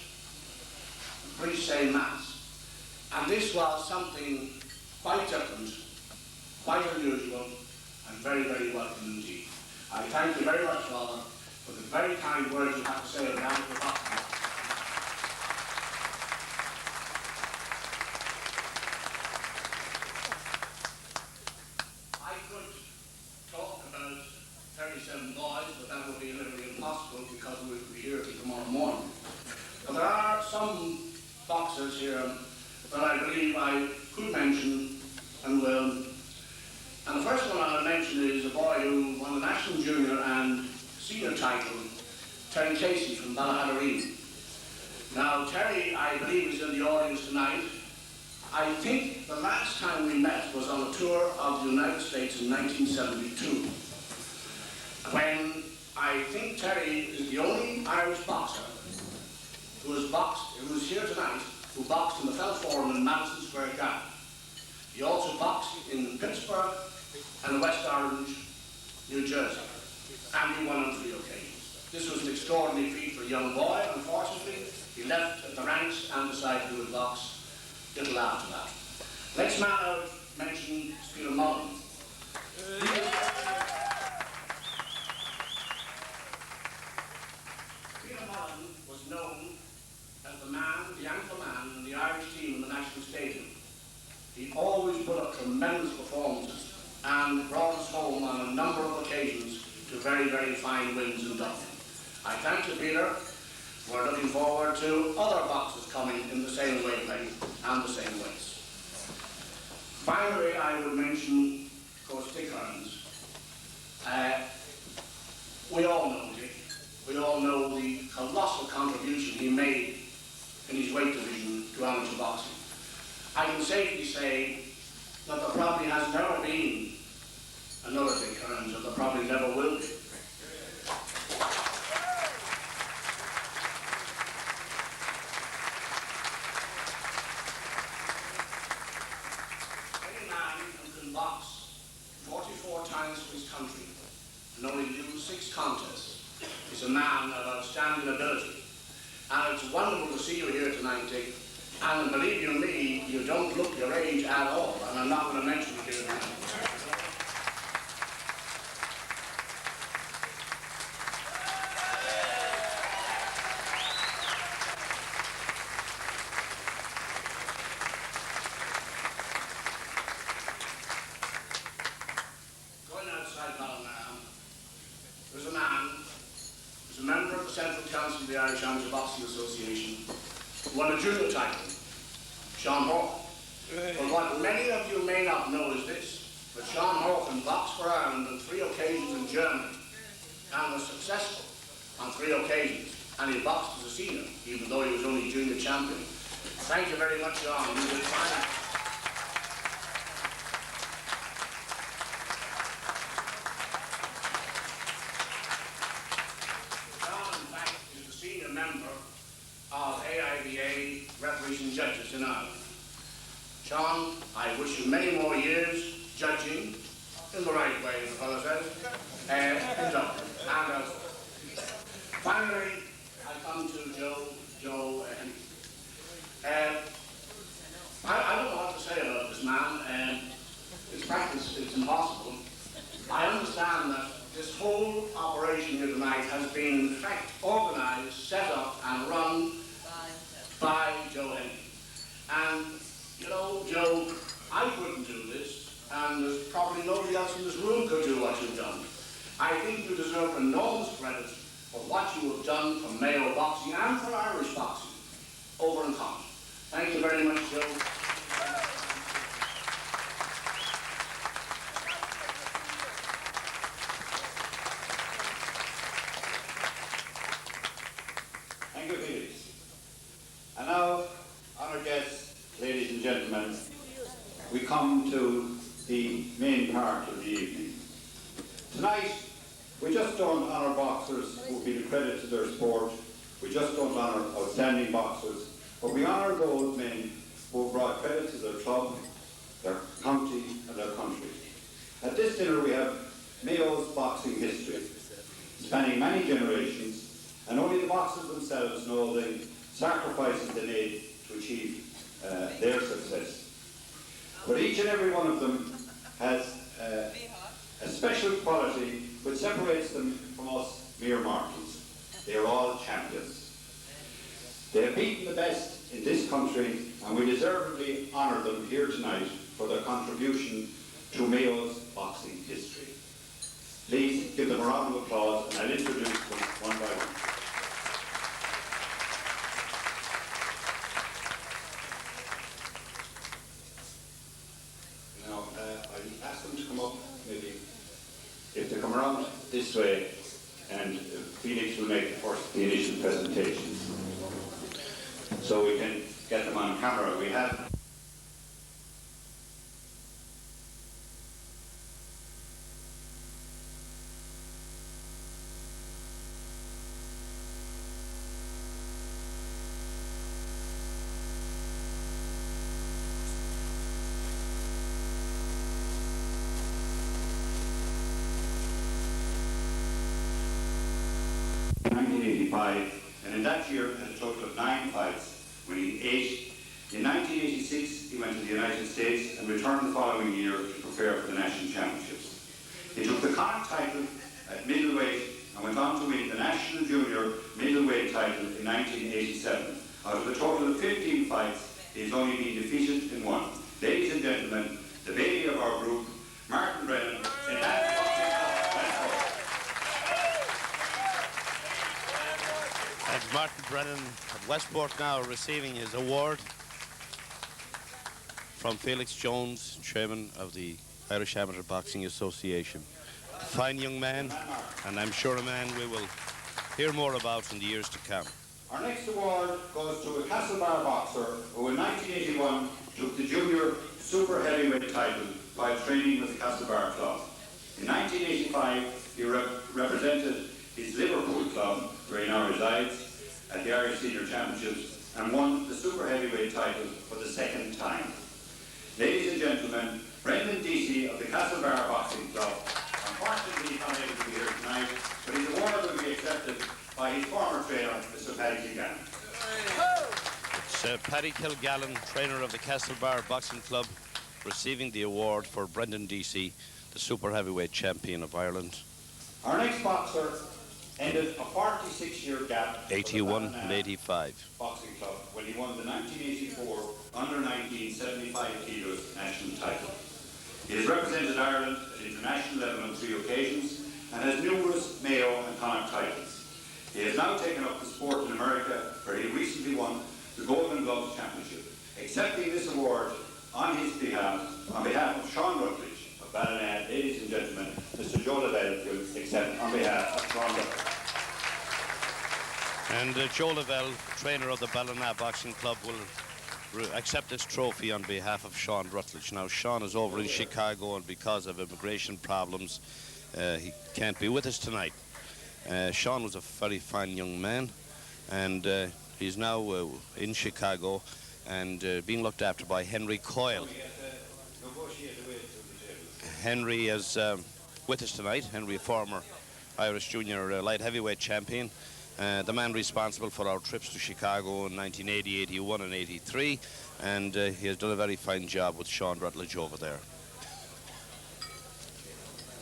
S4: the priest saying Mass. And this was something quite different, quite unusual, and very, very welcome indeed. I thank you very much, Father, for the very kind words you have to say about the boxing. I could talk about 37 boys, but that would be literally impossible because we would be here till tomorrow morning. But there are some boxers here that I believe I could mention and will national junior and senior title, Terry Casey from Ballahattereen. Now, Terry, I believe, is in the audience tonight. I think the last time we met was on a tour of the United States in 1972, when I think Terry is the only Irish boxer who is here tonight, who boxed in the Felt Forum in Madison Square Garden. He also boxed in Pittsburgh and West Orange, New Jersey, and he won on 3 occasions. This was an extraordinary feat for a young boy. Unfortunately, he left the ranks and decided to do a box little after that. Next man I would mention is Peter Mullen. Peter Mullen was known as the anchor man in the Irish team in the National Stadium. He always put up tremendous performances and brought us home on a number of occasions to very, very fine wins in Dublin. I thank you, Peter. We're looking forward to other boxers coming in the same wavelength and the same weights. Finally, I would mention, of course, Dick Hearns. We all know Dick. We all know the colossal contribution he made in his weight division to amateur boxing. I can safely say that there probably has never been another Dick Hearns, and there probably never will be. Any man who can box 44 times for his country and only lose 6 contests is a man of outstanding ability. And it's wonderful to see you here tonight, Dick. And believe you me, you don't look your age at all, and I'm not going to mention it here tonight. Going outside Ballina, there's a man who's a member of the Central Council of the Irish Amateur Boxing Association, who won a junior title, Sean Morrison. But what many of you may not know is this, that Sean Morrison boxed for Ireland on 3 occasions in Germany and was successful on 3 occasions. And he boxed as a senior, even though he was only junior champion. Thank you very much, Sean. You will find Sean, in fact, is the senior member of AIBA referees and judges in Ireland. Sean, I wish you many more years judging in the right way, as the fellow says, in Dublin. And finally, I come to Joe Hennigan. I don't know what to say about this man. His practice is impossible. I understand that this whole operation here tonight has been, in fact, organised, set up, and run by Joe Hennigan. And, you know, Joe, I couldn't do this, and there's probably nobody else in this room could do what you've done. I think you deserve enormous credit for what you have done for Mayo boxing and for Irish boxing over in Connacht. Thank you very much, Joe.
S2: Thank you, Felix. And now, honoured guests, ladies and gentlemen, we come to the main part of the evening. Tonight, we just don't honour boxers who have been a credit to their sport. We just don't honour outstanding boxers, but we honour those men who have brought credit to their club, their county and their country. At this dinner we have Mayo's boxing history, spanning many generations, and only the boxers themselves know the sacrifices they made to achieve their success. But each and every one of them has a special quality which separates them from us mere mortals. They are all champions. They have beaten the best in this country, and we deservedly honour them here tonight for their contribution to Mayo's boxing history. Please give them a round of applause, and I'll introduce them one by one. Now, I ask them to come up, maybe, if they come around. this way, and Felix will make the initial presentations. So we can get them on camera. We have and in that year had a total of 9 fights, winning 8. In 1986, he went to the United States and returned the following year to prepare for the national championships. He took the Connacht title at middleweight and went on to win the national junior middleweight title in 1987. Out of a total of 15 fights, he has only been defeated in 1. Ladies and gentlemen, the baby of our group, Martin Brennan, in that
S1: And Martin Brennan of Westport now receiving his award from Felix Jones, chairman of the Irish Amateur Boxing Association. A fine young man, and I'm sure a man we will hear more about in the years to come.
S2: Our next award goes to a Castlebar boxer who in 1981 took the junior super heavyweight title while training with the Castlebar club. In 1985, he represented his Liverpool club, where he now resides, at the Irish Senior Championships and won the super heavyweight title for the 2nd time. Ladies and gentlemen, Brendan Deasy of the Castlebar Boxing Club. Unfortunately, he's not able to be here tonight, but his award will be accepted by his former trainer, Mr. Paddy Kilgallen.
S1: It's Paddy Kilgallen, trainer of the Castlebar Boxing Club, receiving the award for Brendan Deasy, the super heavyweight champion of Ireland.
S2: Our next boxer ended a 46-year gap
S1: 81 and 85.
S2: Boxing Club when he won the 1984 under-19 75 kilos national title. He has represented Ireland at international level on 3 occasions and has numerous Mayo and Connacht titles. He has now taken up the sport in America, where he recently won the Golden Gloves Championship. Accepting this award on behalf of Sean Rutledge of Ballina, ladies and gentlemen, Mr. Joe Lavelle will accept on behalf of Sean Rutledge.
S1: And Joe Lavelle, trainer of the Ballina Boxing Club, will accept this trophy on behalf of Sean Rutledge. Now, Sean is over in Chicago, and because of immigration problems, he can't be with us tonight. Sean was a very fine young man, and he's now in Chicago and being looked after by Henry Coyle. Henry is with us tonight. Henry, a former Irish junior light heavyweight champion. The man responsible for our trips to Chicago in 1980, 81 and 83, and he has done a very fine job with Sean Rutledge over there.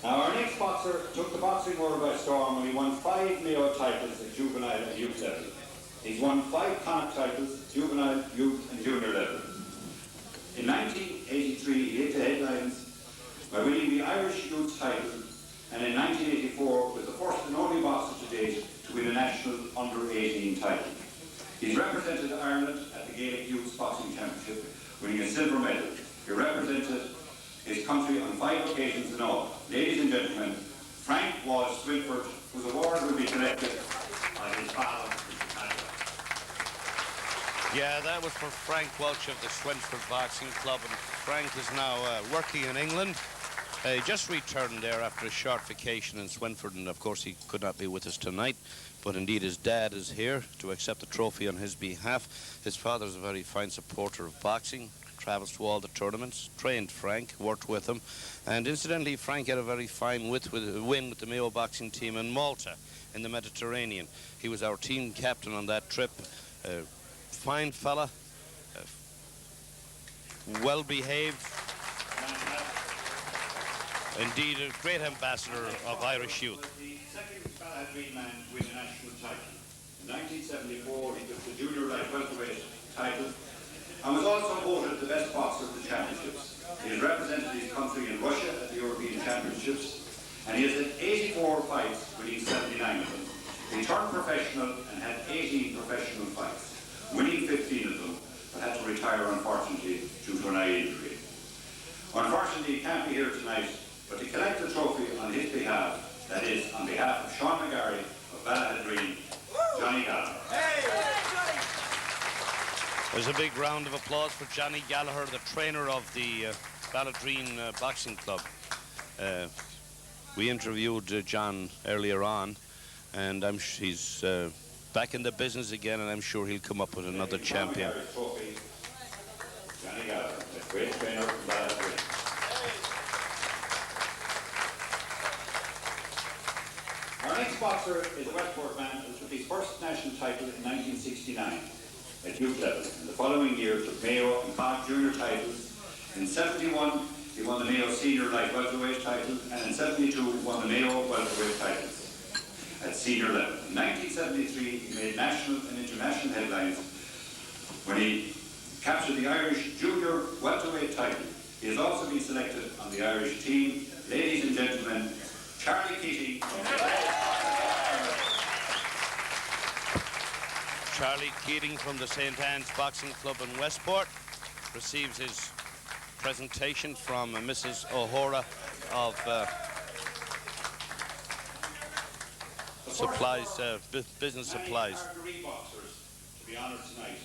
S2: Now, our next boxer took the boxing world by storm when he won 5 Mayo titles at juvenile and youth level. He's won 5 Connacht titles, juvenile, youth and junior level. In 1983, he hit the headlines by winning the Irish youth title, and in 1984 was the first and only boxer to date to win a national under-18 title. He's represented Ireland at the Gaelic Youth Boxing Championship, winning a silver medal. He represented his country on 5 occasions in all. Ladies and gentlemen, Frank Walsh Swinford, whose award will be collected by his father, Mr. Paddy.
S1: Yeah, that was for Frank Welch of the Swinford Boxing Club, and Frank is now working in England. He just returned there after a short vacation in Swinford, and of course he could not be with us tonight, but indeed his dad is here to accept the trophy on his behalf. His father is a very fine supporter of boxing, travels to all the tournaments, trained Frank, worked with him, and incidentally Frank had a very fine win with the Mayo boxing team in Malta in the Mediterranean. He was our team captain on that trip. Fine fella, well behaved, indeed a great ambassador of Irish youth.
S2: The second green man to win a national title. In 1974 he took the junior light welterweight title and was also voted the best boxer of the championships. He has represented his country in Russia at the European Championships, and he has had 84 fights, winning 79 of them. He turned professional and had 18 professional fights, winning 15 of them, but had to retire unfortunately due to an eye injury. Unfortunately, he can't be here tonight, but to collect the trophy on his behalf
S5: That is, on behalf of Sean McGarry of Ballahadreen, Johnny Gallagher.
S1: There's a big round of applause for Johnny Gallagher, the trainer of the Ballahadreen Boxing Club. We interviewed John earlier on, and he's back in the business again, and I'm sure he'll come up with another champion.
S5: Johnny Gallagher, the great trainer from Ballahadreen. Our next boxer is a Westport man who took his first national title in 1969 at youth level. In the following year took Mayo and Park junior titles. In 71 he won the Mayo senior light welterweight title, and in 72 he won the Mayo welterweight titles at senior level. In 1973 he made national and international headlines when he captured the Irish junior welterweight title. He has also been selected on the Irish team. Ladies and gentlemen, Charlie Keating.
S1: Charlie Keating from the St. Anne's Boxing Club in Westport receives his presentation from Mrs. O'Hora of business supplies.
S5: Three boxers to be honoured tonight.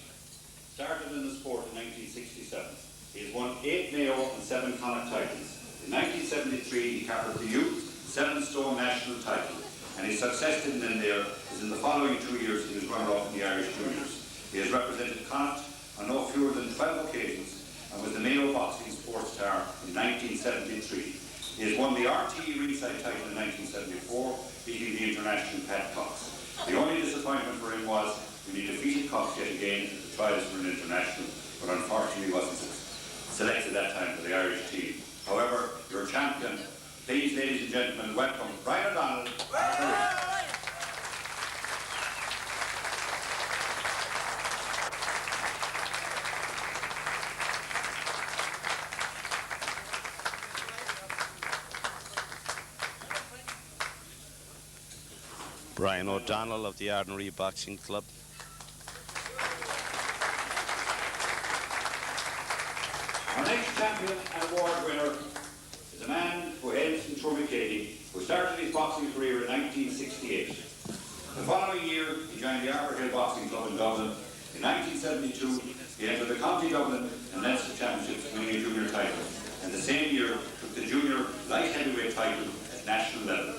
S5: Started in the sport in 1967. He has won 8 Mayo and 7 Connacht titles. In 1973 he captured the youth 7-stone national title, and his success didn't end there, as in the following 2 years he was runner-up in the Irish juniors. He has represented Connacht on no fewer than 12 occasions and was the Mayo boxing sports star in 1973. He has won the RTE ringside title in 1974, beating the international Pat Cox. The only disappointment for him was when he defeated Cox yet again at the trials for an international, but unfortunately wasn't selected that time for the Irish team. However, your champion, please, ladies and gentlemen, welcome Brian O'Donnell.
S1: Brian O'Donnell of the Ardnary Boxing Club.
S5: Our next champion and award winner is a man who hails from Tourmakeady, who started his boxing career in 1968. The following year, he joined the Arborhill Boxing Club in Dublin. In 1972, he entered the County Dublin and Leinster Championships, winning a junior title. And the same year, took the junior light heavyweight title at national level.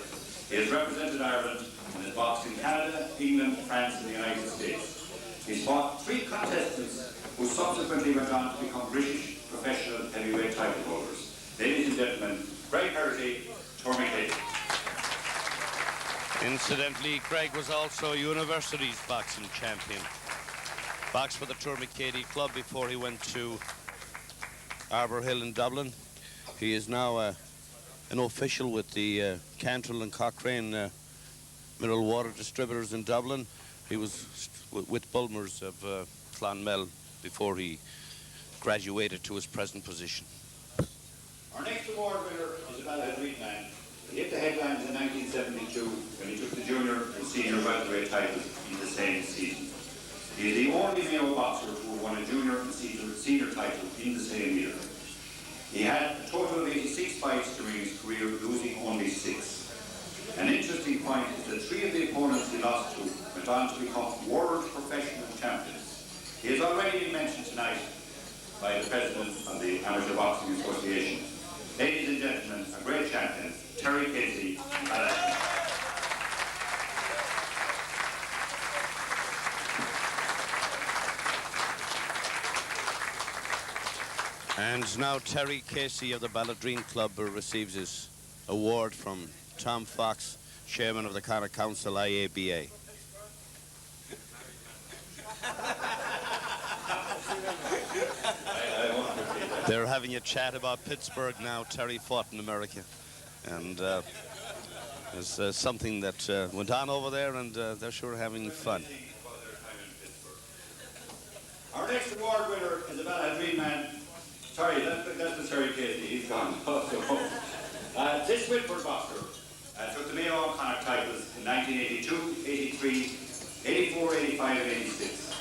S5: He has represented Ireland and has boxed in Canada, England, France, and the United States. He's fought 3 contestants who subsequently went on to become British professional heavyweight title holders. Ladies and gentlemen, Greg Herity, Tourmakeady.
S1: Incidentally, Greg was also university's boxing champion. Boxed for the Tourmakeady Club before he went to Arborhill in Dublin. He is now an official with the Cantrell and Cochrane mineral water distributors in Dublin. He was with Bulmers of Clonmel before he graduated to his present position.
S5: Our next award winner is a Ballahadreen man. He hit the headlines in 1972 when he took the junior and senior welterweight titles in the same season. He is the only Mayo boxer who won a junior and senior title in the same year. He had a total of 86 fights during his career, losing only 6. An interesting point is that 3 of the opponents he lost to went on to become world professional champions. He has already been mentioned tonight by the President of the Amateur Boxing Association. Ladies and gentlemen, a great champion, Terry Casey.
S1: And now Terry Casey of the Ballahadreen Club receives his award from Tom Fox, Chairman of the Connacht Council, IABA. They're having a chat about Pittsburgh now. Terry fought in America. And there's something that went on over there, and they're sure having fun.
S5: Our next award winner is a Ballahadreen man. Sorry, that's the Terry Casey. He's gone. This Whitford boxer took the Mayo and Connacht titles in 1982, 83, 84, 85, and 86.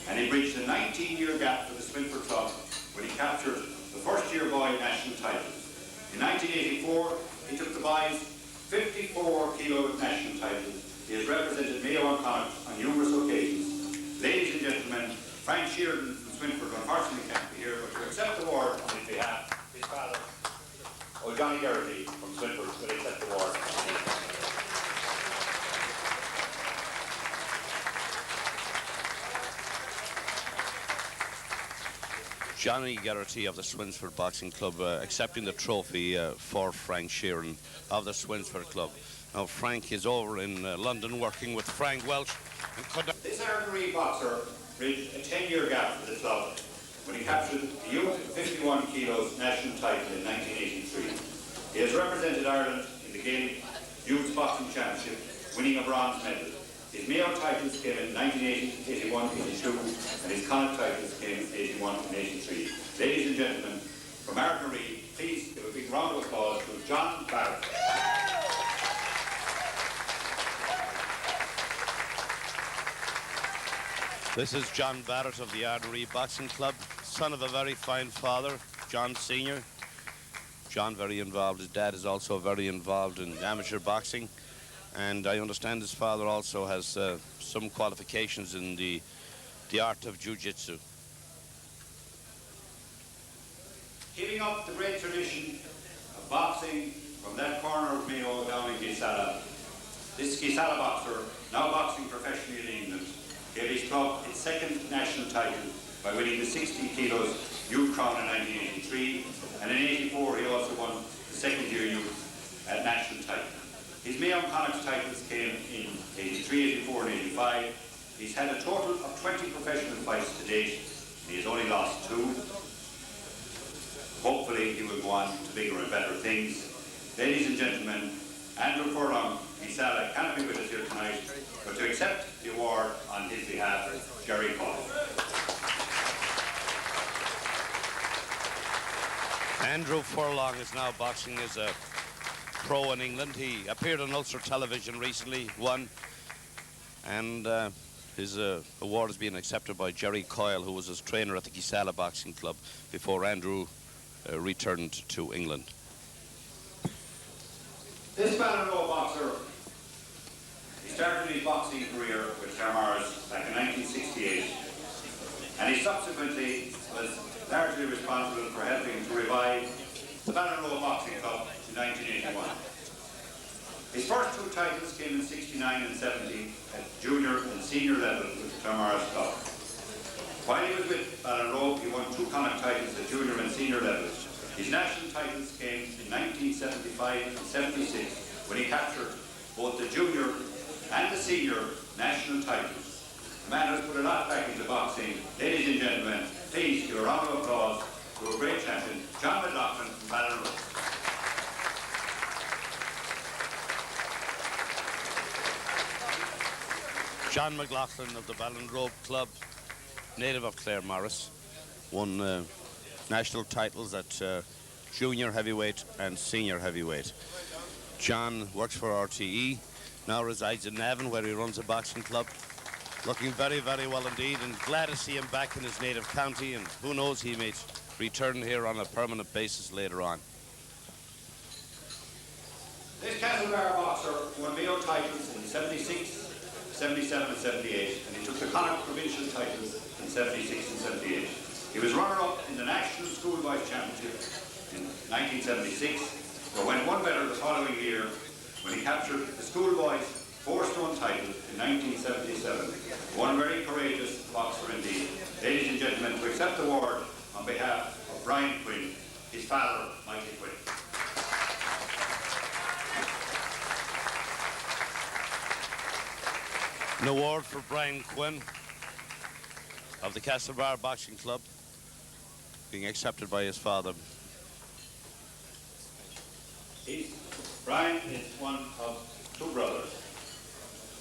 S5: And he breached a 19-year gap for the Swinford Club when he captured the first-year boy national titles. In 1984, he took the boys 54 84-kilo national title. He has represented Mayo and Connacht on numerous occasions. Ladies and gentlemen, Frank Sheeran from Swinford unfortunately can't be here, but to accept the award on his behalf, his father, Johnny Garrity from Swinford, will accept the award.
S1: Johnny Garrity of the Swinsford Boxing Club accepting the trophy for Frank Sheeran of the Swinsford Club. Now Frank is over in London working with Frank Welch.
S5: This archery boxer bridged a 10-year gap for the club when he captured the youth 51 kilos national title in 1983. He has represented Ireland in the Gaelic Youth Boxing Championship, winning a bronze medal. His Mayo titles came in 1980, 81, 82, and his Connacht titles came in 81 and 83. Ladies and gentlemen, from Archery, please give a big round of applause to John Barrett.
S1: This is John Barrett of the Ardery Boxing Club, son of a very fine father, John Sr. John very involved. His dad is also very involved in amateur boxing. And I understand his father also has some qualifications in the art of jiu-jitsu.
S5: Keeping up the great tradition of boxing from that corner of Mayo down in Gisala, this Gisala boxer, now boxing professionally in England, gave his club its second national title by winning the 60 kilos youth crown in 1983, and in 84 he also won the second-year youth national title. His Mayo and Connacht titles came in 83, 84 and 85. He's had a total of 20 professional fights to date, and he has only lost 2. Hopefully he will go on to bigger and better things. Ladies and gentlemen, Andrew Furlong, Mchale, can't be with us here tonight, but to accept the award on his behalf, Jerry Paul.
S1: Andrew Furlong is now boxing as a pro in England. He appeared on Ulster television recently, won, and his award is being accepted by Jerry Coyle, who was his trainer at the Gisala Boxing Club before Andrew returned to England.
S5: This Ballinroe boxer, he started his boxing career with Carmar's back in 1968, and he subsequently was largely responsible for helping to revive the Ballinroe Boxing Club in 1981. His first 2 titles came in 69 and 70 at junior and senior level with the Carmar's Club. While he was with Ballinroe, he won 2 Connacht titles at junior and senior levels. His national titles came in 1975 and 76 when he captured both the junior and the senior national titles. The man has put a lot back into boxing. Ladies and gentlemen, please give a round of applause to a great champion, John Mclaughlin from Ballinroe.
S1: John Mclaughlin of the Ballinrobe Club, native of Claremorris, won national titles at junior heavyweight and senior heavyweight. John works for RTE, now resides in Navan where he runs a boxing club. Looking very, very well indeed, and glad to see him back in his native county, and who knows, he may return here on a permanent basis later on.
S5: This Castlebar boxer won Mayo titles in 76, 77 and 78, and he took the Connacht provincial titles in 76 and 78. He was runner-up in the National Schoolboys Championship in 1976, but went one better the following year when he captured the Schoolboys 4-stone title in 1977. One very courageous boxer indeed. Ladies and gentlemen, to accept the award on behalf of Brian Quinn, his father, Michael Quinn.
S1: An award for Brian Quinn of the Castlebar Boxing Club, being accepted by his father.
S5: Brian is one of 2 brothers,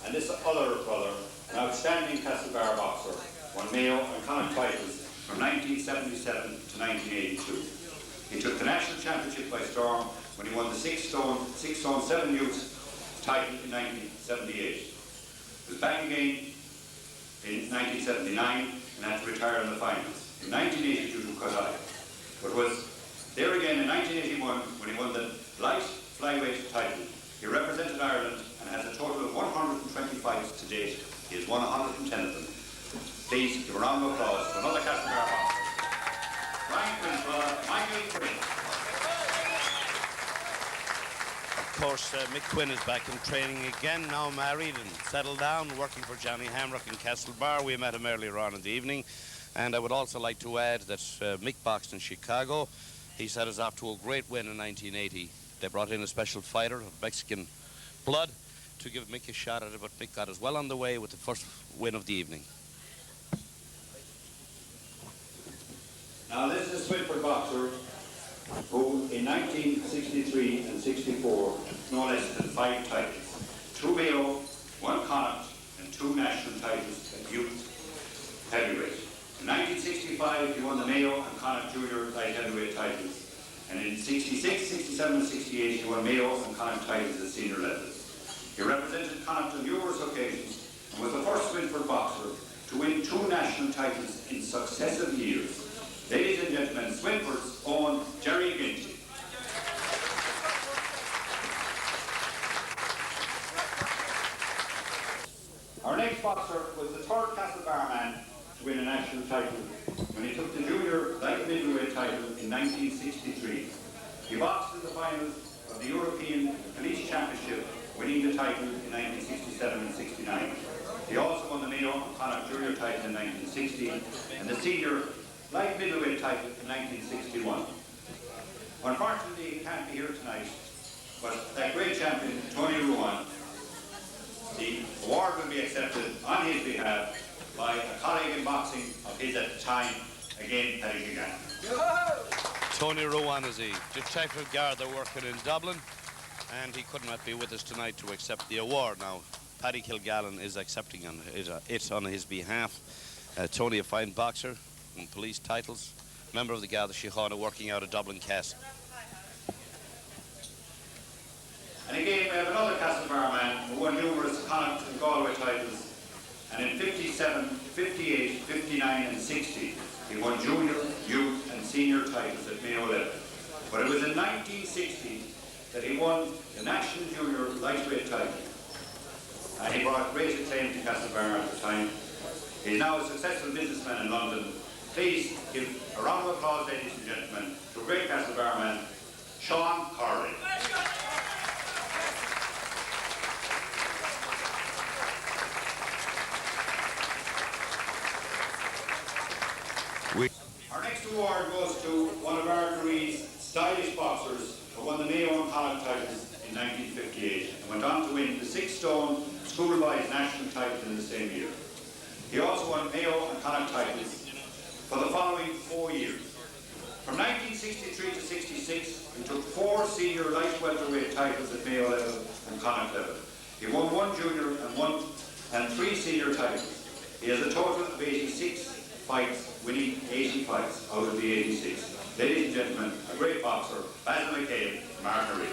S5: and this other brother, an outstanding Castlebar boxer, won Mayo and Connacht titles from 1977 to 1982. He took the national championship by storm when he won the 6-stone 7 youths title in 1978. He was back again in 1979 and had to retire in the finals. In 1980 due to cut eye, but was there again in 1981 when he won the light flyweight title. He represented Ireland
S1: course, Mick Quinn is back in training again, now married and settled down, working for Johnny Hamrock in Castlebar. We met him earlier on in the evening. And I would also like to add that Mick boxed in Chicago. He set us off to a great win in 1980. They brought in a special fighter of Mexican blood to give Mick a shot at it, but Mick got us well on the way with the first win of the evening.
S5: Now this is a Swinford boxer who in 1963 and 64 no less than 5 titles. 2 Mayo, 1 Connacht and 2 national titles at youth heavyweight. In 1965 he won the Mayo and Connacht Junior light heavyweight titles. And in 66, 67 and 68 he won Mayo and Connacht titles at senior levels. He represented Connacht on numerous occasions and was the first Swinford boxer to win 2 national titles in successive years. Ladies and gentlemen, Swinford's own Jerry Ginty. Our next boxer was the 3rd Castlebar man to win a national title when he took the junior light middleweight title in 1963. He boxed in the finals of the European Police Championship, winning the title in 1967 and 69. He also won the Mayo and Connacht Junior title in 1960 and the senior light middleweight title in 1961. Unfortunately, he can't be here tonight, but that great champion, Tony Ruan, the award will be accepted on his behalf by a colleague in boxing of his at the time, again, Hennigan.
S1: Tony Rowan is a detective guard working in Dublin, and he could not be with us tonight to accept the award. Now, Paddy Kilgallen is accepting it on his behalf. Tony, a fine boxer, and police titles, member of the Garda Síochána working out of Dublin Castle.
S5: And again, we have another Castlebar man who won numerous Connacht and Galway titles, and in 57, 58, 59 and 60 he won junior, youth and senior titles at Mayo level. But it was in 1960 that he won the National Junior Lightweight title, and he brought great acclaim to Castlebar at the time. He is now a successful businessman in London. Please give a round of applause, ladies and gentlemen, to a great Castlebar man, Sean Corley. Our next award goes to one of Ardnaree's stylish boxers who won the Mayo and Connacht titles in 1958 and went on to win the 6-stone schoolboys national title in the same year. He also won Mayo and Connacht titles for the following 4 years. From 1963 to 66, he took 4 senior light welterweight titles at Mayo level and Connacht level. He won 1 junior and 3 senior titles. He has a total of 86 fights, winning 80 fights out of the 86. Ladies and gentlemen, a great boxer, Basil Mchale from Ardnaree.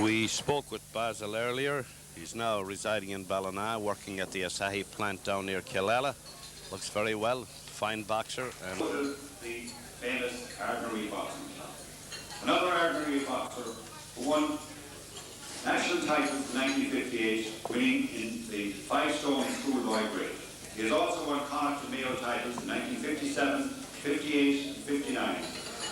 S1: We spoke with Basil earlier. He's now residing in Ballina, working at the Asahi plant down near Killala. Looks very well, fine boxer. And
S5: the famous Ardnaree boxer. Another Ardnaree boxer who won national titles in 1958, winning in the 5-stone schoolboy grade. He has also won Connacht and Mayo titles in 1957, 58, 59,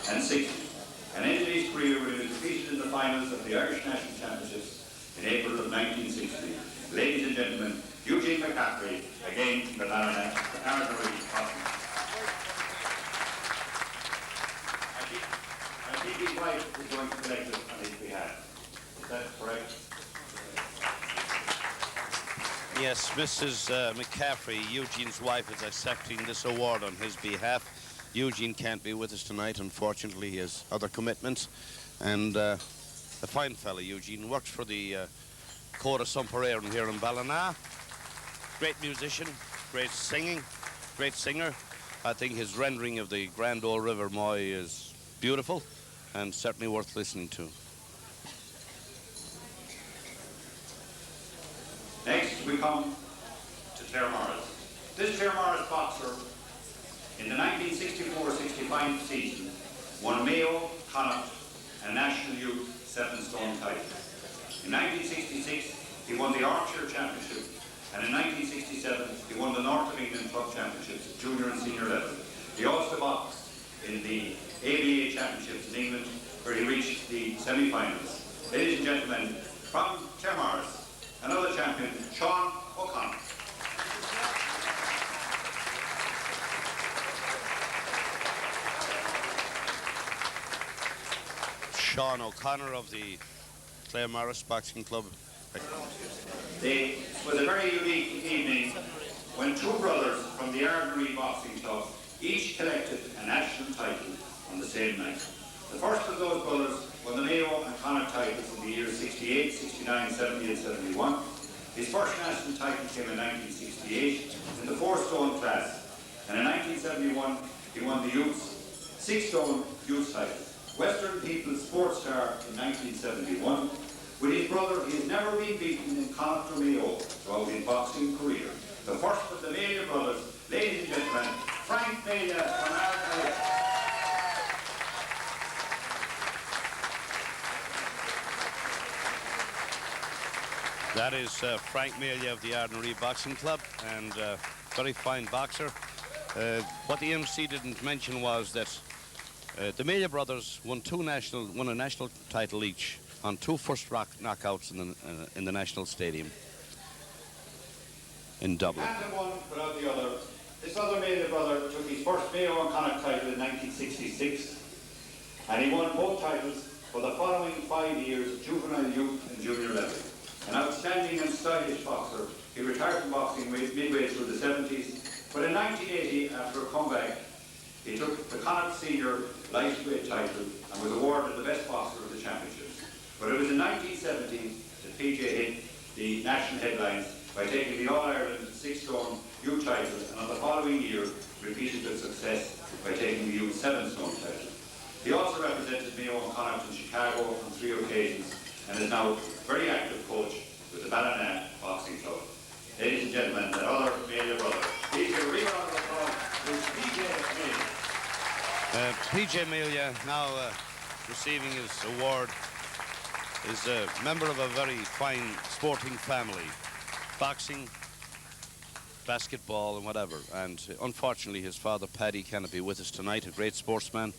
S5: and 60. And ended his career when he was defeated in the finals of the Irish National Championships in April of 1960. Ladies and gentlemen, Eugene McCaffrey, again from the Ardnaree boxing. I think his wife is going to collect it on his behalf. Is that correct?
S1: yes, Mrs. McCaffrey, Eugene's wife, is accepting this award on his behalf. Eugene can't be with us tonight, unfortunately. He has other commitments. And a fine fella, Eugene, works for the Cora Sumpereran here in Ballina. Great musician, great singing, great singer. I think his rendering of the Grand Ole River Moy is beautiful and certainly worth listening to.
S5: Next, we come to Clare Morris. This Clare Morris boxer, in the 1964-65 season, won Mayo, Connacht, and National Youth 7-stone title. In 1966, he won the Armchair Championship and in 1967 he won the North of England Club Championships at junior and senior level. He also boxed in the ABA Championships in England, where he reached the semi-finals. Ladies and gentlemen, from Claremorris, another champion, Sean O'Connor.
S1: Sean O'Connor of the Claremorris Boxing Club.
S5: It was a very unique evening when two brothers from the Ardnary Boxing Club each collected a national title on the same night. The first of those brothers won the Mayo and Connacht titles in the years 68, 69, 70 and 71. His first national title came in 1968 in the 4-stone class, and in 1971 he won the youths 6-stone youth title. Western People's Sports Star in 1971. With his brother, he has never been beaten in Connacht or Mayo throughout his boxing career. The first of the Mayo brothers, ladies and gentlemen, Frank Mayo from Ardnary.
S1: That is Frank Mayo of the Ardnary Boxing Club, and very fine boxer. What the MC didn't mention was that the Mayo brothers won a national title each on two first knockouts in the National Stadium in Dublin.
S5: Canton one without the other. This other Mayo brother took his first Mayo and Connacht title in 1966, and he won both titles for the following 5 years of juvenile, youth and junior level. An outstanding and stylish boxer, he retired from boxing midway through the 70s, but in 1980, after a comeback, he took the Connacht Senior lightweight title and was awarded the best boxer of the championships. But it was in 1970 that PJ hit the national headlines by taking the All-Ireland 6-stone youth title, and on the following year repeated the success by taking the youth 7-stone title. He also represented Mayo and Connacht in Chicago on 3 occasions and is now a very active coach with the Ballina Boxing Club. Ladies and gentlemen, that other Mayo brother, please give a real round of applause to PJ Mayo.
S1: PJ Mayo, now receiving his award, is a member of a very fine sporting family. Boxing, basketball and whatever. And unfortunately his father Paddy cannot be with us tonight, a great sportsman,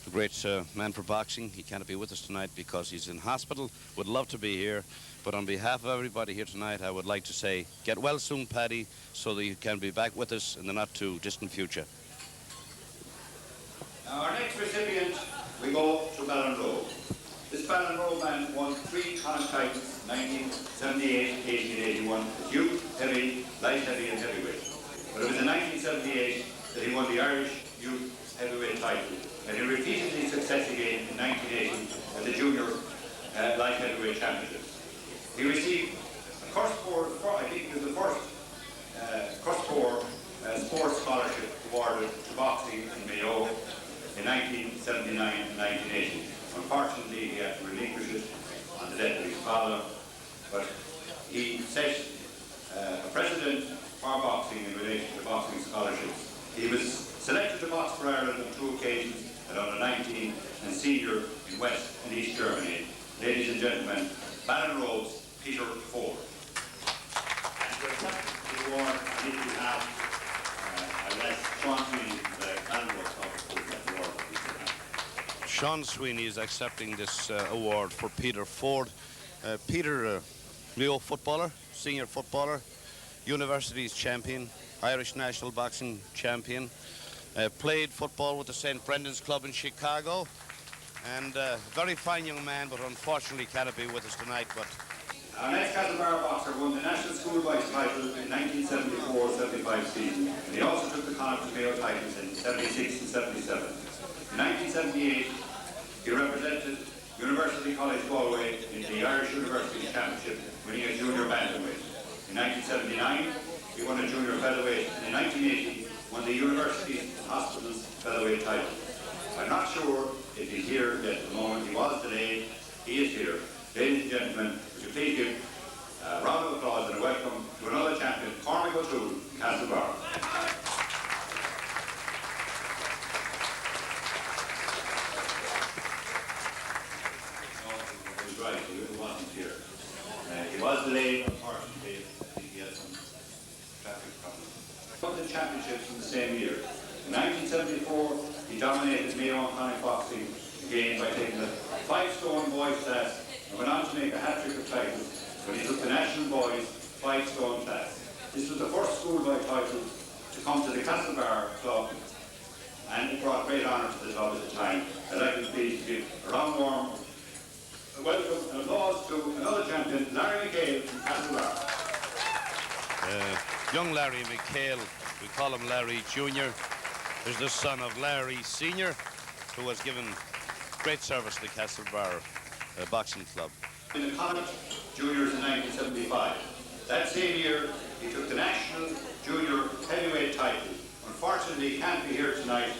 S1: a great man for boxing. He cannot be with us tonight because he's in hospital. Would love to be here, but on behalf of everybody here tonight, I would like to say, get well soon, Paddy, so that you can be back with us in the not too distant future.
S5: Now our next recipient, we go to Ballinrobe. This Ballinrobe man won 3 Connacht titles, 1978, 1881, youth, heavy, light heavy and heavyweight. But it was in 1978 that he won the Irish youth heavyweight title, and he repeated his success again in 1980 at the junior light heavyweight championships. He received a I think it was the first sports scholarship awarded to boxing in Mayo in 1979 and 1980. Unfortunately, he had to relinquish it on the death of his father, but he set a precedent for boxing in relation to boxing scholarships. He was selected to box for Ireland on 2 occasions at under 19 and senior in West and East Germany. Ladies and gentlemen, Ballinrobe's Peter Ford. And to accept the award, I need to have I'll ask Sean Sweeney, the Ballinrobe Club, to accept the award.
S1: Sean Sweeney is accepting this award for Peter Ford. Peter, Mayo footballer, senior footballer, universities champion, Irish national boxing champion, played football with the St. Brendan's Club in Chicago, and very fine young man, but unfortunately cannot be with us tonight. But
S5: our next Castlebar boxer won the National Schoolboys title in 1974-75 season, and he also took the Connacht Mayo titles in 76 and 77. In 1978, he represented University College Galway in the Irish University Championship, winning a junior bantamweight. In 1979, he won a junior featherweight, and in 1980, won the University Hospital's featherweight title. I'm not sure if he's here yet at the moment. He was delayed. He is here. Ladies and gentlemen, would you please give a round of applause and a welcome to another champion, Cormac O'Toole, Castlebar. Right, he wasn't here. He was delayed, unfortunately. I think he had some the championships in the same year. In 1974, he dominated Mayo and Connacht boxing again by taking the 5-stone boys class and went on to make a hat-trick of titles when he took the national boys 5-stone class. This was the first schoolboy title to come to the Castlebar club, and it brought great honour to the club at the time. I'd like to please give a round warm welcome and applause to another champion, Larry Mchale from Castlebar.
S1: Young Larry Mchale, we call him Larry Jr., is the son of Larry Sr., who has given great service to the Castlebar Boxing Club.
S5: In the Connacht Juniors in 1975. That same year, he took the national junior heavyweight title. Unfortunately, he can't be here tonight,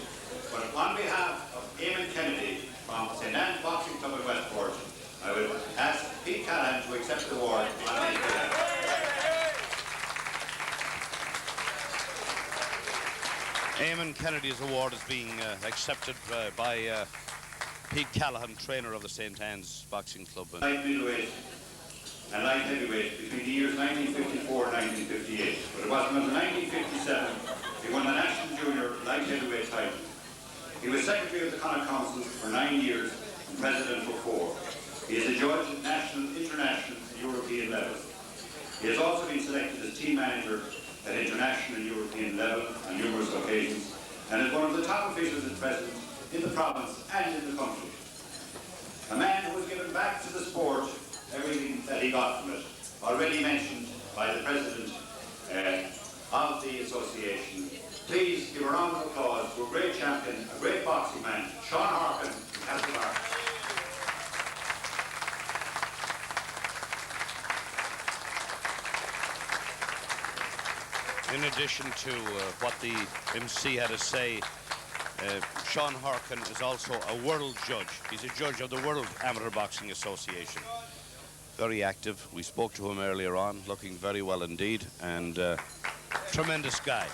S5: but on behalf of Eamon Kennedy from St. Anne's Boxing Club in Westport, I would ask Pete Callahan to accept the award on his behalf.
S1: Eamon Kennedy's award is being accepted by Pete Callahan, trainer of the St. Anne's Boxing Club.
S5: Light middleweight and light heavyweight between the years 1954 and 1958. But it wasn't until 1957 he won the national junior light heavyweight title. He was secretary of the Connacht Council for 9 years and president for 4. He is a judge at national, international and European levels. He has also been selected as team manager at international and European level on numerous occasions, and is one of the top officials at present in the province and in the country. A man who has given back to the sport everything that he got from it, already mentioned by the president of the association. Please give a round of applause to a great champion, a great boxing man, Sean Harkin from Castlebar.
S1: In addition to what the MC had to say, Sean Harkin is also a world judge. He's a judge of the World Amateur Boxing Association. Very active. We spoke to him earlier on, looking very well indeed, and tremendous guy.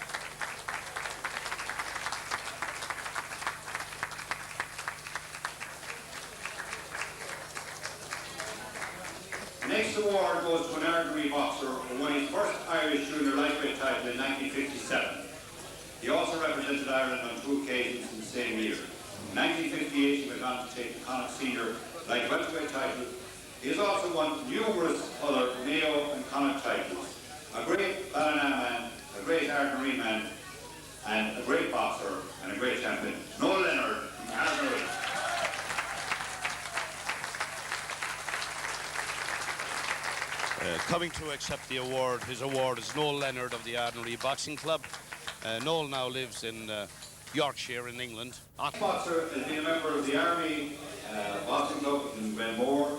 S5: The next award goes to an archery boxer who won his first Irish junior lightweight title in 1957. He also represented Ireland on 2 occasions in the same year. In 1958, he went on to take the Connacht Senior light welterweight title. He has also won numerous other Mayo and Connacht titles. A great Ballina man, a great archery man, and a great boxer, and a great champion, Noel Leonard from Archery.
S1: Coming to accept the award, his award is Noel Leonard of the Ardnary Boxing Club. Noel now lives in Yorkshire in England.
S5: Boxer has been a member of the Army Boxing Club in Glenmore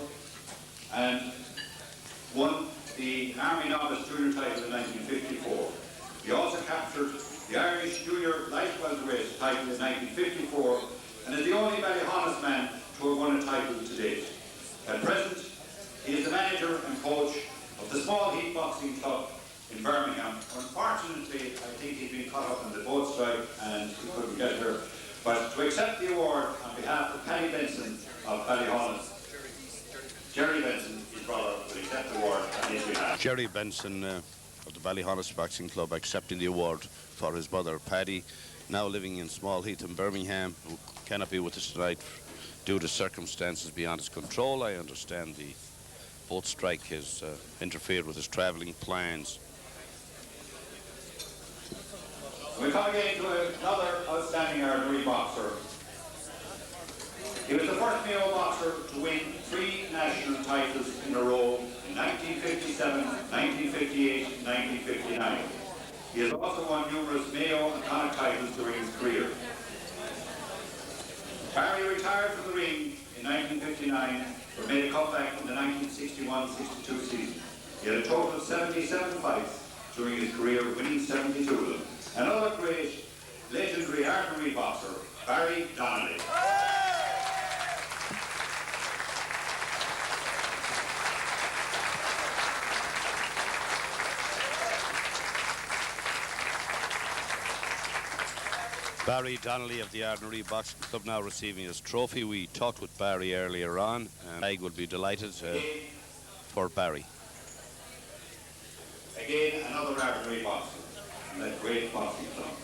S5: and won the Army Novice Junior title in 1954. He also captured the Irish Junior Light Welterweight title in 1954 and is the only Ballyhonest man to have won a title to date. At present, he is the manager and coach of the Small Heat Boxing Club in Birmingham. Unfortunately, I think he's been caught up in the boat strike and he couldn't get here. But to accept the award on behalf of Paddy Benson of Ballyhonest, Jerry Benson, his brother, will accept the award on his behalf.
S1: Jerry Benson of the Ballyhonest Boxing Club accepting the award for his brother Paddy, now living in Small Heath in Birmingham, who cannot be with us tonight due to circumstances beyond his control. I understand the boat strike has interfered with his travelling plans.
S5: We come again to another outstanding archery boxer. He was the first Mayo boxer to win 3 national titles in a row in 1957, 1958, and 1959. He has also won numerous Mayo and Connacht titles during his career. Barry retired from the ring in 1959 but made a comeback in the 1961-62 season. He had a total of 77 fights during his career, winning 72 of them. Another great, legendary archery boxer, Barry Donnelly.
S1: Barry Donnelly of the Ardnary Boxing Club now receiving his trophy. We talked with Barry earlier on, and I would be delighted for Barry.
S5: Again, another archery boxer. and that great boxing club.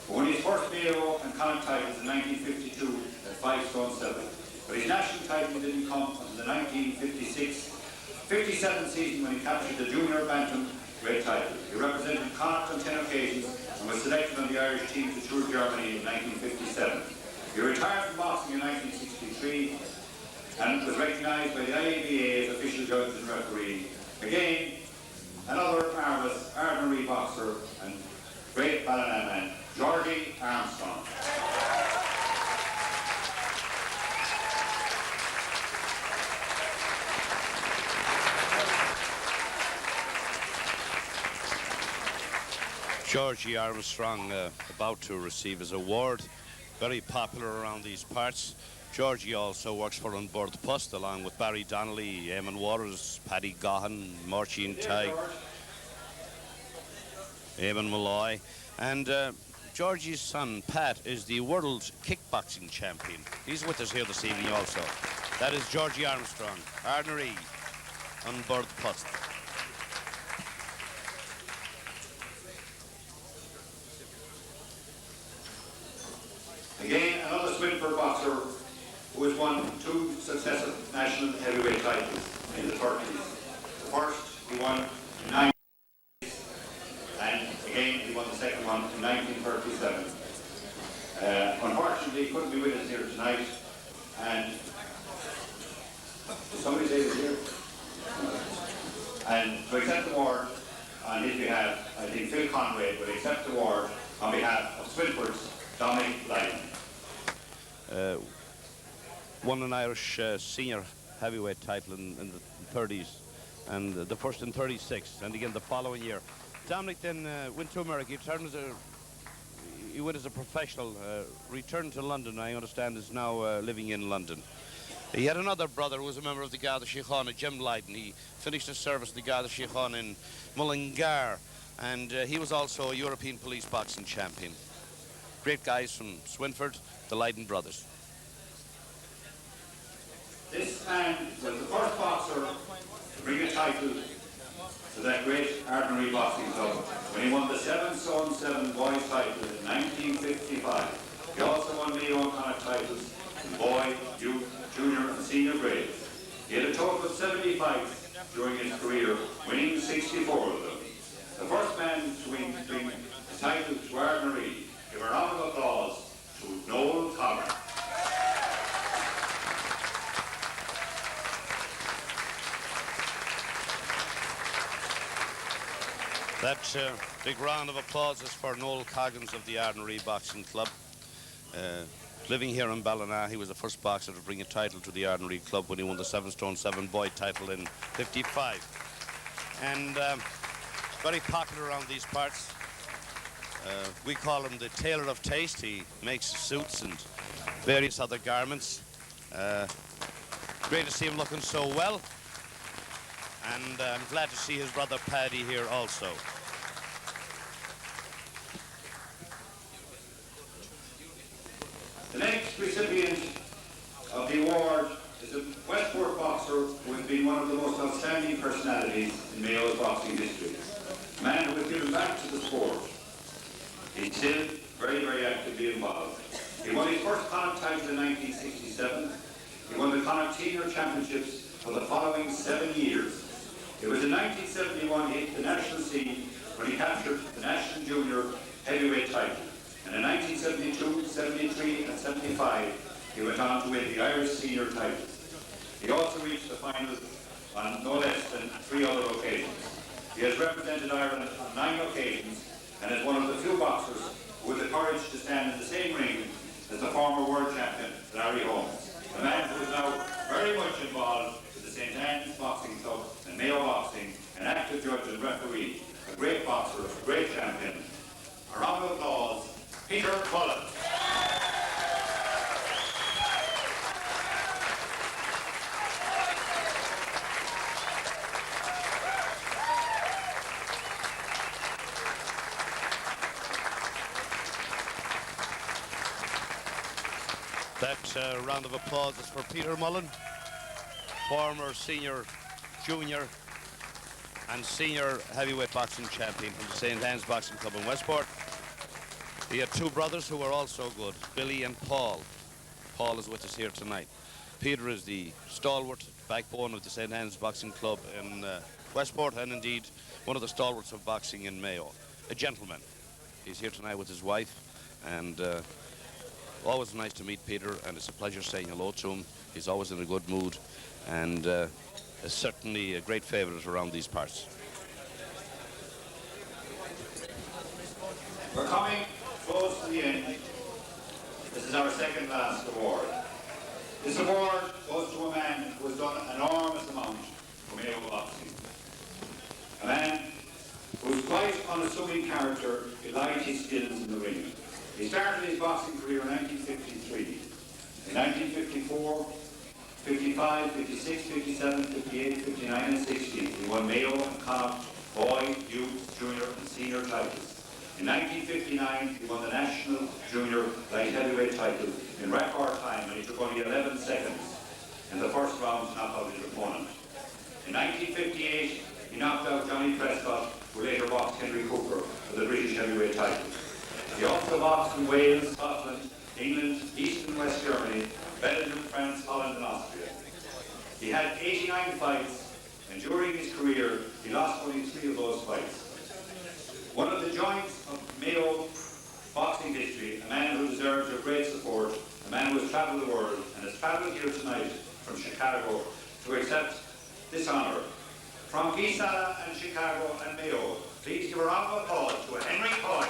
S5: He won his first Mayo and Connacht titles in 1952 at 5 stone 7. But his national title didn't come until the 1956-57 season when he captured the junior bantam weight title. He represented Connacht on 10 occasions and was selected on the Irish team to tour Germany in 1957. He retired from boxing in 1963 and was recognised by the IABA as official judge and referee. Again, another marvellous ordinary boxer and great Ballina man, Georgie Armstrong.
S1: Georgie Armstrong about to receive his award. Very popular around these parts. Georgie also works for On Board the Post along with Barry Donnelly, Eamon Waters, Paddy Gahan, Marcin Tag, Eamon Malloy. And Georgie's son, Pat, is the world kickboxing champion. He's with us here this evening also. That is Georgie Armstrong, ordinary, On Board the Post.
S5: Again, another Swinford boxer who has won 2 successive national heavyweight titles in the 30s. The first he won in 1936, and again he won the second one in 1937. Unfortunately, he couldn't be with us here tonight, and did somebody say he was here? And to accept the award on his behalf, I think Phil Conway will accept the award on behalf of Swinford's Dominic Lyden.
S1: Won an Irish senior heavyweight title in the 30s, and the first in 36, and again the following year. Dominic then went to America. He went as a professional, returned to London. I understand is now living in London. He had another brother who was a member of the Garda Síochána, Jim Lyden. He finished his service in the Garda Síochána in Mullingar, and he was also a European police boxing champion. Great guys from Swinford, the Lyden brothers.
S5: This man was the first boxer to bring a title to that great ordinary boxing club when he won the 7 stone 7 boys title in 1955. He also won Mayo and Connacht titles in boy, youth, junior and senior grades. He had a total of 70 fights during his career, winning 64 of them. The first man to bring the title to ordinary. Give a round of applause to Noel Coggins.
S1: That big round of applause is for Noel Coggins of the Ordinary Boxing Club. Living here in Ballina, he was the first boxer to bring a title to the Ordinary Club when he won the 7 stone 7 boy title in '55. And very popular around these parts. We call him the tailor of taste. He makes suits and various other garments. Great to see him looking so well. And I'm glad to see his brother Paddy here also.
S5: The next recipient of the award is a Westport boxer who has been one of the most outstanding personalities in Mayo's boxing history. A man who has given back to the sport. He's still very, very actively involved. He won his first Connacht title in 1967. He won the Connacht Senior Championships for the following 7 years. It was in 1971 he hit the national scene when he captured the national junior heavyweight title. And in 1972, 73 and 75, he went on to win the Irish senior titles. He also reached the final on no less than 3 other occasions. He has represented Ireland on 9 occasions and is one of the few boxers who had the courage to stand in the same ring as the former world champion, Larry Holmes, a man who is now very much involved with the St. Anne's Boxing Club and Mayo Boxing, an active judge and referee, a great boxer, a great champion. A round of applause, Peter Mullen.
S1: That round of applause is for Peter Mullen, former senior, junior and senior heavyweight boxing champion from the St. Anne's Boxing Club in Westport. He had two brothers who were also good, Billy and Paul. Paul is with us here tonight. Peter is the stalwart backbone of the St. Anne's Boxing Club in Westport, and indeed one of the stalwarts of boxing in Mayo. A gentleman. He's here tonight with his wife, and always nice to meet Peter, and it's a pleasure saying hello to him. He's always in a good mood, and is certainly a great favourite around these parts.
S5: We're coming close to the end. This is our second last award. This award goes to a man who has done an enormous amount for Mayo boxing. A man whose quite unassuming character belied his skills in the ring. He started his boxing career in 1953. In 1954, 55, 56, 57, 58, 59 and 60, he won Mayo and Connacht boy, youth, junior and senior titles. In 1959, he won the national junior light heavyweight title in record time, and he took only 11 seconds in the first round to knock out his opponent. In 1958, he knocked out Johnny Prescott, who later boxed Henry Cooper for the British heavyweight title. He also boxed in Wales, Scotland, England, East and West Germany, Belgium, France, Holland and Austria. He had 89 fights, and during his career, he lost only 3 of those fights. One of the joints of Mayo boxing history, a man who deserves your great support, a man who has travelled the world and has travelled here tonight from Chicago to accept this honour. From Gisela and Chicago and Mayo, please give a round of applause to Henry Coyle.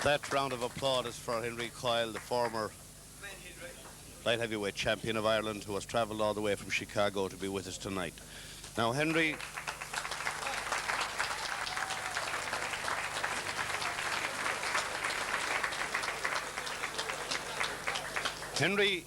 S1: That round of applause is for Henry Coyle, the former light heavyweight champion of Ireland, who has travelled all the way from Chicago to be with us tonight. Now, Henry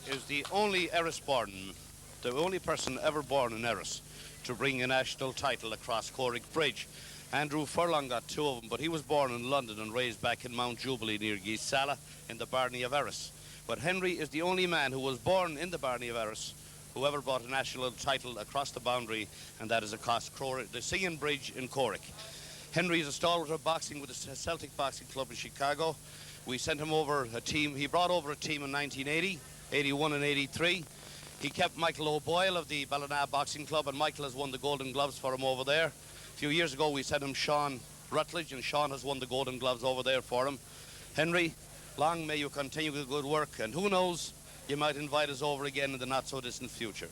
S1: is the only Erris-born, the only person ever born in Erris to bring a national title across Corrick Bridge. Andrew Furlong got 2 of them, but he was born in London and raised back in Mount Jubilee near Gisela in the Barony of Erris. But Henry is the only man who was born in the Barony of Erris who ever brought a national title across the boundary, and that is across the Singing Bridge in Corrick. Henry is a stalwart of boxing with the Celtic Boxing Club in Chicago. We sent him over a team. He brought over a team in 1980, 81 and 83. He kept Michael O'Boyle of the Ballina Boxing Club, and Michael has won the Golden Gloves for him over there. A few years ago, we sent him Sean Rutledge, and Sean has won the Golden Gloves over there for him. Henry, long may you continue with good work, and who knows, you might invite us over again in the not-so-distant future.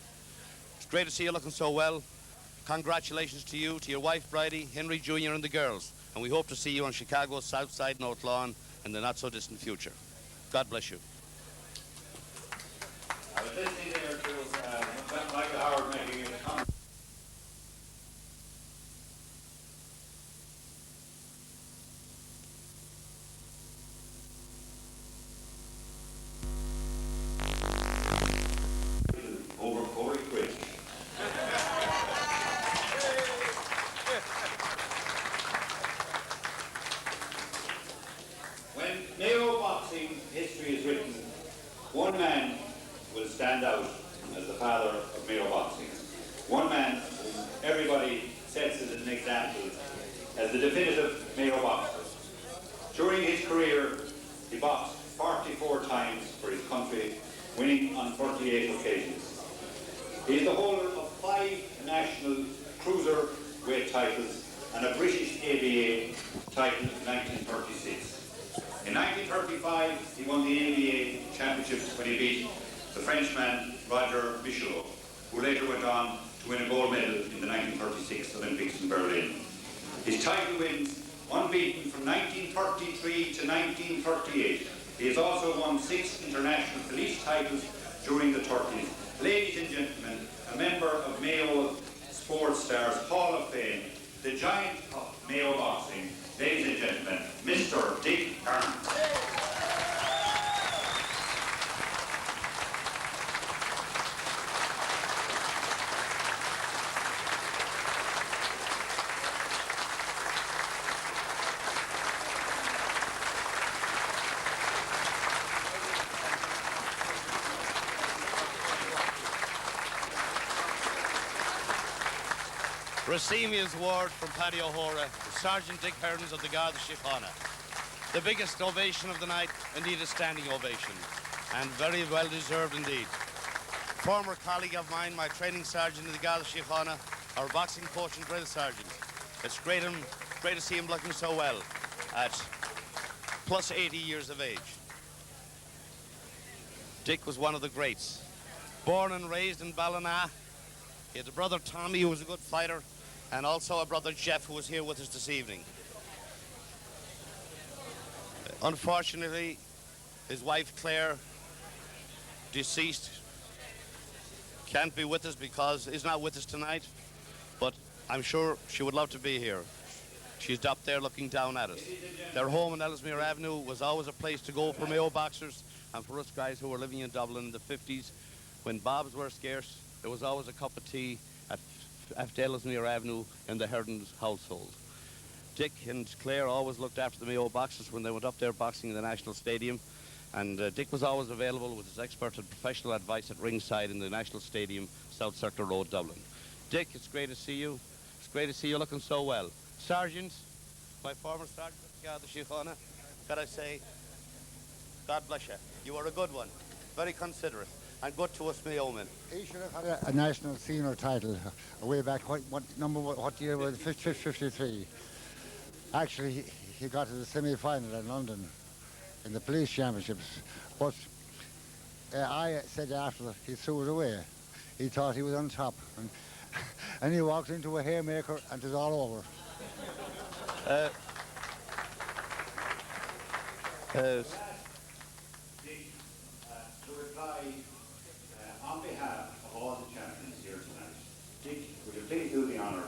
S1: It's great to see you looking so well. Congratulations to you, to your wife, Bridie, Henry Jr. and the girls, and we hope to see you on Chicago's South Side North Lawn in the not-so-distant future. God bless you.
S5: I was listening there to Michael Howard making a comment. Over Corrick Bridge. When Mayo boxing history is written, one man will stand out as the father of Mayo boxing. One man whom everybody sets as an example as the definitive Mayo boxer. During his career, he boxed 44 times for his country, winning on 48 occasions. He is the holder of 5 national cruiserweight titles and a British ABA title in 1936. In 1935, he won the ABA championship when he beat the Frenchman Roger Mchale, who later went on to win a gold medal in the 1936 Olympics in Berlin. His title wins unbeaten from 1933 to 1938. He has also won 6 international police titles during the 30s. Ladies and gentlemen, a member of Mayo Sports Stars Hall of Fame, the giant of Mayo boxing, ladies and gentlemen, Mr. Dick Kearns.
S1: Racemia's word from Paddy O'Hora, Sergeant Dick Hearns of the Garda Síochána. The biggest ovation of the night, indeed a standing ovation, and very well deserved indeed. Former colleague of mine, my training sergeant in the Garda Síochána, our boxing coach and drill sergeant. It's great to see him looking so well at plus 80 years of age. Dick was one of the greats. Born and raised in Ballina. He had a brother Tommy who was a good fighter, and also a brother Jeff who was here with us this evening. Unfortunately, his wife Claire, deceased, can't be with us because is not with us tonight, but I'm sure she would love to be here. She's up there looking down at us. Their home in Ellesmere Avenue was always a place to go for Mayo boxers and for us guys who were living in Dublin in the 50s. When bobs were scarce, there was always a cup of tea at Ellesmere Avenue in the Hearns household. Dick and Claire always looked after the Mayo boxers when they went up there boxing in the National Stadium. And Dick was always available with his expert and professional advice at ringside in the National Stadium, South Circular Road, Dublin. Dick, it's great to see you. It's great to see you looking so well. Sergeant, my former sergeant at the Garda Síochána, can I say, God bless you. You were a good one, very considerate, and good to us Mayomen.
S6: He should have had a national senior title way back. What year was it? 53. Actually, he got to the semi-final in London in the police championships, but I said after that he threw it away. He thought he was on top, and he walked into a haymaker and it was all over.
S5: To reply on behalf of all the champions here tonight, Dick, would you please do the honour?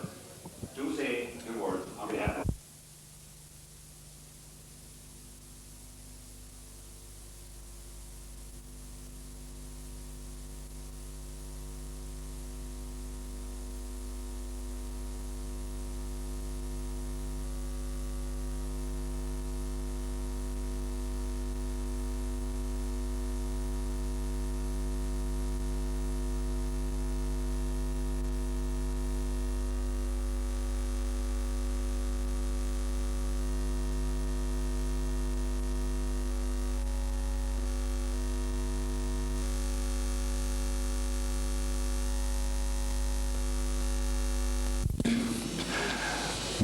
S5: Do say a word on behalf of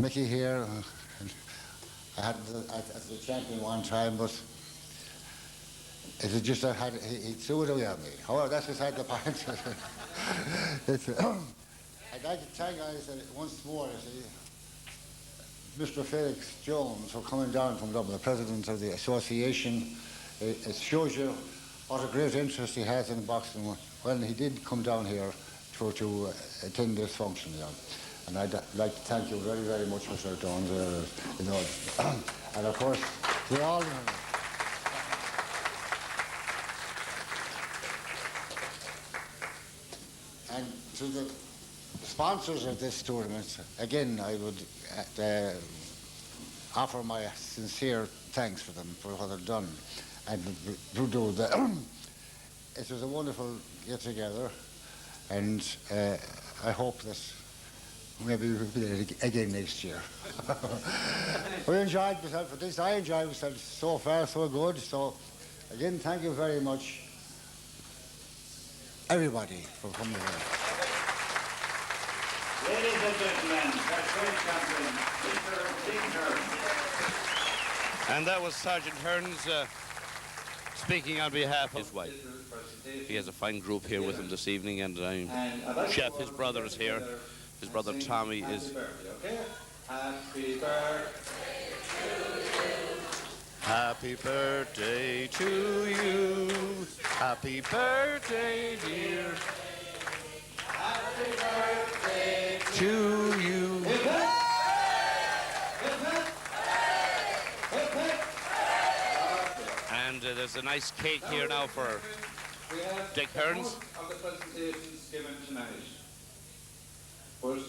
S6: Mickey here, I had as the champion one time, but it was just he threw it away on me. However, that's beside the point. I'd like to thank guys once more, Mr. Felix Jones for coming down from Dublin, the president of the association. It shows you what a great interest he has in boxing when he did come down here to attend this function. Yeah. And I'd like to thank you very, very much, Mr. Jones. And of course, to all. And to the sponsors of this tournament, again, I would offer my sincere thanks for them for what they've done. And it was a wonderful get-together, and I hope that maybe we'll be there again next year. We enjoyed myself for this. I enjoyed myself so far, so good. So, again, thank you very much, everybody, for coming here.
S5: Ladies and gentlemen, that's great champion, Mr. Dick Hearns.
S1: And that was Sergeant Hearns speaking on behalf of his wife. He has a fine group here with him this evening, and Chef, his brother, is here. His brother Tommy is.
S2: Happy birthday
S1: Happy birthday to you. Happy birthday, dear.
S2: Happy birthday
S1: to you. And there's a nice cake here now for Dick Hearns.
S2: Of the presentations given tonight. But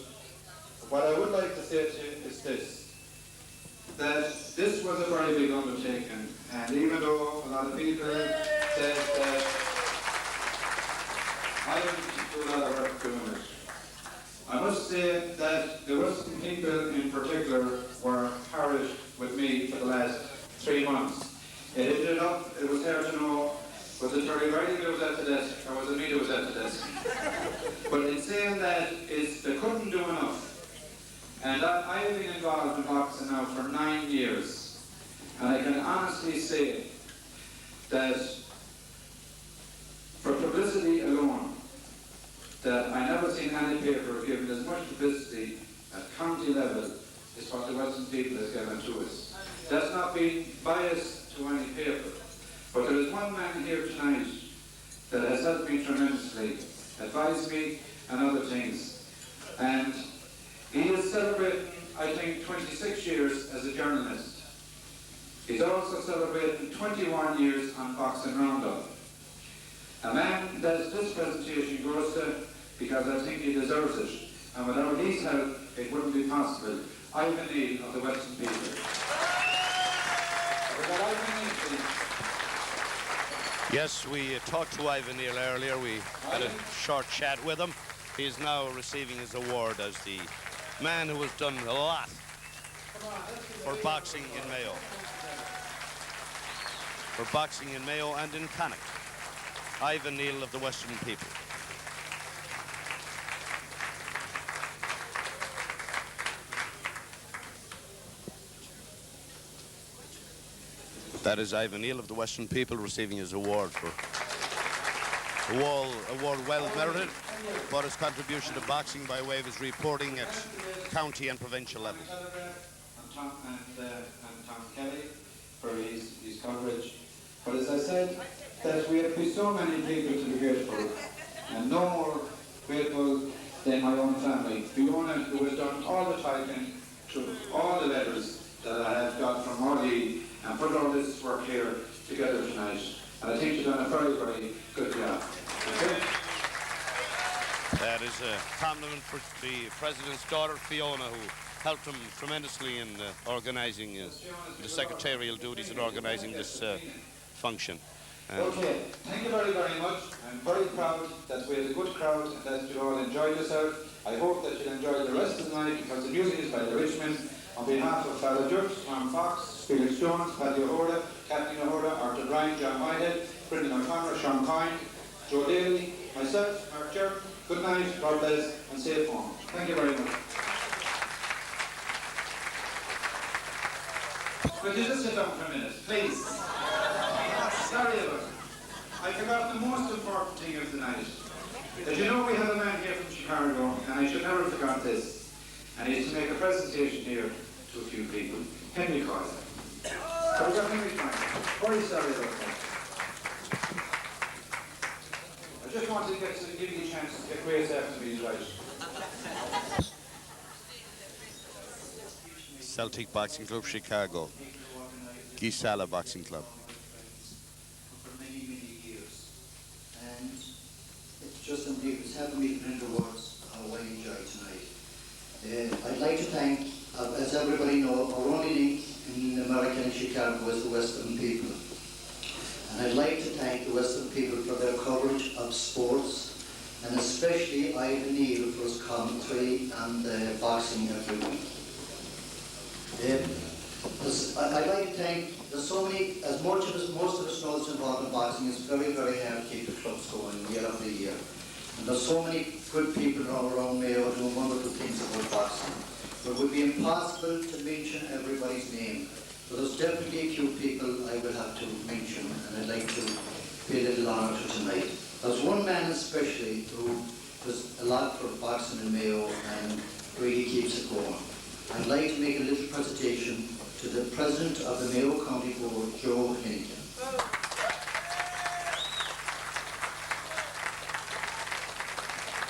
S2: what I would like to say to you is this, that this was a very big undertaking, and even though a lot of people said that I didn't do a lot of work doing it, I must say that the Western people in particular were harried with me for the last 3 months. It ended up, it was hard to know, was it Terry Riley that was at the desk, or was it me that was at the desk? But in saying that, is they couldn't do enough. And I have been involved in boxing now for 9 years. And I can honestly say that for publicity alone, that I never seen any paper given as much publicity at county level as what the Western people has given to us. That's not being biased to any paper. But there is one man here tonight that has helped me tremendously, advised me and other things. And he is celebrating, I think, 26 years as a journalist. He's also celebrating 21 years on Boxing Roundup. A man that this presentation goes to because I think he deserves it. And without his help, it wouldn't be possible. Ivan Neal of the Western people.
S1: Yes, we talked to Ivan Neal earlier. We had a short chat with him. He is now receiving his award as the man who has done a lot for boxing in Mayo. For boxing in Mayo and in Connacht. Ivan Neal of the Western people. That is Ivan Neal of the Western people receiving his award for award well merited for his contribution to boxing by way of his reporting at county and provincial level.
S2: And Tom Kelly for his coverage. But as I said, that we have been so many people to be grateful, and no more grateful than my own family. Fiona, who has done all the typing to all the letters that I have got from Molly and put all this work here together tonight. And I think you've done a very, very good job. Okay?
S1: That is a compliment for the President's daughter, Fiona, who helped him tremendously in organising the secretarial duties and organising this function.
S2: Okay, thank you very, very much. I'm very proud that we had a good crowd and that you all enjoyed yourself. I hope that you'll enjoy the rest of the night because the music is by the Richmond. On behalf of Father Judge, Tom Fox, Felix Jones, Paddy O'Hora, Kathleen O'Hora, Arthur Ryan, John Whitehead, Brendan O'Connor, Sean Coyne, Joe Daly, myself, Mark Jerk, good night, God bless, and safe home. Thank you very much. Could you just sit down for a minute, please? Sorry about it. I forgot the most important thing of the night. As you know, we have a man here from Chicago, and I should never have forgot this. And he is to make a presentation here to a few people. Henry Coggins. So we've got Henry Coggins. Very sorry about that. I just wanted to give you a chance to get Grace after me, right?
S1: Celtic Boxing Club, Chicago. Gisala Boxing Club.
S7: For many, many years. And it's just simply, it's helping me to put into words how I enjoy tonight. I'd like to thank, as everybody knows, our only link in America and Chicago is the Western people. And I'd like to thank the Western people for their coverage of sports, and especially Ivan Neal for his commentary and boxing every week. I'd like to thank, there's so many, as most of us know that's involved in boxing, it's very, very hard to keep the clubs going year after year. And there's so many good people around Mayo doing wonderful things about boxing. But it would be impossible to mention everybody's name. But there's definitely a few people I will have to mention, and I'd like to pay a little honour to tonight. There's one man especially who does a lot for boxing in Mayo and really keeps it going. I'd like to make a little presentation to the President of the Mayo County Board, Joe Hennigan.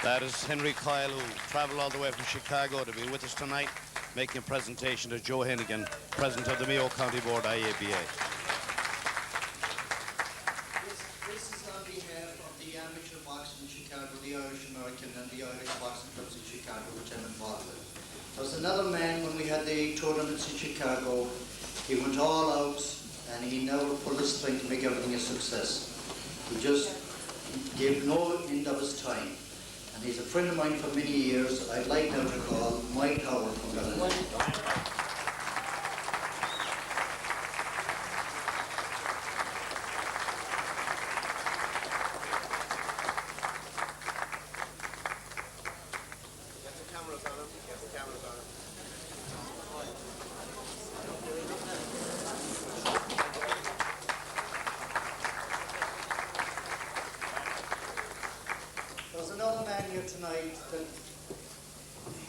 S1: That is Henry Kyle, who travelled all the way from Chicago to be with us tonight, making a presentation to Joe Hennigan, President of the Mayo County Board, IABA.
S7: This is on behalf of the amateur boxing in Chicago, the Irish American and the Irish boxing clubs in Chicago, which I'm involved with. There's another man, when we had the tournaments in Chicago, he went all out and he never pulled his strength to make everything a success. He just gave no end of his time. And he's a friend of mine for many years. I'd like now to call Mike Howard from Donnelly. There's another man here tonight that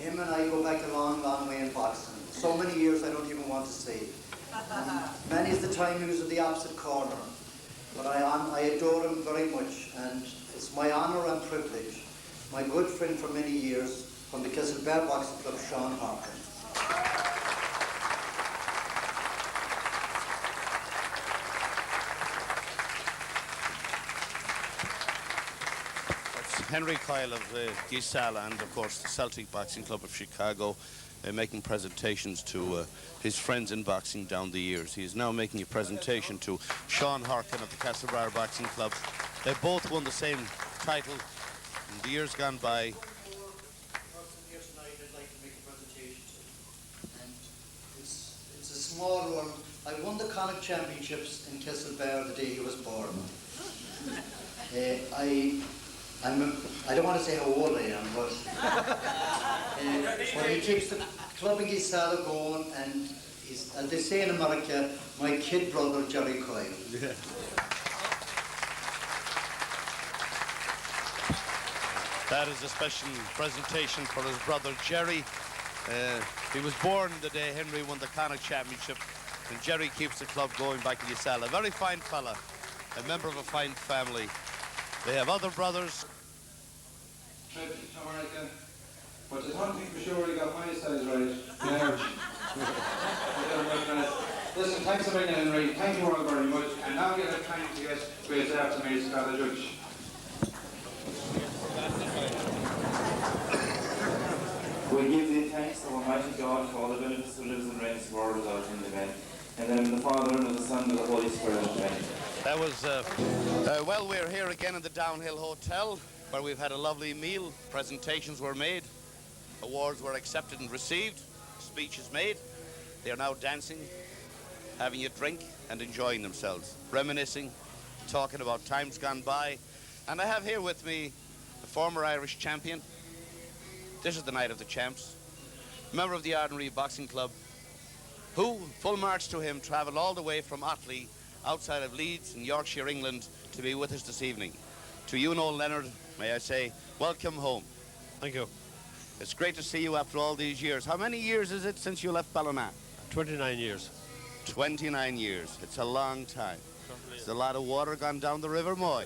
S7: him and I go back a long, long way in boxing. So many years I don't even want to say. Many's the time he was at the opposite corner. But I adore him very much, and it's my honour and privilege. My good friend for many years from the Kesselbear Boxing Club, Sean Harkin.
S1: Henry Coyle of Gisala and, of course, the Celtic Boxing Club of Chicago, making presentations to his friends in boxing down the years. He is now making a presentation to Sean Harkin of the Castlebar Boxing Club. They both won the same title in the years gone by.
S7: It's a small one. I won the Connacht Championships in Castlebar the day he was born. I don't want to say how old I am, but he keeps the club in Gisala going, and he's, as they say in America, my kid brother Jerry Coyle.
S1: Yeah. That is a special presentation for his brother Jerry. He was born the day Henry won the Connacht Championship, and Jerry keeps the club going back in Gisala. A very fine fella, a member of a fine family. They have other brothers.
S2: America, but there's one thing for sure, he got my size right, large. Listen, thanks a million, Henry. Thank you all very much. And now you have time to get straight after me, Scott the Judge.
S9: We give thee thanks, O Almighty God, for all the benefits who lives and reigns forever without end, amen. And then in the Father, and of the Son, and of the Holy Spirit, amen.
S1: That was, well, we're here again in the Downhill Hotel, where we've had a lovely meal. Presentations were made, awards were accepted and received, speeches made. They are now dancing, having a drink, and enjoying themselves, reminiscing, talking about times gone by. And I have here with me a former Irish champion. This is the night of the champs, member of the Ordinary Boxing Club, who, full march to him, travelled all the way from Otley, outside of Leeds in Yorkshire, England, to be with us this evening. To you, Noel Leonard, may I say, welcome home.
S10: Thank you.
S1: It's great to see you after all these years. How many years is it since you left Ballina?
S10: 29 years.
S1: 29 years. It's a long time. There's a lot of water gone down the River Moy.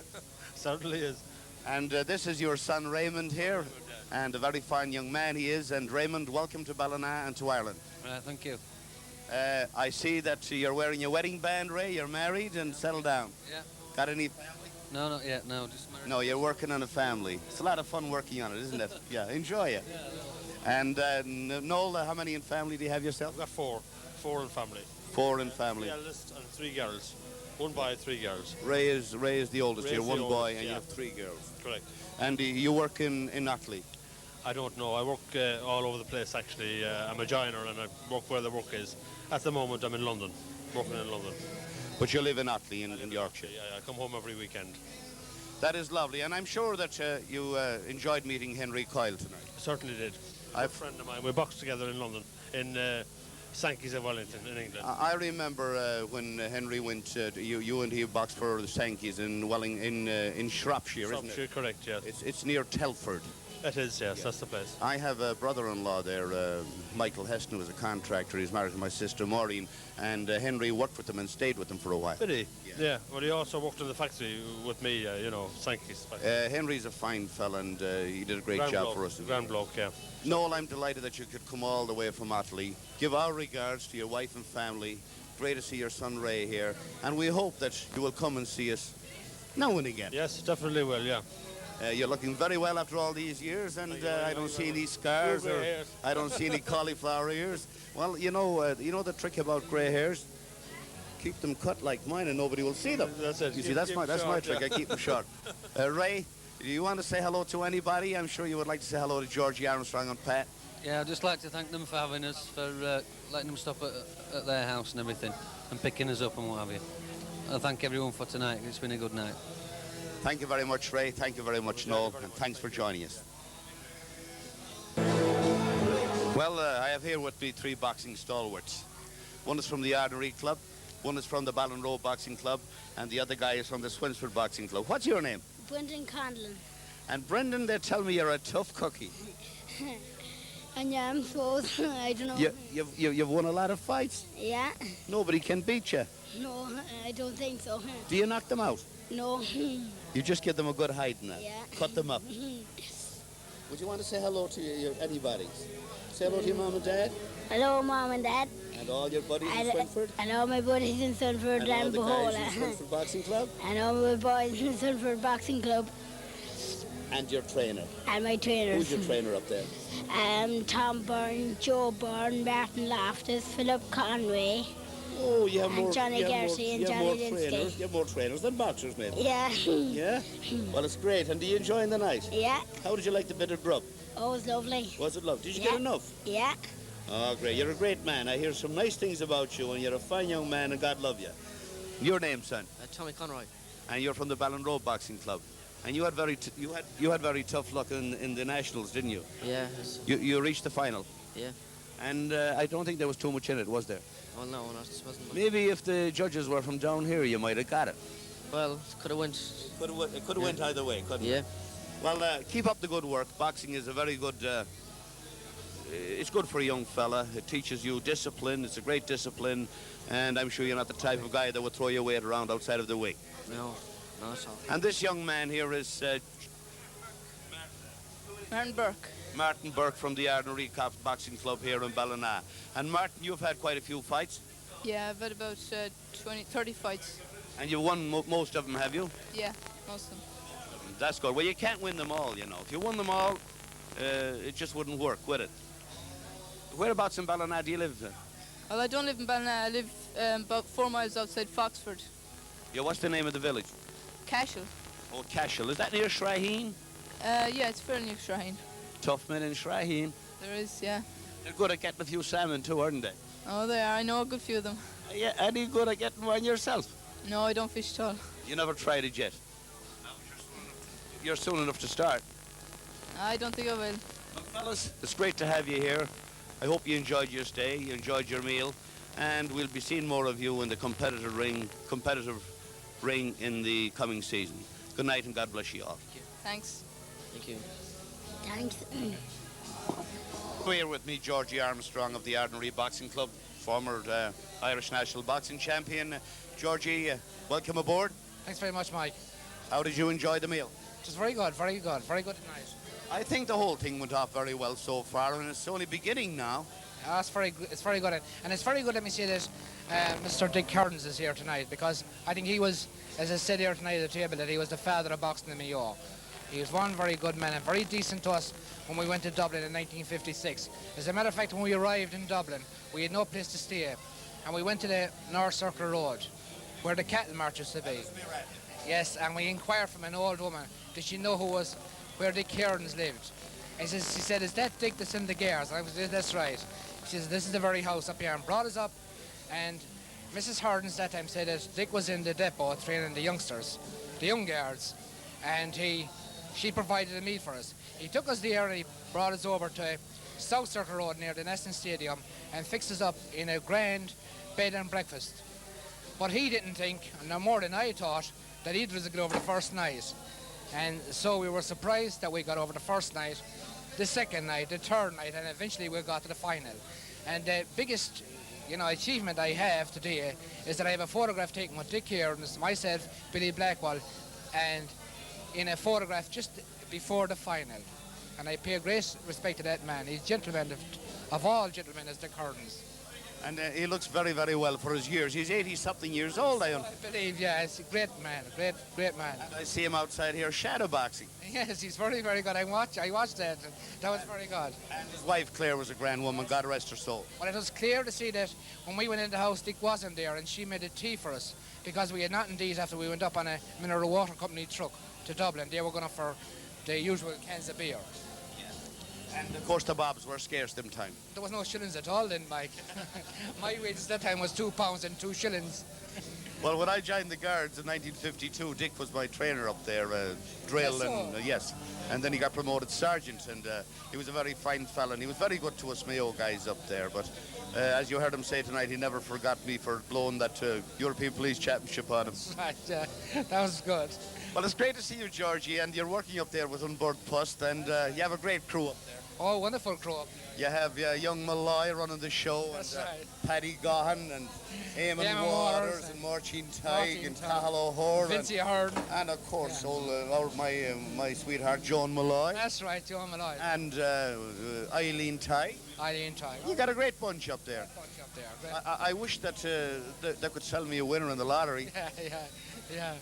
S10: Certainly is.
S1: And this is your son Raymond here, and a very fine young man he is. And Raymond, welcome to Ballina and to Ireland.
S23: Thank you.
S1: I see that you're wearing your wedding band, Ray. You're married and settled down.
S23: Yeah.
S1: Got any family?
S23: No, not yet. No, just married.
S1: No, you're working on a family. It's a lot of fun working on it, isn't it? Yeah, enjoy it. And Noel, how many in family do you have yourself?
S10: I've got four. Four in family.
S1: Four in family.
S10: 3 eldest and 3 girls. 1 boy, 3 girls.
S1: Ray is the oldest.
S10: Ray's
S1: You're one
S10: the
S1: boy
S10: oldest,
S1: and
S10: yeah.
S1: you have 3 girls.
S10: Correct.
S1: And you work in Otley?
S10: I don't know. I work all over the place, actually. I'm a joiner and I work where the work is. At the moment, I'm in London, working in London.
S1: But you live in Otley in Yorkshire?
S10: Yeah, I come home every weekend.
S1: That is lovely, and I'm sure that you enjoyed meeting Henry Coyle tonight.
S10: Certainly did. A friend of mine. We boxed together in London, in Sankey's of Wellington, in England.
S1: I remember when Henry went, you and he boxed for the Sankey's in Shropshire, isn't it?
S10: Shropshire, correct, yes.
S1: It's near Telford.
S10: It is, yes, that's the place.
S1: I have a brother-in-law there, Michael Heston, who was a contractor. He's married to my sister Maureen, and Henry worked with them and stayed with them for a while.
S10: Did he? Yeah. Well, he also worked in the factory with me, Sankey's factory.
S1: Henry's a fine fella, and he did a great job for us.
S10: Grand bloke, yeah.
S1: Noel, I'm delighted that you could come all the way from Otley. Give our regards to your wife and family. Great to see your son Ray here, and we hope that you will come and see us now and again.
S10: Yes, definitely will, yeah.
S1: You're looking very well after all these years, and I don't see any scars or I don't see any cauliflower ears. Well, you know the trick about grey hairs? Keep them cut like mine, and nobody will see them.
S10: That's it.
S1: You see, that's my trick. I keep them short. Ray, Do you want to say hello to anybody? I'm sure you would like to say hello to Georgie Armstrong and Pat.
S23: Yeah, I'd just like to thank them for having us, for letting them stop at their house and everything, and picking us up and what have you. I thank everyone for tonight. It's been a good night.
S1: Thank you very much, Ray. Thank you very much, Noel. And thanks for joining us. Well, I have here with me 3 boxing stalwarts. One is from the Ardery Club, one is from the Ballinrobe Boxing Club, and the other guy is from the Swinsford Boxing Club. What's your name?
S8: Brendan Conlon.
S1: And Brendan, they tell me you're a tough cookie.
S8: And yeah, I'm suppose. I don't know.
S1: You've won a lot of fights.
S8: Yeah.
S1: Nobody can beat you.
S8: No, I don't think so.
S1: Do you knock them out?
S8: No.
S1: You just give them a good hiding now.
S8: Yeah.
S1: Cut them up. Would you want to say hello to anybody? Say hello to your mum and dad?
S8: Hello, Mom and Dad.
S1: And all your buddies in Swinsford?
S8: And all my buddies in Swinsford
S1: And all
S8: and
S1: the guys in
S8: Bohola.
S1: Swinsford Boxing Club?
S8: And all my boys in Swinsford Boxing Club.
S1: And your trainer?
S8: And my trainers.
S1: Who's your trainer up there?
S8: Tom Byrne, Joe Byrne, Martin Loftus, Philip Conway.
S1: Oh, you have
S8: and
S1: more.
S8: Johnny Garcia and Johnny Linsky.
S1: You have more trainers than boxers, maybe.
S8: Yeah.
S1: Yeah? Well, it's great. And do you enjoy the night?
S8: Yeah.
S1: How did you like the bit of grub?
S8: Oh, it was lovely.
S1: Was it lovely? Did you
S8: Yeah.
S1: get enough?
S8: Yeah.
S1: Oh, great. You're a great man. I hear some nice things about you, and you're a fine young man, and God love you. Your name, son?
S23: Tommy Conroy.
S1: And you're from the Ballinrobe Boxing Club. And you had very tough luck in the nationals, didn't you?
S23: Yeah.
S1: You reached the final.
S23: Yeah.
S1: And I don't think there was too much in it, was there?
S23: Well, no, wasn't.
S1: Maybe if the judges were from down here, you might have got it.
S23: Well, could have went.
S1: It could have went either way, couldn't
S23: Yeah.
S1: it? Well, keep up the good work. Boxing is a very good. It's good for a young fella. It teaches you discipline. It's a great discipline, and I'm sure you're not the type of guy that would throw your weight around outside of the ring.
S23: No, not at all.
S1: And this young man here is
S20: Martin Burke.
S1: Martin Burke from the Ardery Boxing Club here in Ballina. And Martin, you've had quite a few fights.
S20: Yeah, I've had about 30 fights.
S1: And you've won most of them, have you?
S20: Yeah, most of them.
S1: That's good. Well, you can't win them all, you know. If you won them all, it just wouldn't work, would it? Whereabouts in Ballina do you live?
S20: Well, I don't live in Ballina. I live about 4 miles outside Foxford.
S1: Yeah, what's the name of the village?
S20: Cashel.
S1: Oh, Cashel. Is that near Shraheen?
S20: Yeah, it's fairly near Shrine.
S1: Tough men in Shraheen.
S20: There is, yeah.
S1: They're good at getting a few salmon too, aren't they?
S20: Oh, they are. I know a good few of them.
S1: Yeah, any good at getting one yourself?
S20: No, I don't fish at all.
S1: You never tried it yet? You're soon enough to start.
S20: I don't think I will.
S1: Well, fellas, it's great to have you here. I hope you enjoyed your stay, you enjoyed your meal, and we'll be seeing more of you in the competitive ring in the coming season. Good night and God bless you all.
S20: Thanks.
S23: Thank you.
S8: Thanks.
S1: Here with me, Georgie Armstrong of the Ardery Boxing Club, former Irish national boxing champion. Georgie, welcome aboard.
S11: Thanks very much, Mike.
S1: How did you enjoy the meal?
S11: It was very good, very good, very good tonight.
S1: I think the whole thing went off very well so far, and it's only beginning now.
S11: It's very good, and it's very good. Let me say that Mr. Dick Kearns is here tonight, because I think he was, as I said here tonight at the table, that he was the father of boxing in Mayo. He was one very good man and very decent to us when we went to Dublin in 1956. As a matter of fact, when we arrived in Dublin, we had no place to stay, and we went to the North Circle Road, where the cattle mart used to be. Yes, and we inquired from an old woman, did she know where Dick Kearns lived? And she said, is that Dick that's in the Gars? I said, that's right. She says, this is the very house up here, and brought us up. And Mrs. Hardens that time said that Dick was in the depot training the youngsters, the young guards, and she provided a meal for us. He took us there and he brought us over to South Circle Road near the Neston Stadium and fixed us up in a grand bed and breakfast. But he didn't think, no more than I thought, that either was going over the first night. And so we were surprised that we got over the first night, the second night, the third night, and eventually we got to the final. And the biggest, achievement I have today is that I have a photograph taken with Dick Kearns, myself, Billy Blackwell, and in a photograph just before the final. And I pay great respect to that man. He's gentleman of all gentlemen, is Dick Kearns.
S1: And he looks very, very well for his years. He's 80-something years old, I
S11: believe, yeah. He's a great man, great man.
S1: And I see him outside here shadowboxing.
S11: Yes, he's very, very good. I watched that, and that was very good.
S1: And his wife, Claire, was a grand woman, God rest her soul.
S11: Well, it was clear to see that when we went in the house, Dick wasn't there, and she made a tea for us, because we had nothing to eat after we went up on a mineral water company truck to Dublin. They were going for the usual cans of beer.
S1: And of course the bobs were scarce them time.
S11: There was no shillings at all then, Mike. My wages that time was £2 and 2 shillings.
S1: Well, when I joined the Guards in 1952, Dick was my trainer up there, drill, and yes. And then he got promoted sergeant, and he was a very fine fella, and he was very good to us Mayo guys up there. But as you heard him say tonight, he never forgot me for blowing that European Police Championship on him.
S11: Right, that was good.
S1: Well, it's great to see you, Georgie, and you're working up there with Unboard Pust, and you have a great crew up there.
S11: Oh, wonderful crew up there.
S1: You have young Malloy running the show,
S11: That's
S1: and
S11: right.
S1: Paddy Gahan, and Eamon Waters, and Marcin Tighe, and Cathal O'Hore,
S11: Vincy Hearn.
S1: and of course, my sweetheart, Joan Malloy.
S11: That's right, Joan Malloy.
S1: And Eileen Tighe.
S11: Eileen Tighe.
S1: You got a great bunch up there. I wish that they could sell me a winner in the lottery.
S11: Yeah.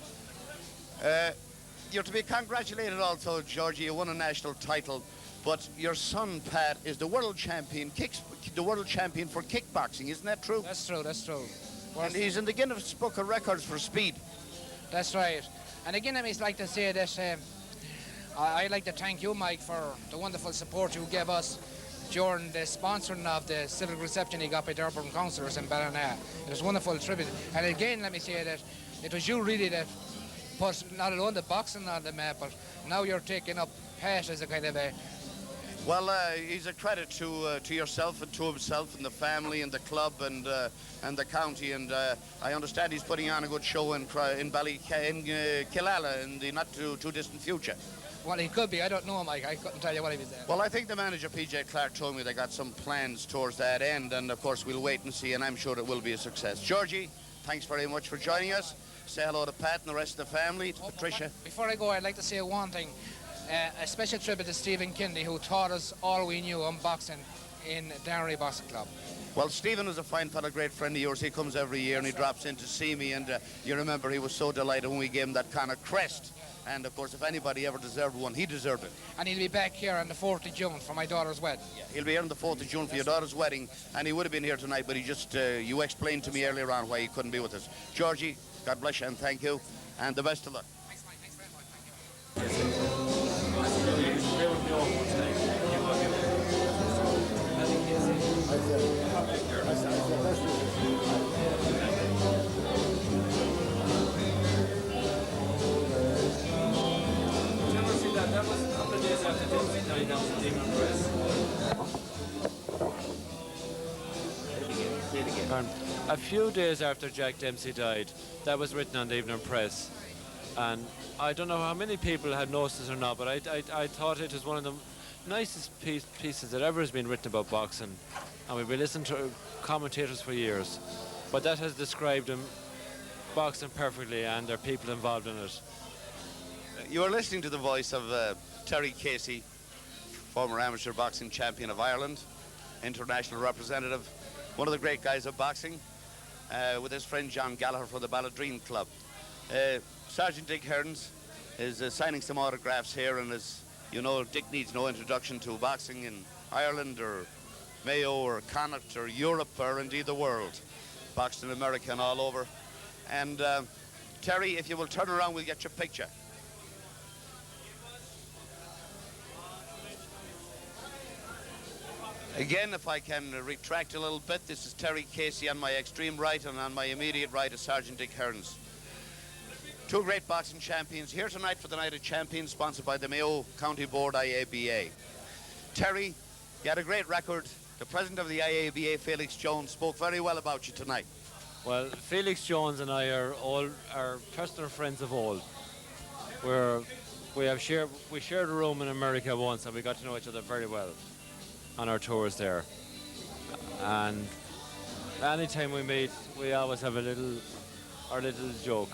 S1: You're to be congratulated also, Georgie. You won a national title. But your son, Pat, is the world champion for kickboxing. Isn't that true?
S11: That's true.
S1: And he's in the Guinness Book of Records for speed.
S11: That's right. And again, I'd like to say that I'd like to thank you, Mike, for the wonderful support you gave us during the sponsoring of the civic reception he got by the urban councillors in Ballina. It was a wonderful tribute. And again, let me say that it was you really that put not alone the boxing on the map, but now you're taking up Pat as a kind of a...
S1: Well, he's a credit to yourself and to himself and the family and the club and the county. And I understand he's putting on a good show in Killala in the not too distant future.
S11: Well, he could be. I don't know, Mike. I couldn't tell you what he was there.
S1: Well, I think the manager, PJ Clark, told me they got some plans towards that end. And, of course, we'll wait and see, and I'm sure it will be a success. Georgie, thanks very much for joining us. Say hello to Pat and the rest of the family, to Patricia.
S11: Before I go, I'd like to say one thing. A special tribute to Stephen Kennedy, who taught us all we knew on boxing in Donnelly Boxing Club.
S1: Well, Stephen is a fine fellow, great friend of yours. He comes every year and he drops in to see me. And you remember he was so delighted when we gave him that kind of crest. And, of course, if anybody ever deserved one, he deserved it.
S11: And he'll be back here on the 4th of June for my daughter's wedding.
S1: Yeah, he'll be here on the 4th of June for your daughter's wedding. And he would have been here tonight, but he just, you explained to me earlier on why he couldn't be with us. Georgie, God bless you and thank you. And the best of luck.
S11: Thanks, Mike. Thanks very much. Thank you.
S9: That was a couple of days after Dempsey died down in Demon Press. A few days after Jack Dempsey died, that was written on the Evening Press. And I don't know how many people had noticed it or not, but I thought it was one of the nicest pieces that ever has been written about boxing. And we've been listening to commentators for years. But that has described boxing perfectly, and there are people involved in it.
S1: You are listening to the voice of Terry Casey, former amateur boxing champion of Ireland, international representative, one of the great guys of boxing, with his friend John Gallagher from the Balladreen Club. Sergeant Dick Hearns is signing some autographs here, and as you know, Dick needs no introduction to boxing in Ireland or Mayo or Connacht or Europe or indeed the world. Boxed in America and all over. And Terry, if you will turn around, we'll get your picture. Again, if I can retract a little bit, this is Terry Casey on my extreme right, and on my immediate right is Sergeant Dick Hearns. Two great boxing champions here tonight for the Night of Champions, sponsored by the Mayo County Board IABA. Terry, you had a great record. The president of the IABA, Felix Jones, spoke very well about you tonight.
S9: Well, Felix Jones and I are personal friends of old. We shared a room in America once, and we got to know each other very well on our tours there. And anytime we meet, we always have our little joke.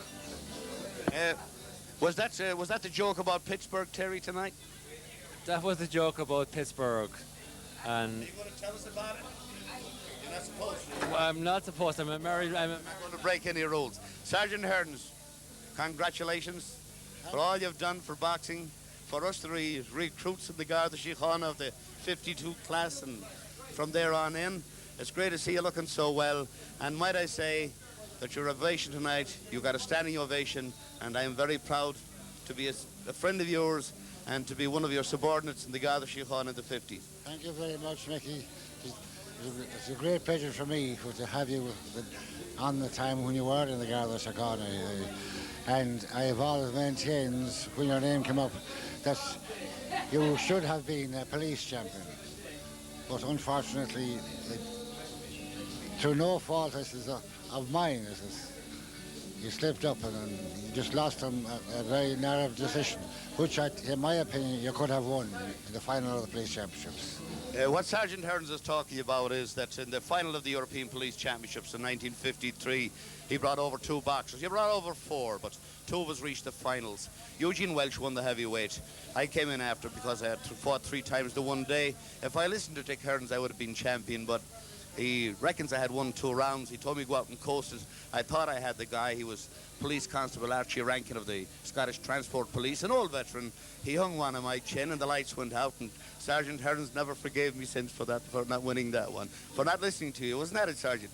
S1: Was that the joke about Pittsburgh, Terry, tonight?
S9: That was the joke about Pittsburgh. And
S1: are you going to tell us about it? You're not supposed to.
S9: I'm not supposed to. I'm married. I'm not
S1: going to break any rules. Sergeant Hearns, congratulations for all you've done for boxing, for us the recruits in the Garda Síochána of the 52 class, and from there on in. It's great to see you looking so well. And might I say that your ovation tonight, you got a standing ovation, and I am very proud to be a friend of yours and to be one of your subordinates in the Garda Síochána in the 50s.
S6: Thank you very much, Mickey. It's a great pleasure for me to have you on the time when you were in the Garda Síochána. And I have always maintained, when your name came up, that you should have been a police champion. But unfortunately, through no fault of mine, you slipped up and you just lost a very narrow decision, which, in my opinion, you could have won in the final of the police championships.
S1: What Sergeant Hearns is talking about is that in the final of the European Police Championships in 1953, he brought over 2 boxers. He brought over 4, but 2 of us reached the finals. Eugene Welch won the heavyweight. I came in after because I had fought 3 times the one day. If I listened to Dick Hearns, I would have been champion, but he reckons I had won 2 rounds. He told me to go out and coast it. I thought I had the guy. He was Police Constable Archie Rankin of the Scottish Transport Police, an old veteran. He hung one on my chin and the lights went out, and Sergeant Hearns never forgave me since for not winning that one, for not listening to you. Wasn't that it, Sergeant?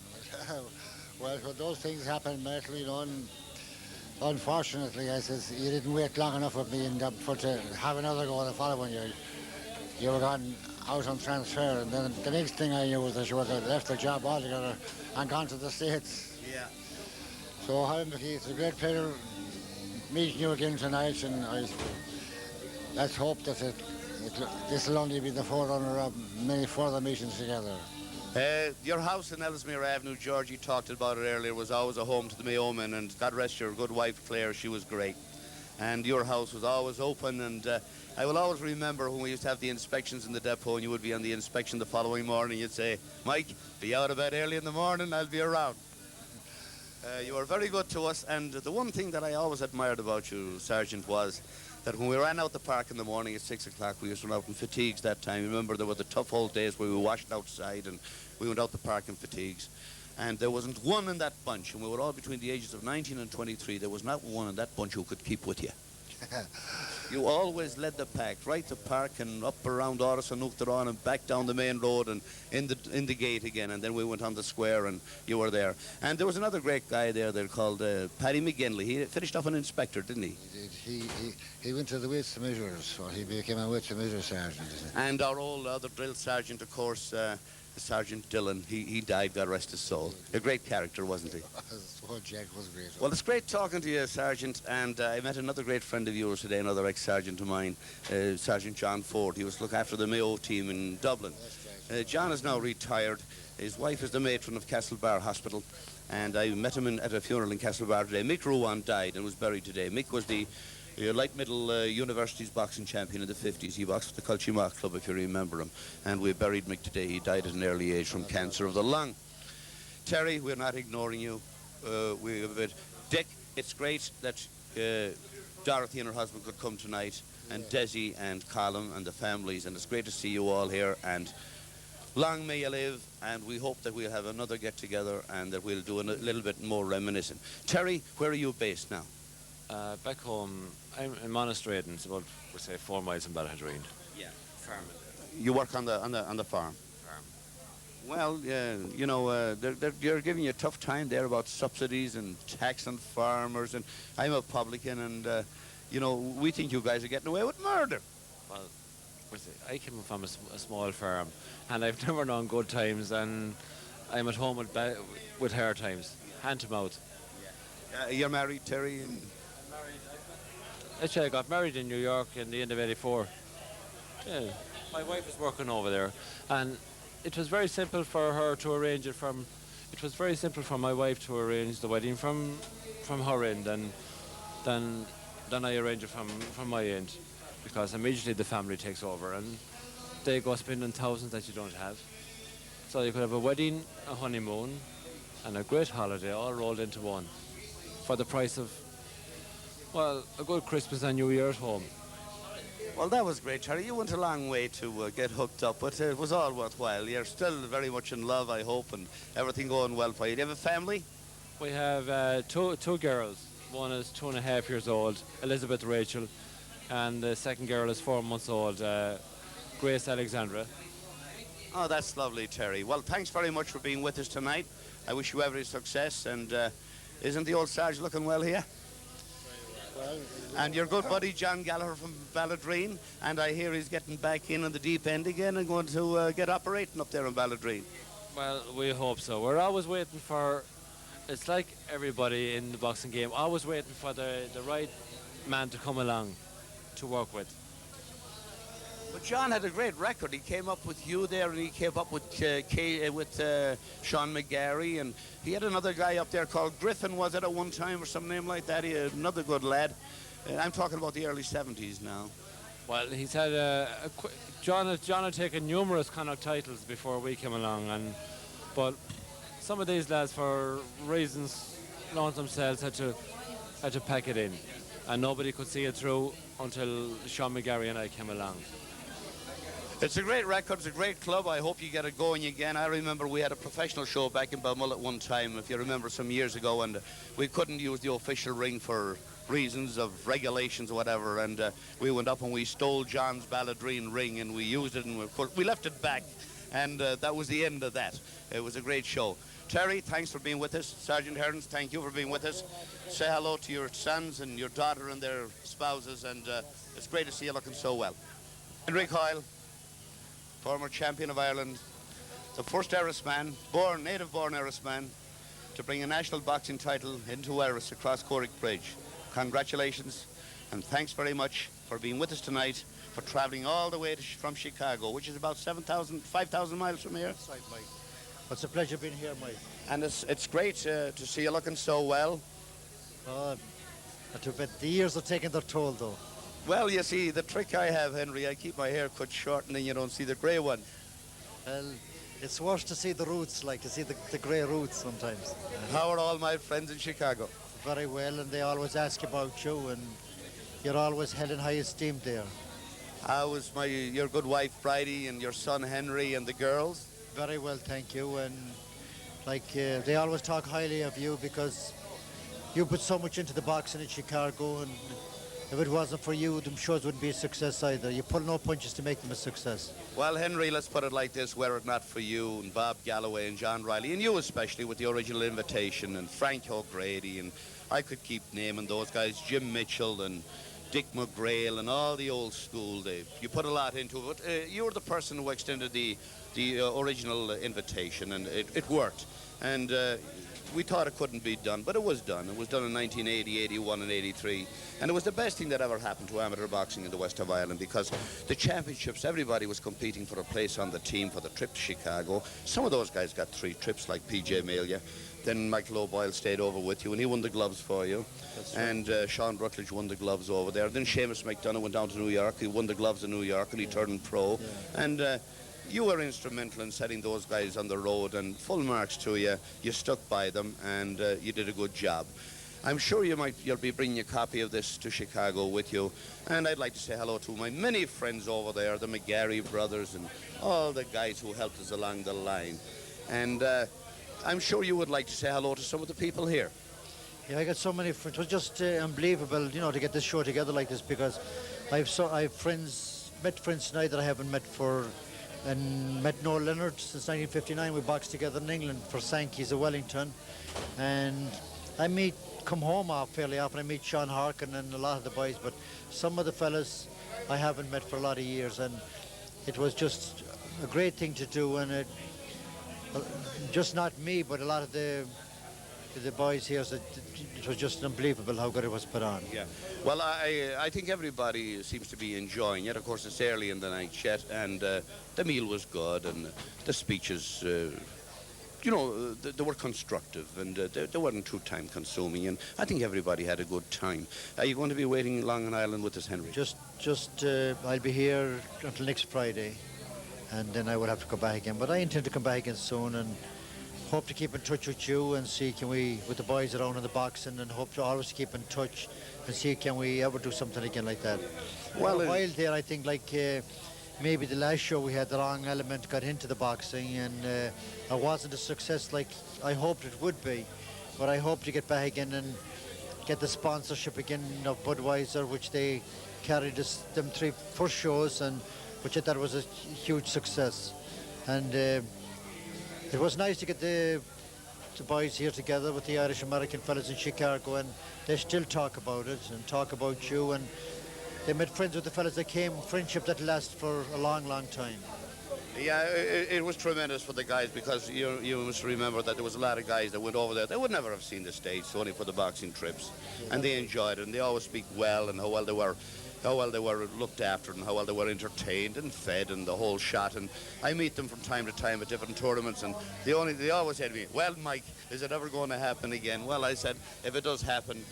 S6: Well, when those things happen, Myrtle, you know, and unfortunately, I says, you didn't wait long enough with me for to have another go the following year. You were gone out on transfer, and then the next thing I knew was that you were left the job altogether and gone to the States.
S1: Yeah.
S6: So, hi, Mickey, it's a great pleasure meeting you again tonight, and let's hope that this will only be the forerunner of many further meetings together.
S1: Your house in Ellesmere Avenue, Georgie talked about it earlier, was always a home to the Mayo men, and God rest your good wife, Claire, she was great. And your house was always open, and I will always remember when we used to have the inspections in the depot and you would be on the inspection the following morning, you'd say, Mike, be out of bed early in the morning, I'll be around. You were very good to us, and the one thing that I always admired about you, Sergeant, was that when we ran out the park in the morning at 6 o'clock, we used to run out in fatigues that time. Remember, there were the tough old days where we washed outside and we went out the park in fatigues. And there wasn't one in that bunch, and we were all between the ages of 19 and 23. There was not one in that bunch who could keep with you. You always led the pack, right to park and up around Oris and Uachtaráin and back down the main road and in the gate again, and then we went on the square and you were there. And there was another great guy there called Paddy McGinley. He finished off an inspector, didn't he?
S6: He went to the weights and measures, so he became a weights and measures sergeant.
S1: And our old other drill sergeant, of course, Sergeant Dillon, he died, God rest his soul. A great character, wasn't he?
S6: Oh, Jack was great.
S1: Well, it's great talking to you, Sergeant, and I met another great friend of yours today, another ex-sergeant of mine, Sergeant John Ford. He was to look after the Mayo team in Dublin. John is now retired. His wife is the matron of Castlebar Hospital, and I met him at a funeral in Castlebar today. Mick Ruan died and was buried today. Mick was the light middle university's boxing champion in the 50s. He boxed at the Culchimach Club, if you remember him. And we buried Mick today. He died at an early age from cancer of the lung. Terry, we're not ignoring you. Dick, it's great that Dorothy and her husband could come tonight, and Desi and Colin and the families, and it's great to see you all here. And long may you live, and we hope that we'll have another get-together and that we'll do a little bit more reminiscing. Terry, where are you based now?
S9: Back home, I'm in Monastraden. It's about, we'll say, 4 miles from Balladreen.
S1: Yeah, farming. You work on the farm? Well, you know, they're giving you a tough time there about subsidies and tax on farmers, and I'm a publican, and, you know, we think you guys are getting away with murder.
S9: Well, I came from a small farm, and I've never known good times, and I'm at home with hard times, hand to mouth.
S1: You're married, Terry?
S9: Actually, I got married in New York in the end of '84. Yeah, my wife is working over there, and it was very simple for her to arrange it from. It was very simple for my wife to arrange the wedding from her end, and then I arrange it from my end, because immediately the family takes over and they go spending thousands that you don't have. So you could have a wedding, a honeymoon, and a great holiday all rolled into one, for the price of, well, a good Christmas and New Year at home.
S1: Well, that was great, Terry. You went a long way to get hooked up, but it was all worthwhile. You're still very much in love, I hope, and everything going well for you. Do you have a family?
S9: We have two girls. One is 2.5 years old, Elizabeth Rachel, and the second girl is 4 months old, Grace Alexandra.
S1: Oh, that's lovely, Terry. Well, thanks very much for being with us tonight. I wish you every success, and isn't the old Sarge looking well here? And your good buddy John Gallagher from Balladreen, and I hear he's getting back in on the deep end again and going to get operating up there in Balladreen.
S9: Well, we hope so. We're always waiting for, it's like everybody in the boxing game, always waiting for the right man to come along to work with.
S1: But John had a great record. He came up with you there, and he came up with Sean McGarry, and he had another guy up there called Griffin, was it, at one time, or some name like that? He had another good lad. I'm talking about the early 70s now.
S9: Well, he's had John had taken numerous Connacht titles before we came along, but some of these lads, for reasons known to themselves, had to pack it in, and nobody could see it through until Sean McGarry and I came along.
S1: It's a great record, it's a great club. I hope you get it going again. I remember we had a professional show back in Balmull at one time, if you remember, some years ago, and we couldn't use the official ring for reasons of regulations or whatever, and we went up and we stole John's Balladreen ring, and we used it, and we left it back, and that was the end of that. It was a great show. Terry, thanks for being with us. Sergeant Hearns, thank you for being with us. Say hello to your sons and your daughter and their spouses, and it's great to see you looking so well. Henry Coyle, former champion of Ireland, the first Irishman, native-born Irishman, to bring a national boxing title into Irish across Corrick Bridge. Congratulations, and thanks very much for being with us tonight, for travelling all the way from Chicago, which is about 5,000 miles from here.
S12: That's right, Mike. It's a pleasure being here, Mike.
S1: And it's great to see you looking so well.
S12: Too bad the years are taking their toll, though.
S1: Well, you see, the trick I have, Henry, I keep my hair cut short and then you don't see the grey one.
S12: Well, it's worse to see the roots, like to see the grey roots sometimes.
S1: How are all my friends in Chicago?
S12: Very well, and they always ask about you, and you're always held in high esteem there.
S1: How was your good wife, Bridie, and your son, Henry, and the girls?
S12: Very well, thank you, and they always talk highly of you because you put so much into the boxing in Chicago, and if it wasn't for you, them shows wouldn't be a success either. You pull no punches to make them a success.
S1: Well, Henry, let's put it like this, were it not for you and Bob Galloway and John Riley, and you especially with the original invitation, and Frank O'Grady, and I could keep naming those guys, Jim Mitchell and Dick McGrail and all the old school, you put a lot into it. But, you were the person who extended the original invitation, and it worked. And we thought it couldn't be done, but it was done. It was done in 1980, 81 and 83. And it was the best thing that ever happened to amateur boxing in the west of Ireland, because the championships, everybody was competing for a place on the team for the trip to Chicago. Some of those guys got 3 trips, like P.J. Malia. Then Michael O'Boyle stayed over with you, and he won the gloves for you. That's right. And Sean Rutledge won the gloves over there. Then Seamus McDonough went down to New York. He won the gloves in New York, and he turned pro. Yeah. And you were instrumental in setting those guys on the road, and full marks to you. You stuck by them, and you did a good job. I'm sure you'll be bringing a copy of this to Chicago with you. And I'd like to say hello to my many friends over there, the McGarry brothers, and all the guys who helped us along the line. And I'm sure you would like to say hello to some of the people here.
S12: Yeah, I got so many friends. It was just unbelievable, to get this show together like this, because I've met friends tonight that I haven't met and met Noel Leonard since 1959. We boxed together in England for Sankey's of Wellington, and I come home fairly often. I meet Sean Harkin and a lot of the boys, but some of the fellas I haven't met for a lot of years, and it was just a great thing to do, and just not me, but a lot of the boys here, it was just unbelievable how good it was put on.
S1: Yeah. Well, I think everybody seems to be enjoying it. Of course, it's early in the night yet, and the meal was good, and the speeches, they were constructive, and they weren't too time-consuming, and I think everybody had a good time. Are you going to be waiting long on Ireland with us, Henry?
S12: I'll be here until next Friday, and then I will have to come back again. But I intend to come back again soon, and hope to keep in touch with you and see can we, with the boys around in the boxing, and hope to always keep in touch and see can we ever do something again like that. Well, a while there, I think maybe the last show we had, the wrong element got into the boxing, and it wasn't a success like I hoped it would be. But I hope to get back again and get the sponsorship again of Budweiser, which they carried them 3 first shows, and which I thought was a huge success. And it was nice to get the the boys here together with the Irish-American fellas in Chicago, and they still talk about it and talk about you, and they made friends with the fellas that came, friendship that lasts for a long, long time.
S1: Yeah, it was tremendous for the guys, because you must remember that there was a lot of guys that went over there. They would never have seen the States, only for the boxing trips, and they enjoyed it, and they always speak well, and how well they were looked after, and how well they were entertained and fed, and the whole shot. And I meet them from time to time at different tournaments, and they always say to me, "Well, Mike, is it ever going to happen again?" Well, I said, if it does happen,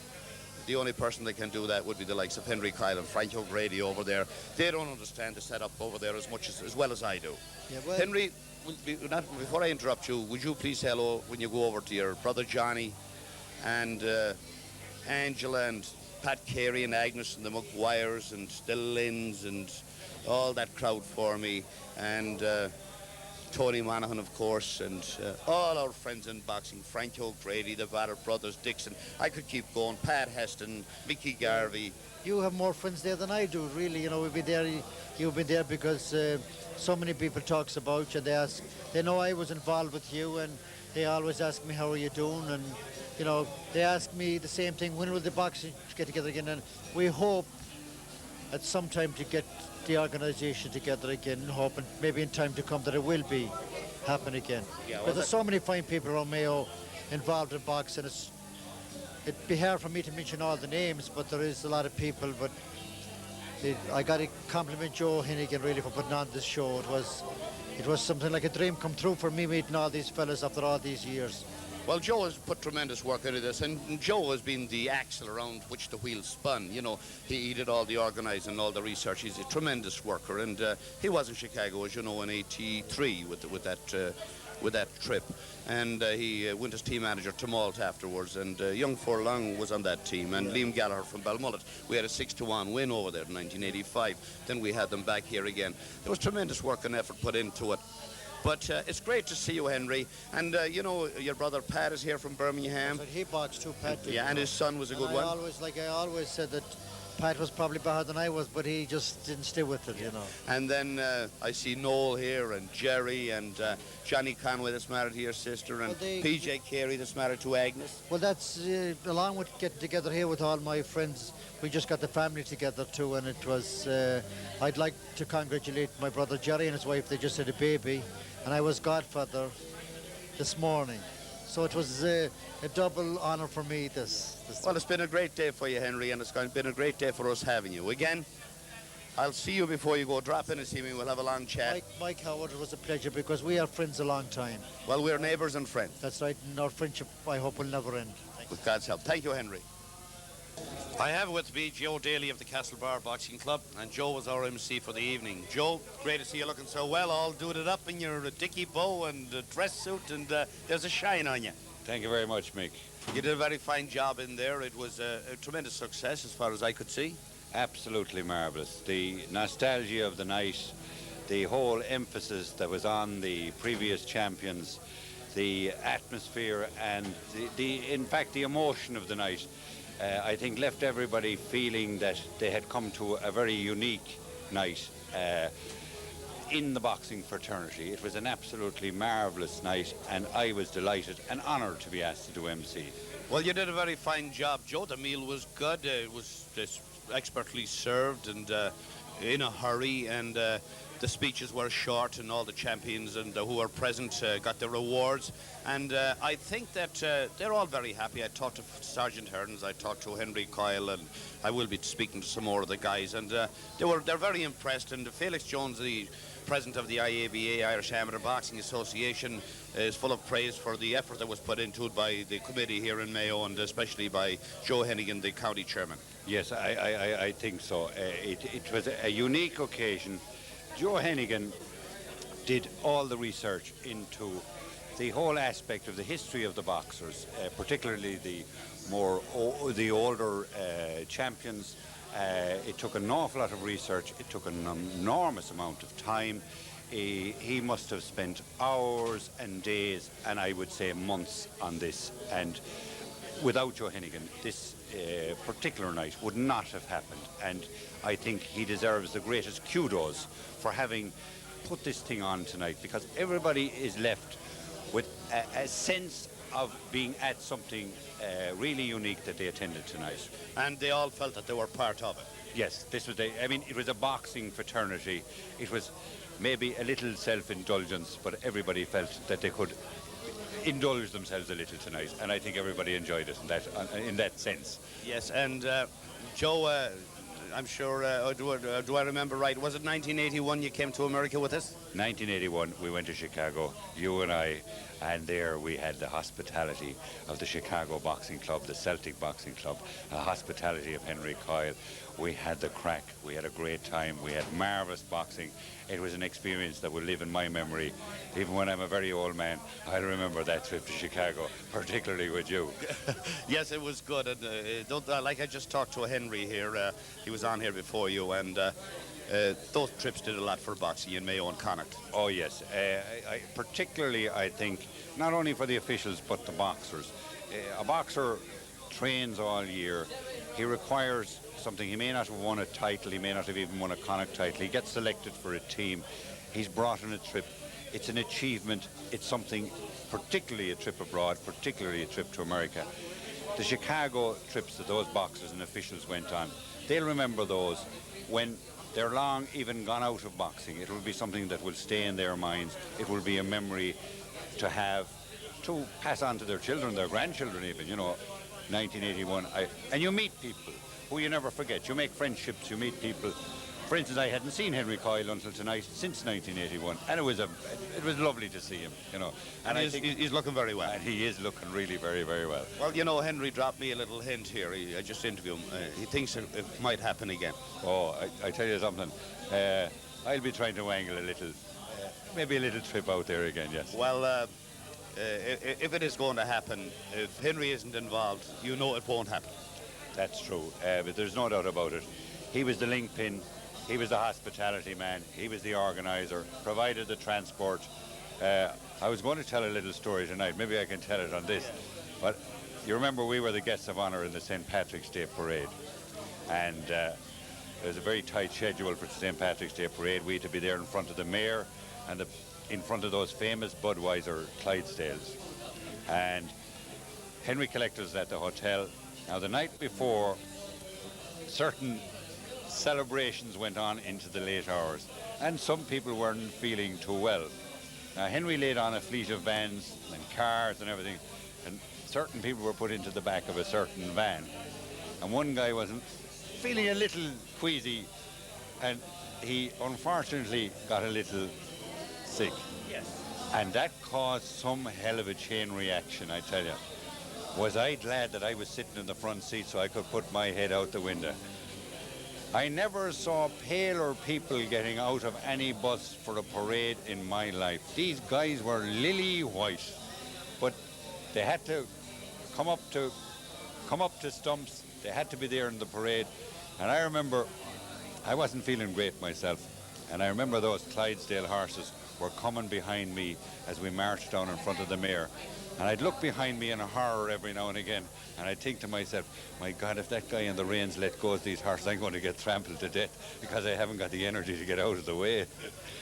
S1: the only person that can do that would be the likes of Henry Kyle and Frank O'Grady over there. They don't understand the setup over there as well as I do.
S12: Yeah, well,
S1: Henry, before I interrupt you, would you please say hello when you go over to your brother Johnny and Angela and Pat Carey and Agnes and the McGuires and the Lynns and all that crowd for me, and Tony Monaghan, of course, and all our friends in boxing, Frank O'Grady, the Barrett brothers, Dixon. I could keep going. Pat Heston, Mickey Garvey.
S12: You have more friends there than I do, really. You know, we've been there. You've been there because so many people talks about you. They know I was involved with you, and they always ask me, how are you doing? And you know, they ask me the same thing, when will the boxing get together again? And we hope at some time to get the organisation together again, hoping maybe in time to come that it will be happen again.
S1: Yeah, well,
S12: but there's so many fine people around Mayo involved in boxing. It'd be hard for me to mention all the names, but there is a lot of people. But I got to compliment Joe Hennigan really for putting on this show. It was something like a dream come true for me, meeting all these fellas after all these years.
S1: Well, Joe has put tremendous work into this, and Joe has been the axle around which the wheel spun. You know, he did all the organising, all the research. He's a tremendous worker, and he was in Chicago, as you know, in '83 with that trip, and he went as team manager to Malta afterwards, and young Furlong was on that team, and Liam Gallagher from Balmullet. We had a 6-1 win over there in 1985. Then we had them back here again. There was tremendous work and effort put into it. But it's great to see you, Henry. And, you know, your brother Pat is here from Birmingham.
S12: But he boxed too, Pat.
S1: Yeah, and his son was a good one.
S12: I always said that Pat was probably better than I was, but he just didn't stay with it, you know.
S1: And then I see Noel here, and Jerry, and Johnny Conway that's married to your sister, and P.J. Carey that's married to Agnes.
S12: Well, that's, along with getting together here with all my friends, we just got the family together too, and it was, I'd like to congratulate my brother Jerry and his wife. They just had a baby, and I was godfather this morning. So it was a double honour for me this.
S1: Well, it's been a great day for you, Henry, and it's been a great day for us having you. Again, I'll see you before you go. Drop in and see me. We'll have a long chat.
S12: Mike Howard, it was a pleasure because we are friends a long time.
S1: Well, we're neighbours and friends.
S12: That's right, and our friendship, I hope, will never end.
S1: With God's help. Thank you, Henry. I have with me Joe Daly of the Castlebar Boxing Club, and Joe was our MC for the evening. Joe, great to see you looking so well, all duded up in your dicky bow and dress suit, and there's a shine on you.
S13: Thank you very much, Mick.
S1: You did a very fine job in there. It was a tremendous success as far as I could see.
S13: Absolutely marvellous. The nostalgia of the night, the whole emphasis that was on the previous champions, the atmosphere, and in fact the emotion of the night, I think left everybody feeling that they had come to a very unique night in the boxing fraternity. It was an absolutely marvellous night, and I was delighted and honoured to be asked to do MC.
S1: Well, you did a very fine job, Joe. The meal was good. It was just expertly served and in a hurry, and the speeches were short, and all the champions and who were present got their rewards. And I think that they're all very happy. I talked to Sergeant Herdens, I talked to Henry Kyle, and I will be speaking to some more of the guys. And they're very impressed. And Felix Jones, the president of the IABA, Irish Amateur Boxing Association, is full of praise for the effort that was put into it by the committee here in Mayo, and especially by Joe Hennigan, the county chairman.
S13: Yes, I think so. It was a unique occasion. Joe Hennigan did all the research into the whole aspect of the history of the boxers, particularly the older champions. It took an awful lot of research. It took an enormous amount of time. He must have spent hours and days, and I would say months on this. And without Joe Hennigan, this particular night would not have happened. And I think he deserves the greatest kudos for having put this thing on tonight, because everybody is left with a sense of being at something really unique that they attended tonight.
S1: And they all felt that they were part of it.
S13: Yes, this was I mean, it was a boxing fraternity. It was maybe a little self-indulgence, but everybody felt that they could indulge themselves a little tonight, and I think everybody enjoyed it in that sense.
S1: Yes, and Joe, I'm sure, do I remember right, was it 1981 you came to America with us?
S13: 1981, we went to Chicago, you and I, and there we had the hospitality of the Chicago Boxing Club, the Celtic Boxing Club, the hospitality of Henry Coyle. We had the crack, we had a great time, we had marvellous boxing. It was an experience that will live in my memory. Even when I'm a very old man, I'll remember that trip to Chicago, particularly with you.
S1: Yes, it was good. And, like I just talked to Henry here, he was on here before you, and those trips did a lot for boxing in Mayo and Connacht.
S13: Oh yes, particularly I think, not only for the officials but the boxers. A boxer trains all year. He requires something. He may not have won a title, he may not have even won a Connacht title. He gets selected for a team. He's brought on a trip. It's an achievement. It's something, particularly a trip abroad, particularly a trip to America. The Chicago trips that those boxers and officials went on, they'll remember those when they're long even gone out of boxing. It will be something that will stay in their minds. It will be a memory to have, to pass on to their children, their grandchildren even, you know. 1981, and you meet people who you never forget. You make friendships, you meet people. For instance, I hadn't seen Henry Coyle until tonight since 1981, and it was lovely to see him, you know.
S1: And he's looking very well.
S13: And he is looking really very, very well.
S1: Well, you know, Henry dropped me a little hint here. I just interviewed him. He thinks it might happen again.
S13: Oh, I tell you something. I'll be trying to wangle a little, maybe a little trip out there again, yes.
S1: Well, if it is going to happen, if Henry isn't involved, you know it won't happen.
S13: That's true, but there's no doubt about it. He was the linchpin, he was the hospitality man, he was the organizer, provided the transport. I was going to tell a little story tonight, maybe I can tell it on this, but you remember we were the guests of honour in the St. Patrick's Day Parade, and there was a very tight schedule for the St. Patrick's Day Parade. We had to be there in front of the mayor and in front of those famous Budweiser Clydesdales. And Henry collected us at the hotel. Now, the night before, certain celebrations went on into the late hours, and some people weren't feeling too well. Now, Henry laid on a fleet of vans and cars and everything, and certain people were put into the back of a certain van. And one guy wasn't feeling a little queasy, and he unfortunately got a little sick.
S1: Yes.
S13: And that caused some hell of a chain reaction, I tell you. Was I glad that I was sitting in the front seat so I could put my head out the window. I never saw paler people getting out of any bus for a parade in my life. These guys were lily white, but they had to come up to stumps. They had to be there in the parade. And I remember I wasn't feeling great myself. And I remember those Clydesdale horses were coming behind me as we marched down in front of the mayor. And I'd look behind me in a horror every now and again, and I'd think to myself, my God, if that guy in the reins let go of these horses, I'm going to get trampled to death because I haven't got the energy to get out of the way.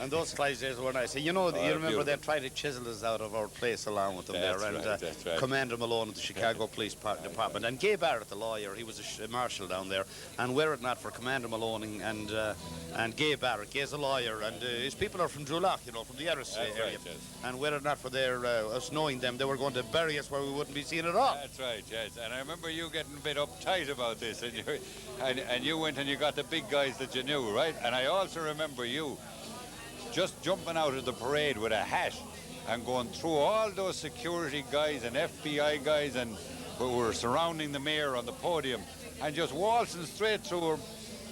S1: And those Clydesdales were nice. You know, you remember they tried to chisel us out of our place along with them
S13: That's
S1: there.
S13: right,
S1: And
S13: that's right.
S1: Commander Malone of the Chicago Police Department. And Gay Barrett, the lawyer, he was a marshal down there. And were it not for Commander Malone and Gay Barrett, Gay's a lawyer, and his people are from Drulach, you know, from the Erris area.
S13: Right, yes.
S1: And were it not for us knowing them, they were going to bury us where we wouldn't be seen at all.
S13: That's right, yes. And I remember you getting a bit uptight about this, and you went and you got the big guys that you knew, right? And I also remember you just jumping out of the parade with a hat and going through all those security guys and FBI guys and who were surrounding the mayor on the podium and just waltzing straight through her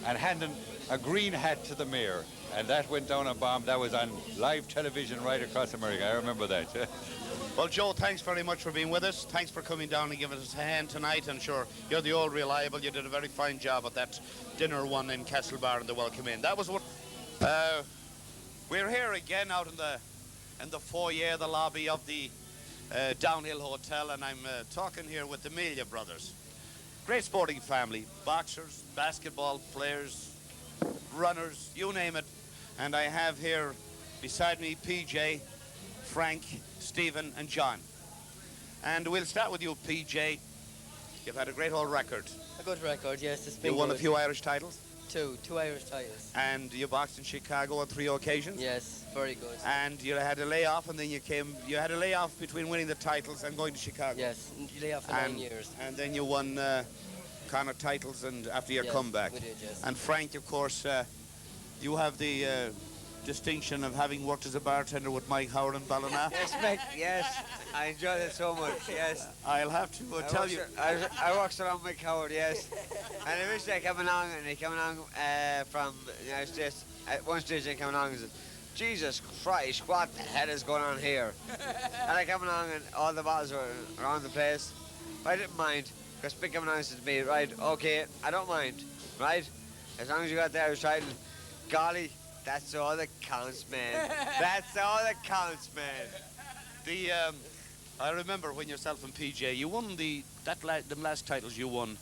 S13: and handing a green hat to the mayor. And that went down a bomb. That was on live television right across America. I remember that.
S1: Well, Joe, thanks very much for being with us. Thanks for coming down and giving us a hand tonight. And sure, you're the old reliable. You did a very fine job at that dinner one in Castlebar and the Welcome Inn. That was what... we're here again out in the foyer, the lobby of the Downhill Hotel, and I'm talking here with the Amelia brothers. Great sporting family, boxers, basketball players, runners, you name it. And I have here beside me PJ, Frank, Stephen and John. And we'll start with you, PJ. You've had a great old record.
S14: A good record, yes. It's been
S1: You won a
S14: good.
S1: few Irish titles.
S14: Two Irish titles.
S1: And you boxed in Chicago on 3 occasions.
S14: Yes, very good.
S1: And you had a layoff, and then you had a layoff between winning the titles and going to Chicago.
S14: Yes, you lay off for 9 years.
S1: And then you won Connacht titles and after your
S14: Yes,
S1: comeback.
S14: we did, yes.
S1: And Frank, of course, you have the distinction of having worked as a bartender with Mike Howard in Ballina.
S15: Yes, Mick, yes. I enjoyed it so much, yes.
S1: I'll have to tell you.
S15: I worked around Mick Howard, yes. And eventually I came along, and he came along from the United States. At one stage he came along and said, Jesus Christ, what the hell is going on here? And I came along and all the bottles were around the place. But I didn't mind, because Mick came along and said to me, right, okay, I don't mind, right? As long as you got the Irish title, golly, that's all that counts, man. That's all that counts, man.
S1: I remember when yourself and PJ, you won the last titles you won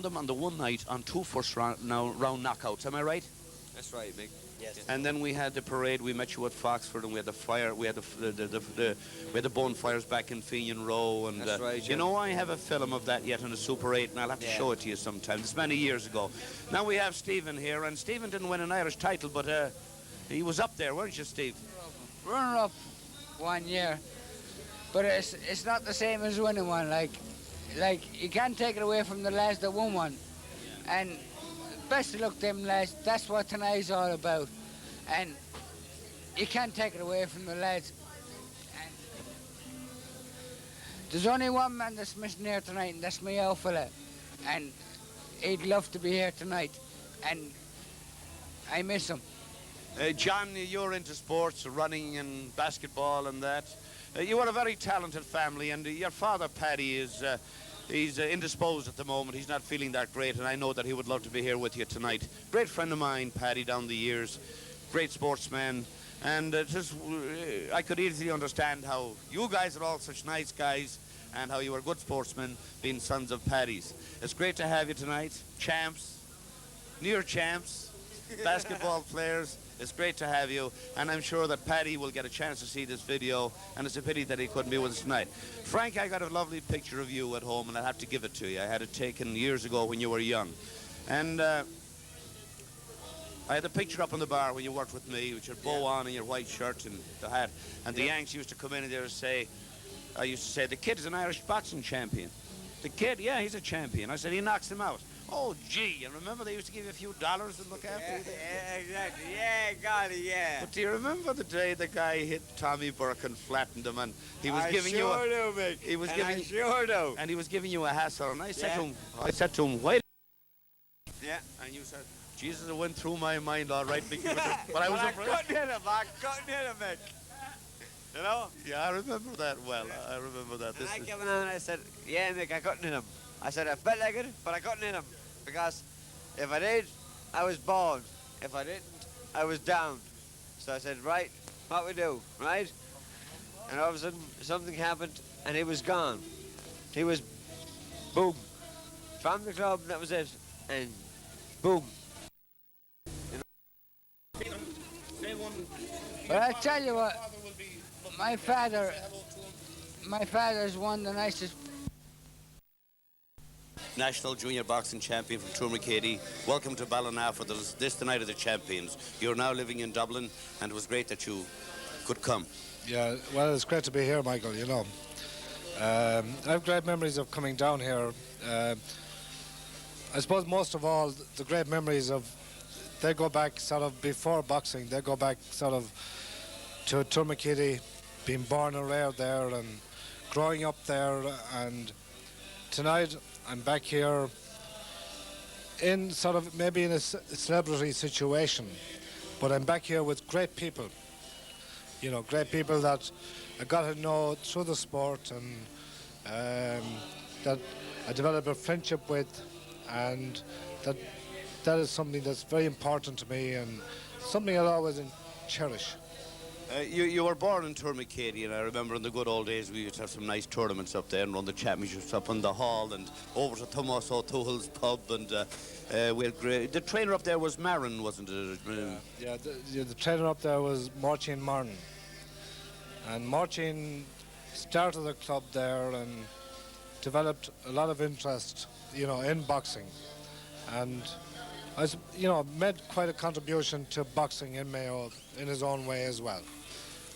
S1: them on the one night on 2 first-round knockouts. Am I right?
S15: That's right, Mick. Yes.
S1: And then we had the parade. We met you at Foxford, and we had the fire. We had the bonfires back in Fenian Row. And
S15: That's right,
S1: you know, I have a film of that yet on the Super 8, and I'll have to show it to you sometime. It's many years ago. Now we have Stephen here, and Stephen didn't win an Irish title, but he was up there, weren't you, Steve?
S16: Runner-up 1 year, but it's not the same as winning one. Like you can't take it away from the lads that won one, and best of luck to them lads. That's what tonight's all about, and you can't take it away from the lads. And there's only one man that's missing here tonight, and that's Mayo fella, and he'd love to be here tonight, and I miss him.
S1: John, you're into sports, running and basketball and that. You are a very talented family, and your father, Paddy, is he's indisposed at the moment. He's not feeling that great, and I know that he would love to be here with you tonight. Great friend of mine, Paddy, down the years. Great sportsman. And I could easily understand how you guys are all such nice guys and how you are good sportsmen, being sons of Paddy's. It's great to have you tonight. Champs, near champs, basketball players. It's great to have you, and I'm sure that Paddy will get a chance to see this video, and it's a pity that he couldn't be with us tonight. Frank, I got a lovely picture of you at home, and I'll have to give it to you. I had it taken years ago when you were young. And I had a picture up on the bar when you worked with me, with your bow on and your white shirt and the hat. And the Yanks used to come in and they would say, I used to say, the kid is an Irish boxing champion. The kid, yeah, he's a champion. I said, he knocks him out. Oh, gee, and remember they used to give you a few dollars and look after you?
S15: Yeah, exactly. Yeah, golly, yeah.
S1: But do you remember the day the guy hit Tommy Burke and flattened him, and he was giving you
S15: I sure do, Mick.
S1: he was
S15: And
S1: giving
S15: I sure do.
S1: and he was giving you a hassle, and I said to him, why?
S15: Yeah.
S1: And you said, Jesus, it went through my mind, all right, Mickey, but I was
S15: I
S1: impressed.
S15: couldn't hit him, Mick. You know?
S1: Yeah, I remember that well. I remember that.
S15: And I came in and I said, yeah, Mick, I couldn't hit him. I said, I felt like it, but I couldn't hit him. Because if I did, I was bald. If I didn't, I was down. So I said, right, what we do, right? And all of a sudden, something happened, and he was gone. He was, boom. From the club, that was it. And boom.
S16: But I tell you what, my father's one of the nicest.
S1: National Junior Boxing Champion from Tourmakeady. Welcome to Ballina for this the night of the champions. You're now living in Dublin, and it was great that you could come.
S21: Yeah, well, it's great to be here, Michael, you know. I have great memories of coming down here. I suppose most of all, the great memories they go back sort of before boxing. They go back sort of to Tourmakeady, being born and reared there and growing up there. And tonight, I'm back here in sort of maybe in a celebrity situation, but I'm back here with great people. You know, great people that I got to know through the sport, and that I developed a friendship with, and that is something that's very important to me and something I'll always cherish.
S1: You were born in Tourmakeady, and I remember in the good old days we used to have some nice tournaments up there and run the championships up in the hall and over to Thomas O'Toole's pub, and we had great. The trainer up there was Marin, wasn't it?
S21: Yeah, the trainer up there was Martin Martin, and Martin
S17: started the club there and developed a lot of interest, in boxing. And made quite a contribution to boxing in Mayo in his own way as well.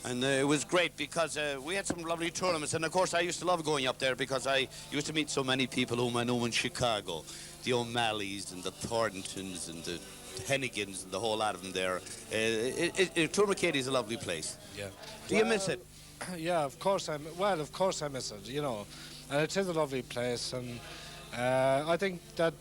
S1: And it was great because we had some lovely tournaments. And, of course, I used to love going up there because I used to meet so many people whom I know in Chicago. The O'Malleys and the Thorntons and the Hennigans and the whole lot of them there. Tourmakeady is a lovely place.
S17: Yeah.
S1: Do you miss it?
S17: Yeah, of course I miss it, And it is a lovely place. And I think that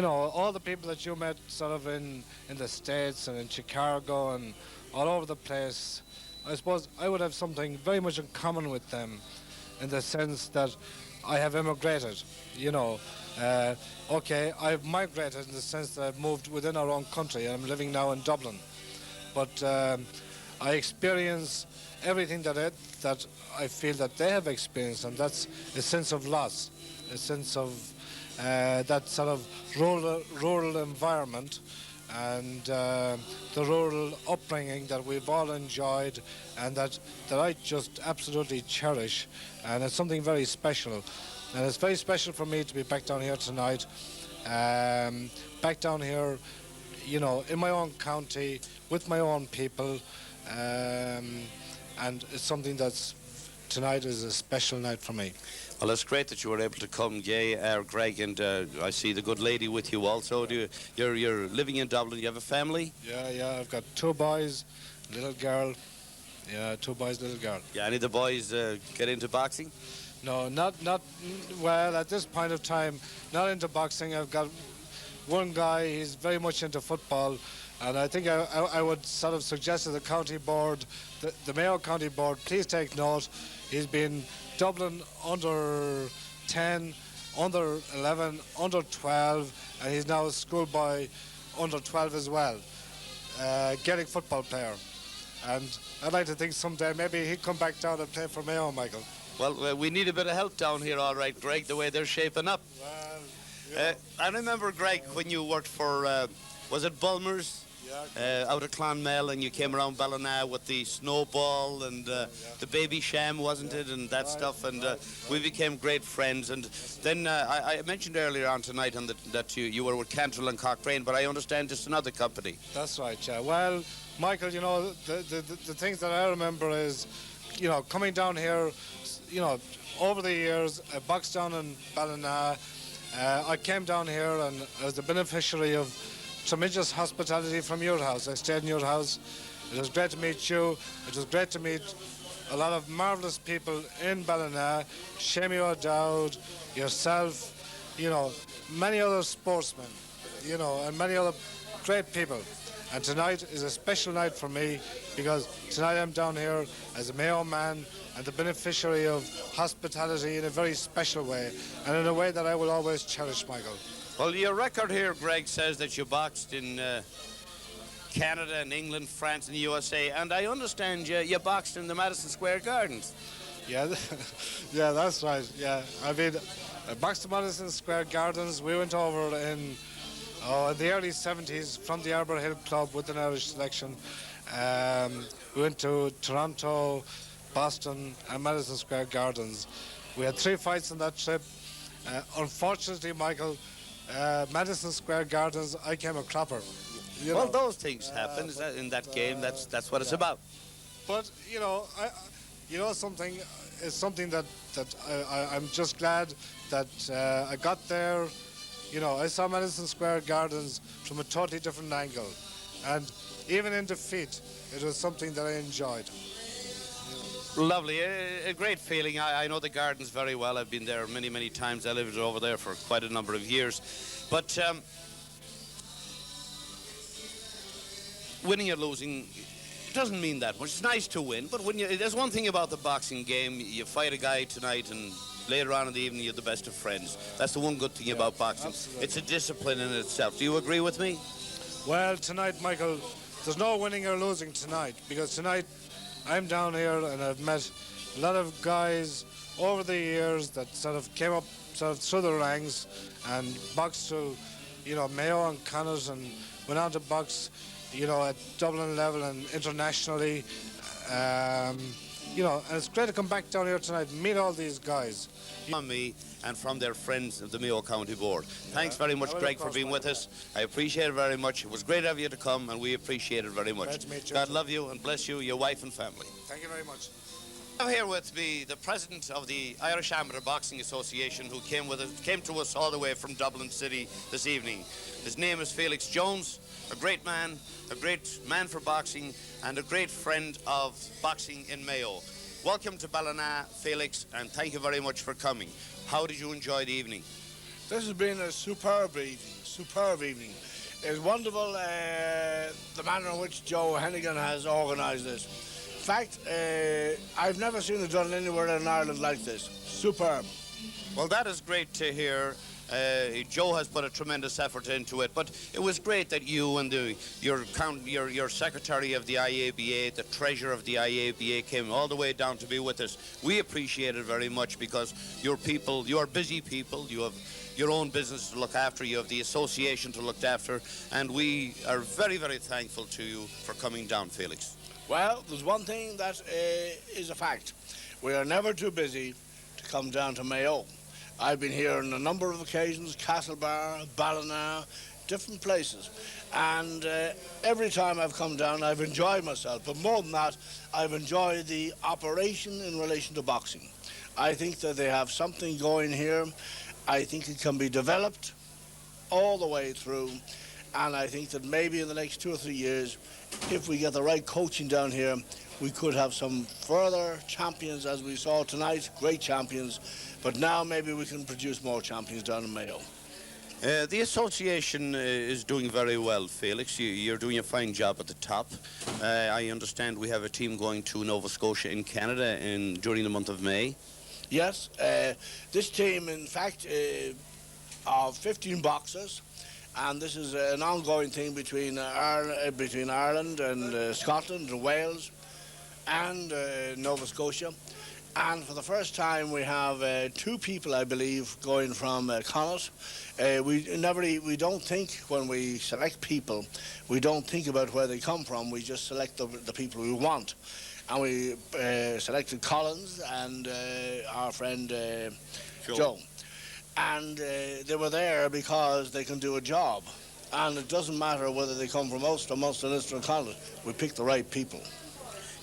S17: all the people that you met sort of in the States and in Chicago and all over the place, I suppose I would have something very much in common with them in the sense that I have immigrated, okay, I've migrated in the sense that I've moved within our own country and I'm living now in Dublin. But I experience everything that I feel that they have experienced, and that's a sense of loss, a sense of that sort of rural environment and the rural upbringing that we've all enjoyed and that I just absolutely cherish, and it's something very special. And it's very special for me to be back down here tonight, back down here, in my own county, with my own people, and it's something tonight is a special night for me.
S1: Well, it's great that you were able to come, Greg, and I see the good lady with you also. You're living in Dublin. You have a family?
S17: Yeah, I've got 2 boys, little girl. Yeah, 2 boys, little girl.
S1: Yeah, any of the boys get into boxing?
S17: No, not well, at this point of time, not into boxing. I've got one guy, he's very much into football, and I think I would sort of suggest to the county board, the Mayo County Board, please take note. He's been Dublin under 10, under 11, under 12, and he's now a schoolboy under 12 as well, Gaelic football player. And I'd like to think someday maybe he'd come back down and play for Mayo, Michael.
S1: Well, we need a bit of help down here, all right, Greg, the way they're shaping up.
S17: Well,
S1: I remember, Greg, when you worked for, was it Bulmer's?
S17: Yeah.
S1: Out of Clonmel, and you came around Ballina with the snowball and the baby sham, wasn't it, and that stuff, and we became great friends. And then I mentioned earlier on tonight that you were with Cantrell and Cochrane, but I understand it's another company.
S17: That's right, yeah. Well, Michael, the things that I remember is, coming down here, over the years, I boxed down in Ballina. I came down here and I was the beneficiary of tremendous hospitality from your house. I stayed in your house. It was great to meet you. It was great to meet a lot of marvellous people in Ballina, Shamie O'Dowd, yourself, many other sportsmen, and many other great people. And tonight is a special night for me because tonight I'm down here as a Mayo man and the beneficiary of hospitality in a very special way and in a way that I will always cherish, Michael.
S1: Well, your record here, Greg, says that you boxed in Canada and England, France and the USA, and I understand you boxed in the Madison Square Gardens.
S17: Yeah, yeah, that's right, yeah. I mean, I boxed in Madison Square Gardens. We went over in the early 70s from the Arbor Hill Club with an Irish selection. We went to Toronto, Boston and Madison Square Gardens. We had 3 fights on that trip. Unfortunately, Michael, Madison Square Gardens, I came a cropper.
S1: Well, those things happen in that game. That's what it's about.
S17: But something is something that I'm just glad that I got there. I saw Madison Square Gardens from a totally different angle, and even in defeat, it was something that I enjoyed.
S1: Lovely, a great feeling. I know the gardens very well. I've been there many, many times. I lived over there for quite a number of years. But winning or losing doesn't mean that much. It's nice to win, but there's one thing about the boxing game. You fight a guy tonight and later on in the evening you're the best of friends. That's the one good thing about boxing. Absolutely. It's a discipline in itself. Do you agree with me?
S17: Well, tonight, Michael, there's no winning or losing tonight, because tonight I'm down here and I've met a lot of guys over the years that sort of came up through the ranks and boxed through, Mayo and Connacht, and went on to box, at Dublin level and internationally. you know, and it's great to come back down here tonight and meet all these guys.
S1: From me and from their friends of the Mayo County Board. Thanks very much, Greg, for being with us. I appreciate it very much. It was great of you to come, and we appreciate it very much.
S17: Glad to meet you.
S1: God love you and bless you, your wife and family.
S17: Thank you very much.
S1: I'm here with me, the president of the Irish Amateur Boxing Association, who came to us all the way from Dublin City this evening. His name is Felix Jones, a great man for boxing, and a great friend of boxing in Mayo. Welcome to Ballina, Felix, and thank you very much for coming. How did you enjoy the evening?
S3: This has been a superb evening. It's wonderful the manner in which Joe Hennigan has organised this. In fact, I've never seen it done anywhere in Ireland like this. Superb.
S1: Well, that is great to hear. Joe has put a tremendous effort into it, but it was great that you and your secretary of the IABA, the treasurer of the IABA, came all the way down to be with us. We appreciate it very much because you're busy people, you have your own business to look after, you have the association to look after, and we are very, very thankful to you for coming down, Felix.
S3: Well, there's one thing that is a fact. We are never too busy to come down to Mayo. I've been here on a number of occasions, Castlebar, Ballina, different places. And every time I've come down, I've enjoyed myself. But more than that, I've enjoyed the operation in relation to boxing. I think that they have something going here. I think it can be developed all the way through. And I think that maybe in the next 2 or 3 years, if we get the right coaching down here, we could have some further champions, as we saw tonight, great champions. But now maybe we can produce more champions down in Mayo.
S1: The association is doing very well, Felix. You're doing a fine job at the top. I understand we have a team going to Nova Scotia in Canada during the month of May.
S3: Yes, this team, in fact, of 15 boxers, and this is an ongoing thing between Ireland and Scotland and Wales and Nova Scotia. And for the first time, we have 2 people, I believe, going from Connacht. We don't think, when we select people, we don't think about where they come from. We just select the people we want. And we selected Collins and our friend Joe. And they were there because they can do a job. And it doesn't matter whether they come from Ulster, Munster, Leinster, or Connacht. We pick the right people.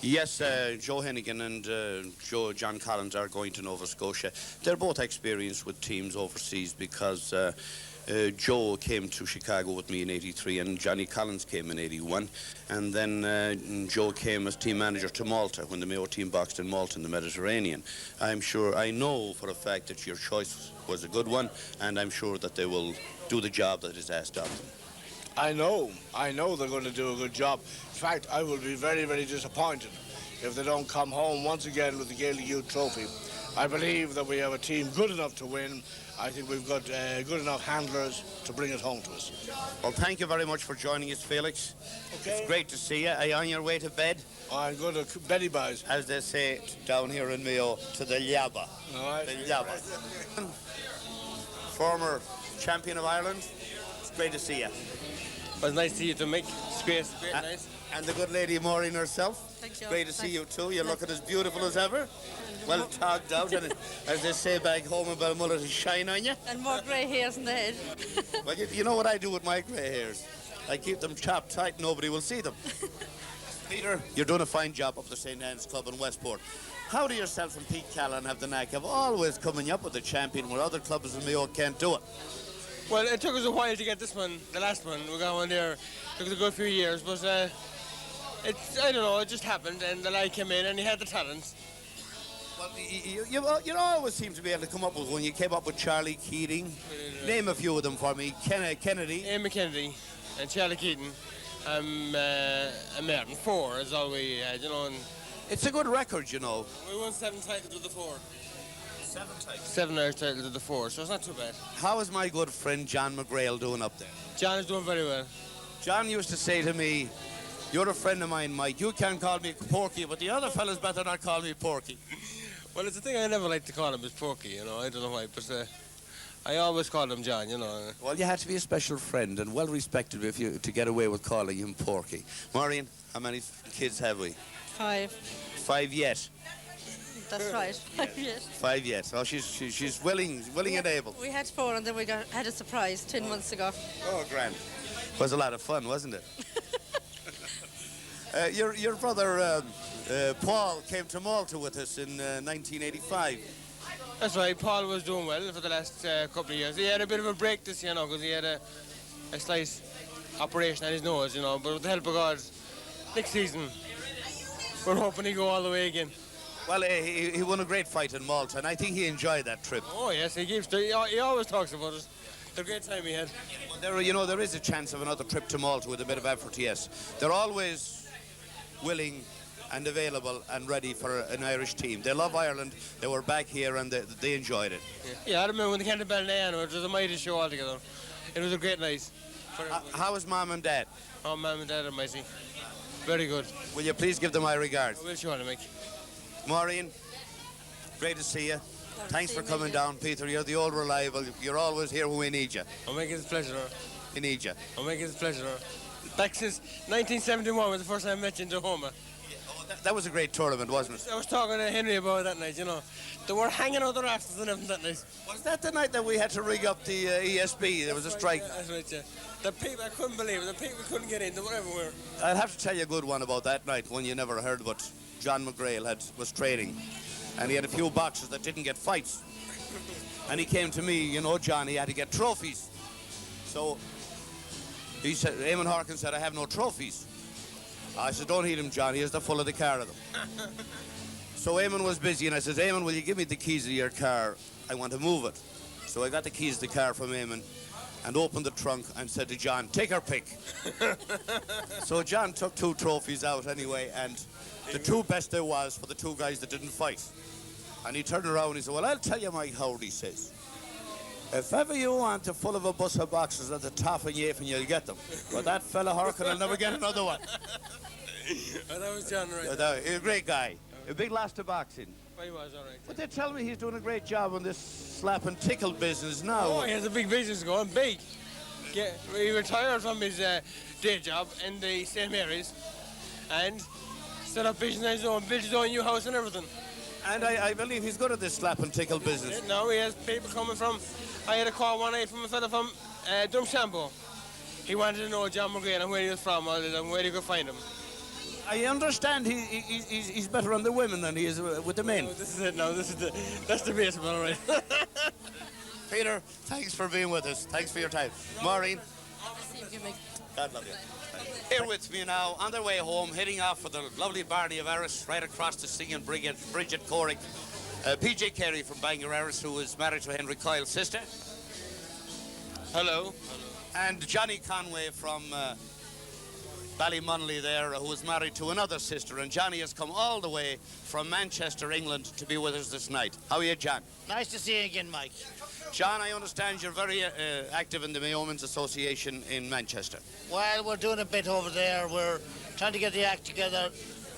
S1: Yes, Joe Hennigan and John Collins are going to Nova Scotia. They're both experienced with teams overseas because Joe came to Chicago with me in '83 and Johnny Collins came in '81. And then Joe came as team manager to Malta when the Mayo team boxed in Malta in the Mediterranean. I know for a fact that your choice was a good one, and I'm sure that they will do the job that is asked of them.
S3: I know they're going to do a good job. In fact, I will be very, very disappointed if they don't come home once again with the Gaelic Youth Trophy. I believe that we have a team good enough to win. I think we've got good enough handlers to bring it home to us.
S1: Well, thank you very much for joining us, Felix.
S3: Okay.
S1: It's great to see you. Are you on your way to bed?
S3: I'm going to Betty Buys.
S1: As they say down here in Mayo, to the Yabba.
S3: All right.
S1: The Yabba. Former champion of Ireland. It's great to see you.
S18: It was nice to see you too, Mick. It's great, nice.
S1: And the good lady Maureen herself.
S18: Thanks, Joe.
S1: Great to see you too. You're looking as beautiful as ever. Well togged out, and as they say back home in Balmullet, to shine on you.
S19: And more grey hairs in the head.
S1: Well, you know what I do with my grey hairs? I keep them chopped tight, nobody will see them. Peter, you're doing a fine job up the St. Anne's Club in Westport. How do yourself and Pete Callan have the knack of always coming up with a champion where other clubs in Mayo can't do it?
S18: Well, it took us a while to get this one, the last one. We got one there. It took us a good few years, but I don't know, it just happened, and the lad came in and he had the talents.
S1: Well, you always seem to be able to come up with one. You came up with Charlie Keating. Name a few of them for me. Kennedy.
S18: Amy Kennedy and Charlie Keating. Merton. 4 is all we had, you know. And
S1: it's a good record, you know.
S18: We won 7 titles with the 4.
S1: 7 titles?
S18: 7 Irish titles with the 4, so it's not too bad.
S1: How is my good friend John Mclaughlin doing up there?
S18: John is doing very well.
S1: John used to say to me, "You're a friend of mine, Mike. You can call me Porky, but the other fellas better not call me Porky."
S18: Well, it's a thing I never like to call him is Porky, you know. I don't know why, but I always call him John, you know.
S1: Well, you had to be a special friend and well respected to get away with calling him Porky. Maureen, how many kids have we?
S19: 5.
S1: 5 yet.
S4: That's right. 5 years.
S1: 5 years. So she's willing and able.
S4: We had 4 and then we had a surprise 10 months ago.
S1: Oh, grand. Was a lot of fun, wasn't it? Your brother Paul came to Malta with us in 1985.
S18: That's right. Paul was doing well for the last couple of years. He had a bit of a break this year, because he had a slight operation on his nose, But with the help of God, next season we're hoping he go all the way again.
S1: Well, he won a great fight in Malta, and I think he enjoyed that trip.
S18: Oh yes, he always talks about it. The great time he had.
S1: There is a chance of another trip to Malta with a bit of effort, yes. They're always willing and available and ready for an Irish team. They love Ireland. They were back here and they enjoyed it.
S18: Yeah, I remember when they came to Ballina, it was a mighty show altogether. It was a great night.
S1: How is Mom and Dad?
S18: Oh, Mom and Dad are mighty. Very good.
S1: Will you please give them my regards?
S18: I will, sure, Mick.
S1: Maureen, great to see you. Thanks for coming down, Peter. You're the old reliable. You're always here when we need you.
S18: I'll make it a pleasure.
S1: We need you.
S18: I'll make it a pleasure. Back since 1971 was the first time I met you in Tahoma.
S1: That was a great tournament, wasn't it?
S18: I was talking to Henry about that night, They were hanging out the rafters and everything that night.
S1: Was that the night that we had to rig up the ESB? There was a strike.
S18: That's right, yeah. The people, I couldn't believe it. The people couldn't get in. They were everywhere.
S1: I'll have to tell you a good one about that night, one you never heard, but John Mclaughlin was training, and he had a few boxers that didn't get fights. And he came to me, John, he had to get trophies. So he said, Eamon Harkin said, I have no trophies. I said, don't eat him, John, he has the full of the car of them. So Eamon was busy, and I said, Eamon, will you give me the keys of your car? I want to move it. So I got the keys of the car from Eamon and opened the trunk and said to John, take her pick. So John took 2 trophies out anyway, and the 2 best there was for the 2 guys that didn't fight. And he turned around and he said, well, I'll tell you, Mike Howard, he says, if ever you want a full of a bus of boxes at the top of Yafin, you'll get them. But that fella Harkin will never get another one.
S18: That was John, right?
S1: He's a great guy. A big loss to boxing.
S18: He was, all right.
S1: But they tell me he's doing a great job on this slap and tickle business now.
S18: Oh, he has a big business going, big. Yeah, he retired from his day job in the St. Mary's and set up business on his own, built his own new house and everything.
S1: And I believe he's good at this slap and tickle business.
S18: No, he has people coming from... I had a call one night from a fella from Drumshambo. He wanted to know John McGrain and where he was from and where he could find him.
S1: I understand he's better on the women than he is with the men.
S18: No, this is it now. That's debatable, all right.
S1: Peter, thanks for being with us. Thanks for your time. Maureen. God love you. Here with me now, on their way home, heading off for the lovely Barney of Erris, right across the sea in Bridget Corrick. PJ Carey from Bangor Erris, who is married to Henry Coyle's sister.
S18: Hello.
S1: And Johnny Conway from Ballymunley there, who is married to another sister. And Johnny has come all the way from Manchester, England, to be with us this night. How are you, John?
S19: Nice to see you again, Mike.
S1: John, I understand you're very active in the Mayo Men's Association in Manchester.
S19: Well, we're doing a bit over there. We're trying to get the act together.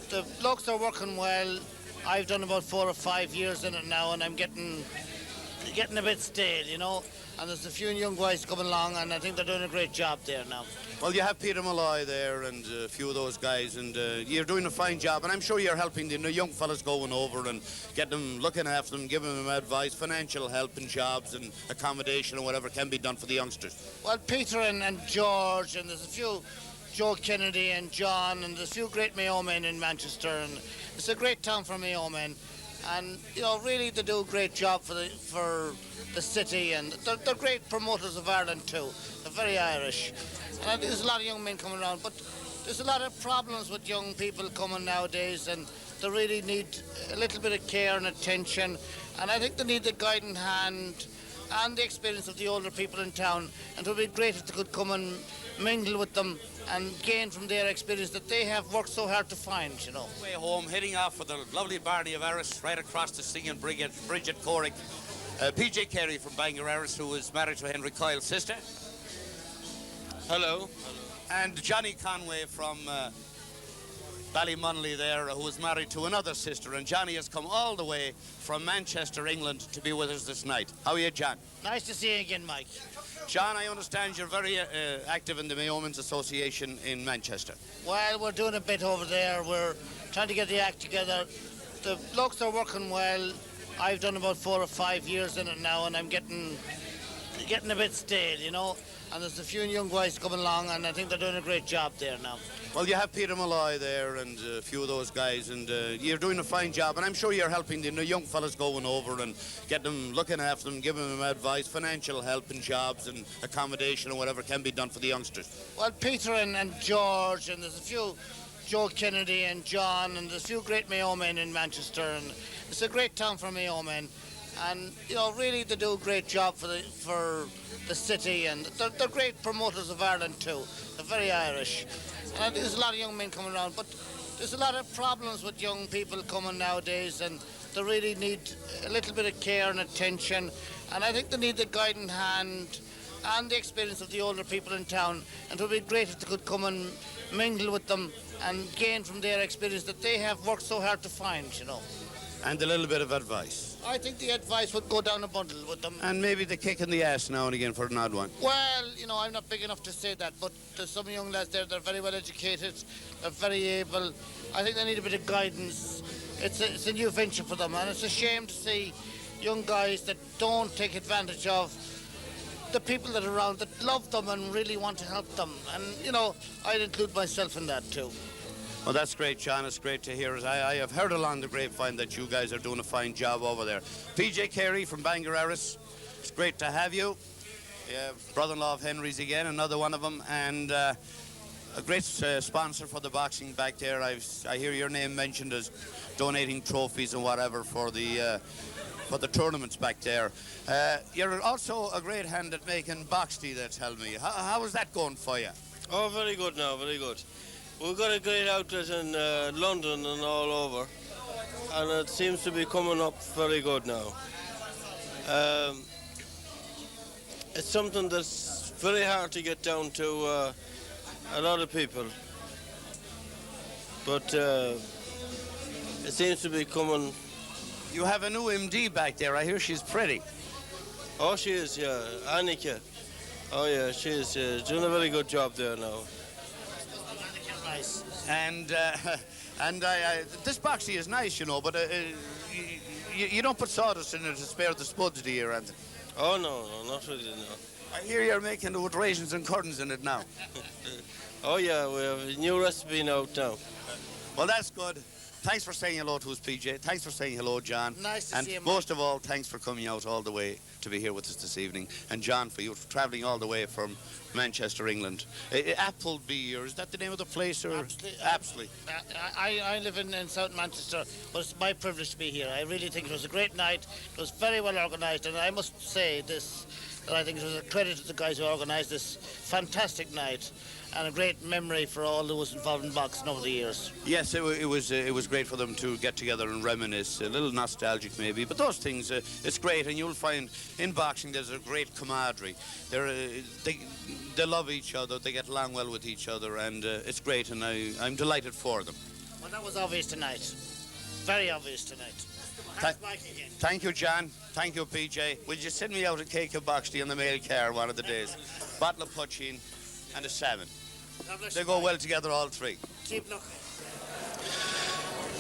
S19: The blokes are working well. I've done about 4 or 5 years in it now, and I'm getting a bit stale, And there's a few young guys coming along, and I think they're doing a great job there now.
S1: Well, you have Peter Malloy there and a few of those guys, and you're doing a fine job. And I'm sure you're helping the young fellas going over and getting them, looking after them, giving them advice, financial help and jobs and accommodation or whatever can be done for the youngsters.
S19: Well, Peter and George, and there's a few, Joe Kennedy and John, and there's a few great Mayo men in Manchester, and it's a great town for Mayo men. And, really they do a great job for the city, and they're great promoters of Ireland too. They're very Irish. And there's a lot of young men coming around, but there's a lot of problems with young people coming nowadays, and they really need a little bit of care and attention. And I think they need the guiding hand and the experience of the older people in town. And it would be great if they could come and mingle with them and gain from their experience that they have worked so hard to find,
S1: Way home, heading off for the lovely Barney of Erris, right across the sea in Bridget Corrick. PJ Carey from Bangor Erris, who is married to Henry Coyle's sister.
S18: Hello.
S1: And Johnny Conway from Ballymunley there, who is married to another sister. And Johnny has come all the way from Manchester, England, to be with us this night. How are you, John?
S19: Nice to see you again, Mike.
S1: John, I understand you're very active in the Mayo Men's Association in Manchester.
S19: Well, we're doing a bit over there. We're trying to get the act together. the blokes are working well. I've done about 4 or 5 years in it now, and I'm getting a bit stale, you know. And there's a few young guys coming along, and I think they're doing a great job there now.
S1: Well, you have Peter Malloy there and a few of those guys, and you're doing a fine job, and I'm sure you're helping the young fellas going over and getting them, looking after them, giving them advice, financial help and jobs and accommodation or whatever can be done for the youngsters.
S19: Well, Peter and George, and there's a few, Joe Kennedy and John, and there's a few great Mayo men in Manchester, and it's a great town for Mayo men. And, you know, really they do a great job for the city, and they're great promoters of Ireland too. They're very Irish. And there's a lot of young men coming around, but there's a lot of problems with young people coming nowadays, and they really need a little bit of care and attention. And I think they need the guiding hand and the experience of the older people in town. And it would be great if they could come and mingle with them and gain from their experience that they have worked so hard to find, you know.
S1: And a little bit of advice.
S19: I think the advice would go down a bundle with them.
S1: And maybe the kick in the ass now and again for an odd one.
S19: Well, you know, I'm not big enough to say that, but there's some young lads there, they're very well educated, they're very able. I think they need a bit of guidance. It's a new venture for them, and it's a shame to see young guys that don't take advantage of the people that are around, that love them and really want to help them. And, you know, I'd include myself in that too.
S1: Well, that's great, John. It's great to hear it. I have heard along the grapevine that you guys are doing a fine job over there. PJ Carey from Bangor Eris, it's great to have you. Yeah, brother-in-law of Henry's again, another one of them, and a great sponsor for the boxing back there. I hear your name mentioned as donating trophies and whatever for the tournaments back there. You're also a great hand at making box tea, they tell me. How is that going for you?
S5: Oh, very good now, very good. We've got a great outlet in London and all over, and it seems to be coming up very good now. It's something that's very hard to get down to a lot of people, but it seems to be coming.
S1: You have a new MD back there. I hear she's pretty.
S5: Oh, she is, yeah. Annika. Oh, yeah, she is doing a very good job there now.
S1: And this box tea is nice, you know, but you don't put sawdust in it to spare the spuds, do you, or anything?
S5: Oh, no, not really, no.
S1: I hear you're making it with raisins and curtains in it now.
S5: Oh, yeah, we have a new recipe out now.
S1: Well, that's good. Thanks for saying hello to us, PJ. Thanks for saying hello, John.
S19: Nice to see you,
S1: And most of all, thanks for coming out all the way to be here with us this evening. And John, for you travelling all the way from Manchester, England. Appleby, or is that the name of the place? Or? Absolutely.
S19: I live in South Manchester, but it's my privilege to be here. I really think it was a great night. It was very well organised, and I must say this, that I think it was a credit to the guys who organised this fantastic night, and a great memory for all those involved in boxing over the years.
S1: Yes, it was great for them to get together and reminisce, a little nostalgic maybe, but those things, it's great, and you'll find in boxing there's a great camaraderie. They love each other, they get along well with each other, and it's great, and I'm delighted for them.
S19: Well, that was obvious tonight. Very obvious tonight.
S1: Thank you, John. Thank you, PJ. Will you send me out a cake of box tea on the mail car one of the days? Bottle of poaching and a salmon. They go well together, all three.
S19: Keep looking.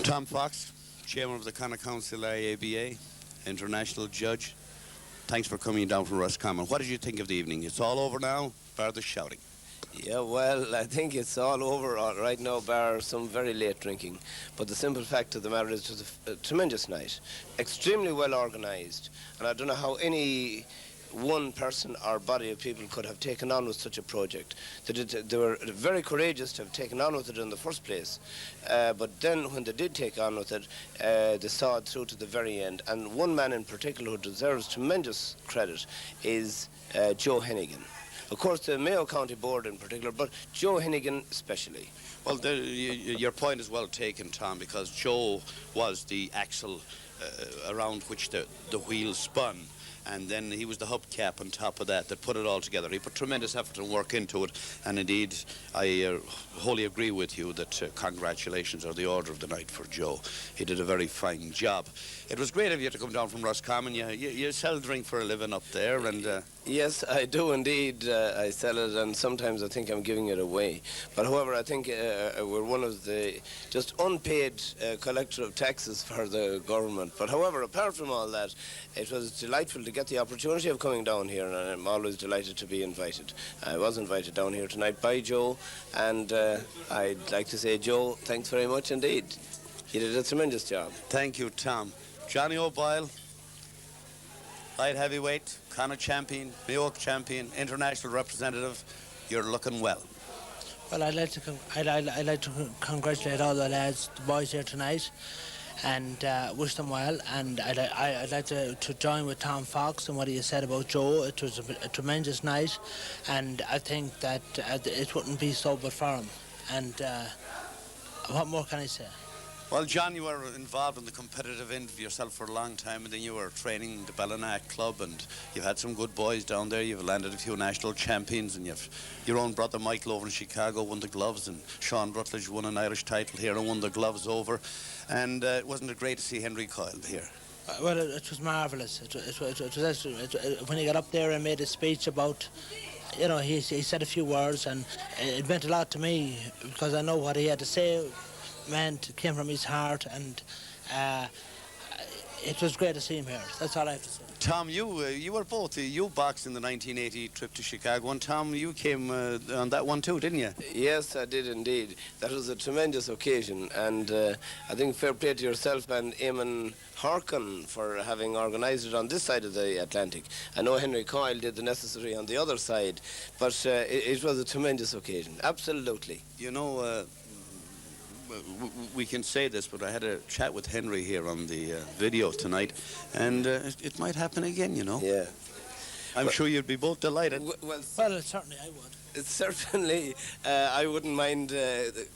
S1: Tom Fox, Chairman of the Connacht Council IABA, International Judge. Thanks for coming down from Roscommon. What did you think of the evening? It's all over now, bar the shouting.
S7: Yeah, well, I think it's all over right now, bar some very late drinking. But the simple fact of the matter is it was a tremendous night, extremely well organised, and I don't know how any one person or body of people could have taken on with such a project. They were very courageous to have taken on with it in the first place, but then when they did take on with it, they saw it through to the very end. And one man in particular who deserves tremendous credit is Joe Hennigan. Of course, the Mayo County Board in particular, but Joe Hennigan especially.
S1: Well, your point is well taken, Tom, because Joe was the axle around which the wheel spun. And then he was the hubcap on top of that put it all together. He put tremendous effort and work into it. And indeed, I wholly agree with you that congratulations are the order of the night for Joe. He did a very fine job. It was great of you to come down from Roscommon. You sell drink for a living up there, and...
S7: Yes, I do indeed. I sell it, and sometimes I think I'm giving it away. But however, I think we're one of the just unpaid collector of taxes for the government. But however, apart from all that, it was delightful to get the opportunity of coming down here, and I'm always delighted to be invited. I was invited down here tonight by Joe, and I'd like to say, Joe, thanks very much indeed. You did a tremendous job.
S1: Thank you, Tom. Johnny O'Boyle, light heavyweight, Connacht champion, Mayo champion, international representative. You're looking well.
S2: Well, I'd like to congratulate all the lads, the boys here tonight, and wish them well. And I'd like to join with Tom Fox and what he said about Joe. It was a tremendous night, and I think that it wouldn't be so but for him. And what more can I say?
S1: Well, John, you were involved in the competitive end of yourself for a long time, and then you were training the Ballina club, and you've had some good boys down there. You've landed a few national champions, and you've your own brother Michael over in Chicago won the gloves, and Sean Rutledge won an Irish title here and won the gloves over. And wasn't it great to see Henry Coyle here?
S2: Well, it was marvellous. When he got up there and made a speech about, you know, he said a few words, and it meant a lot to me because I know what he had to say came from his heart, and it was great to see him here. That's all I have to say.
S1: Tom, you were both, you boxed in the 1980 trip to Chicago, and Tom, you came on that one too, didn't you?
S7: Yes, I did indeed. That was a tremendous occasion, and I think fair play to yourself and Eamon Harkin for having organised it on this side of the Atlantic. I know Henry Coyle did the necessary on the other side, but it was a tremendous occasion, absolutely.
S1: You know, we can say this, but I had a chat with Henry here on the video tonight, and it might happen again, you know.
S7: Yeah.
S1: I'm sure you'd be both delighted.
S2: Well, certainly I would.
S7: Certainly, I wouldn't mind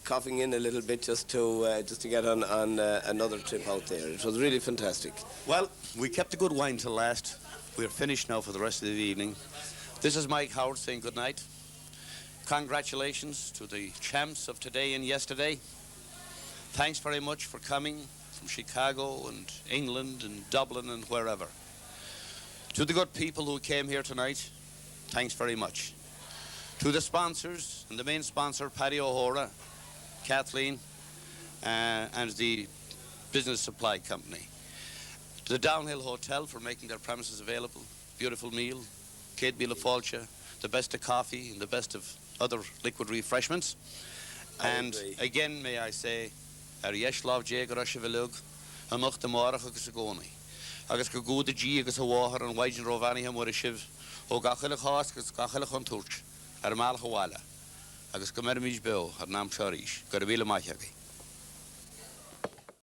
S7: coughing in a little bit just to get on another trip out there. It was really fantastic.
S1: Well, we kept the good wine till last. We're finished now for the rest of the evening. This is Mike Howard saying good night. Congratulations to the champs of today and yesterday. Thanks very much for coming from Chicago and England and Dublin and wherever. To the good people who came here tonight, thanks very much. To the sponsors, and the main sponsor, Paddy O'Hora, Kathleen, and the Business Supply Company. To the Downhill Hotel for making their premises available. Beautiful meal, Kate Bíle Fáilte, the best of coffee and the best of other liquid refreshments. And again, may I say, Yeslav Jagarashavilug, and Much the Morach agus a Goni. Agus go good G agus a Wahar and Wajan Rovani Hamurishiv, O Gachilach Hoskas, Gachilach on Turch, Malhawala, agus Gomermij Bill, her Nam Sharish, Garabila Machagi.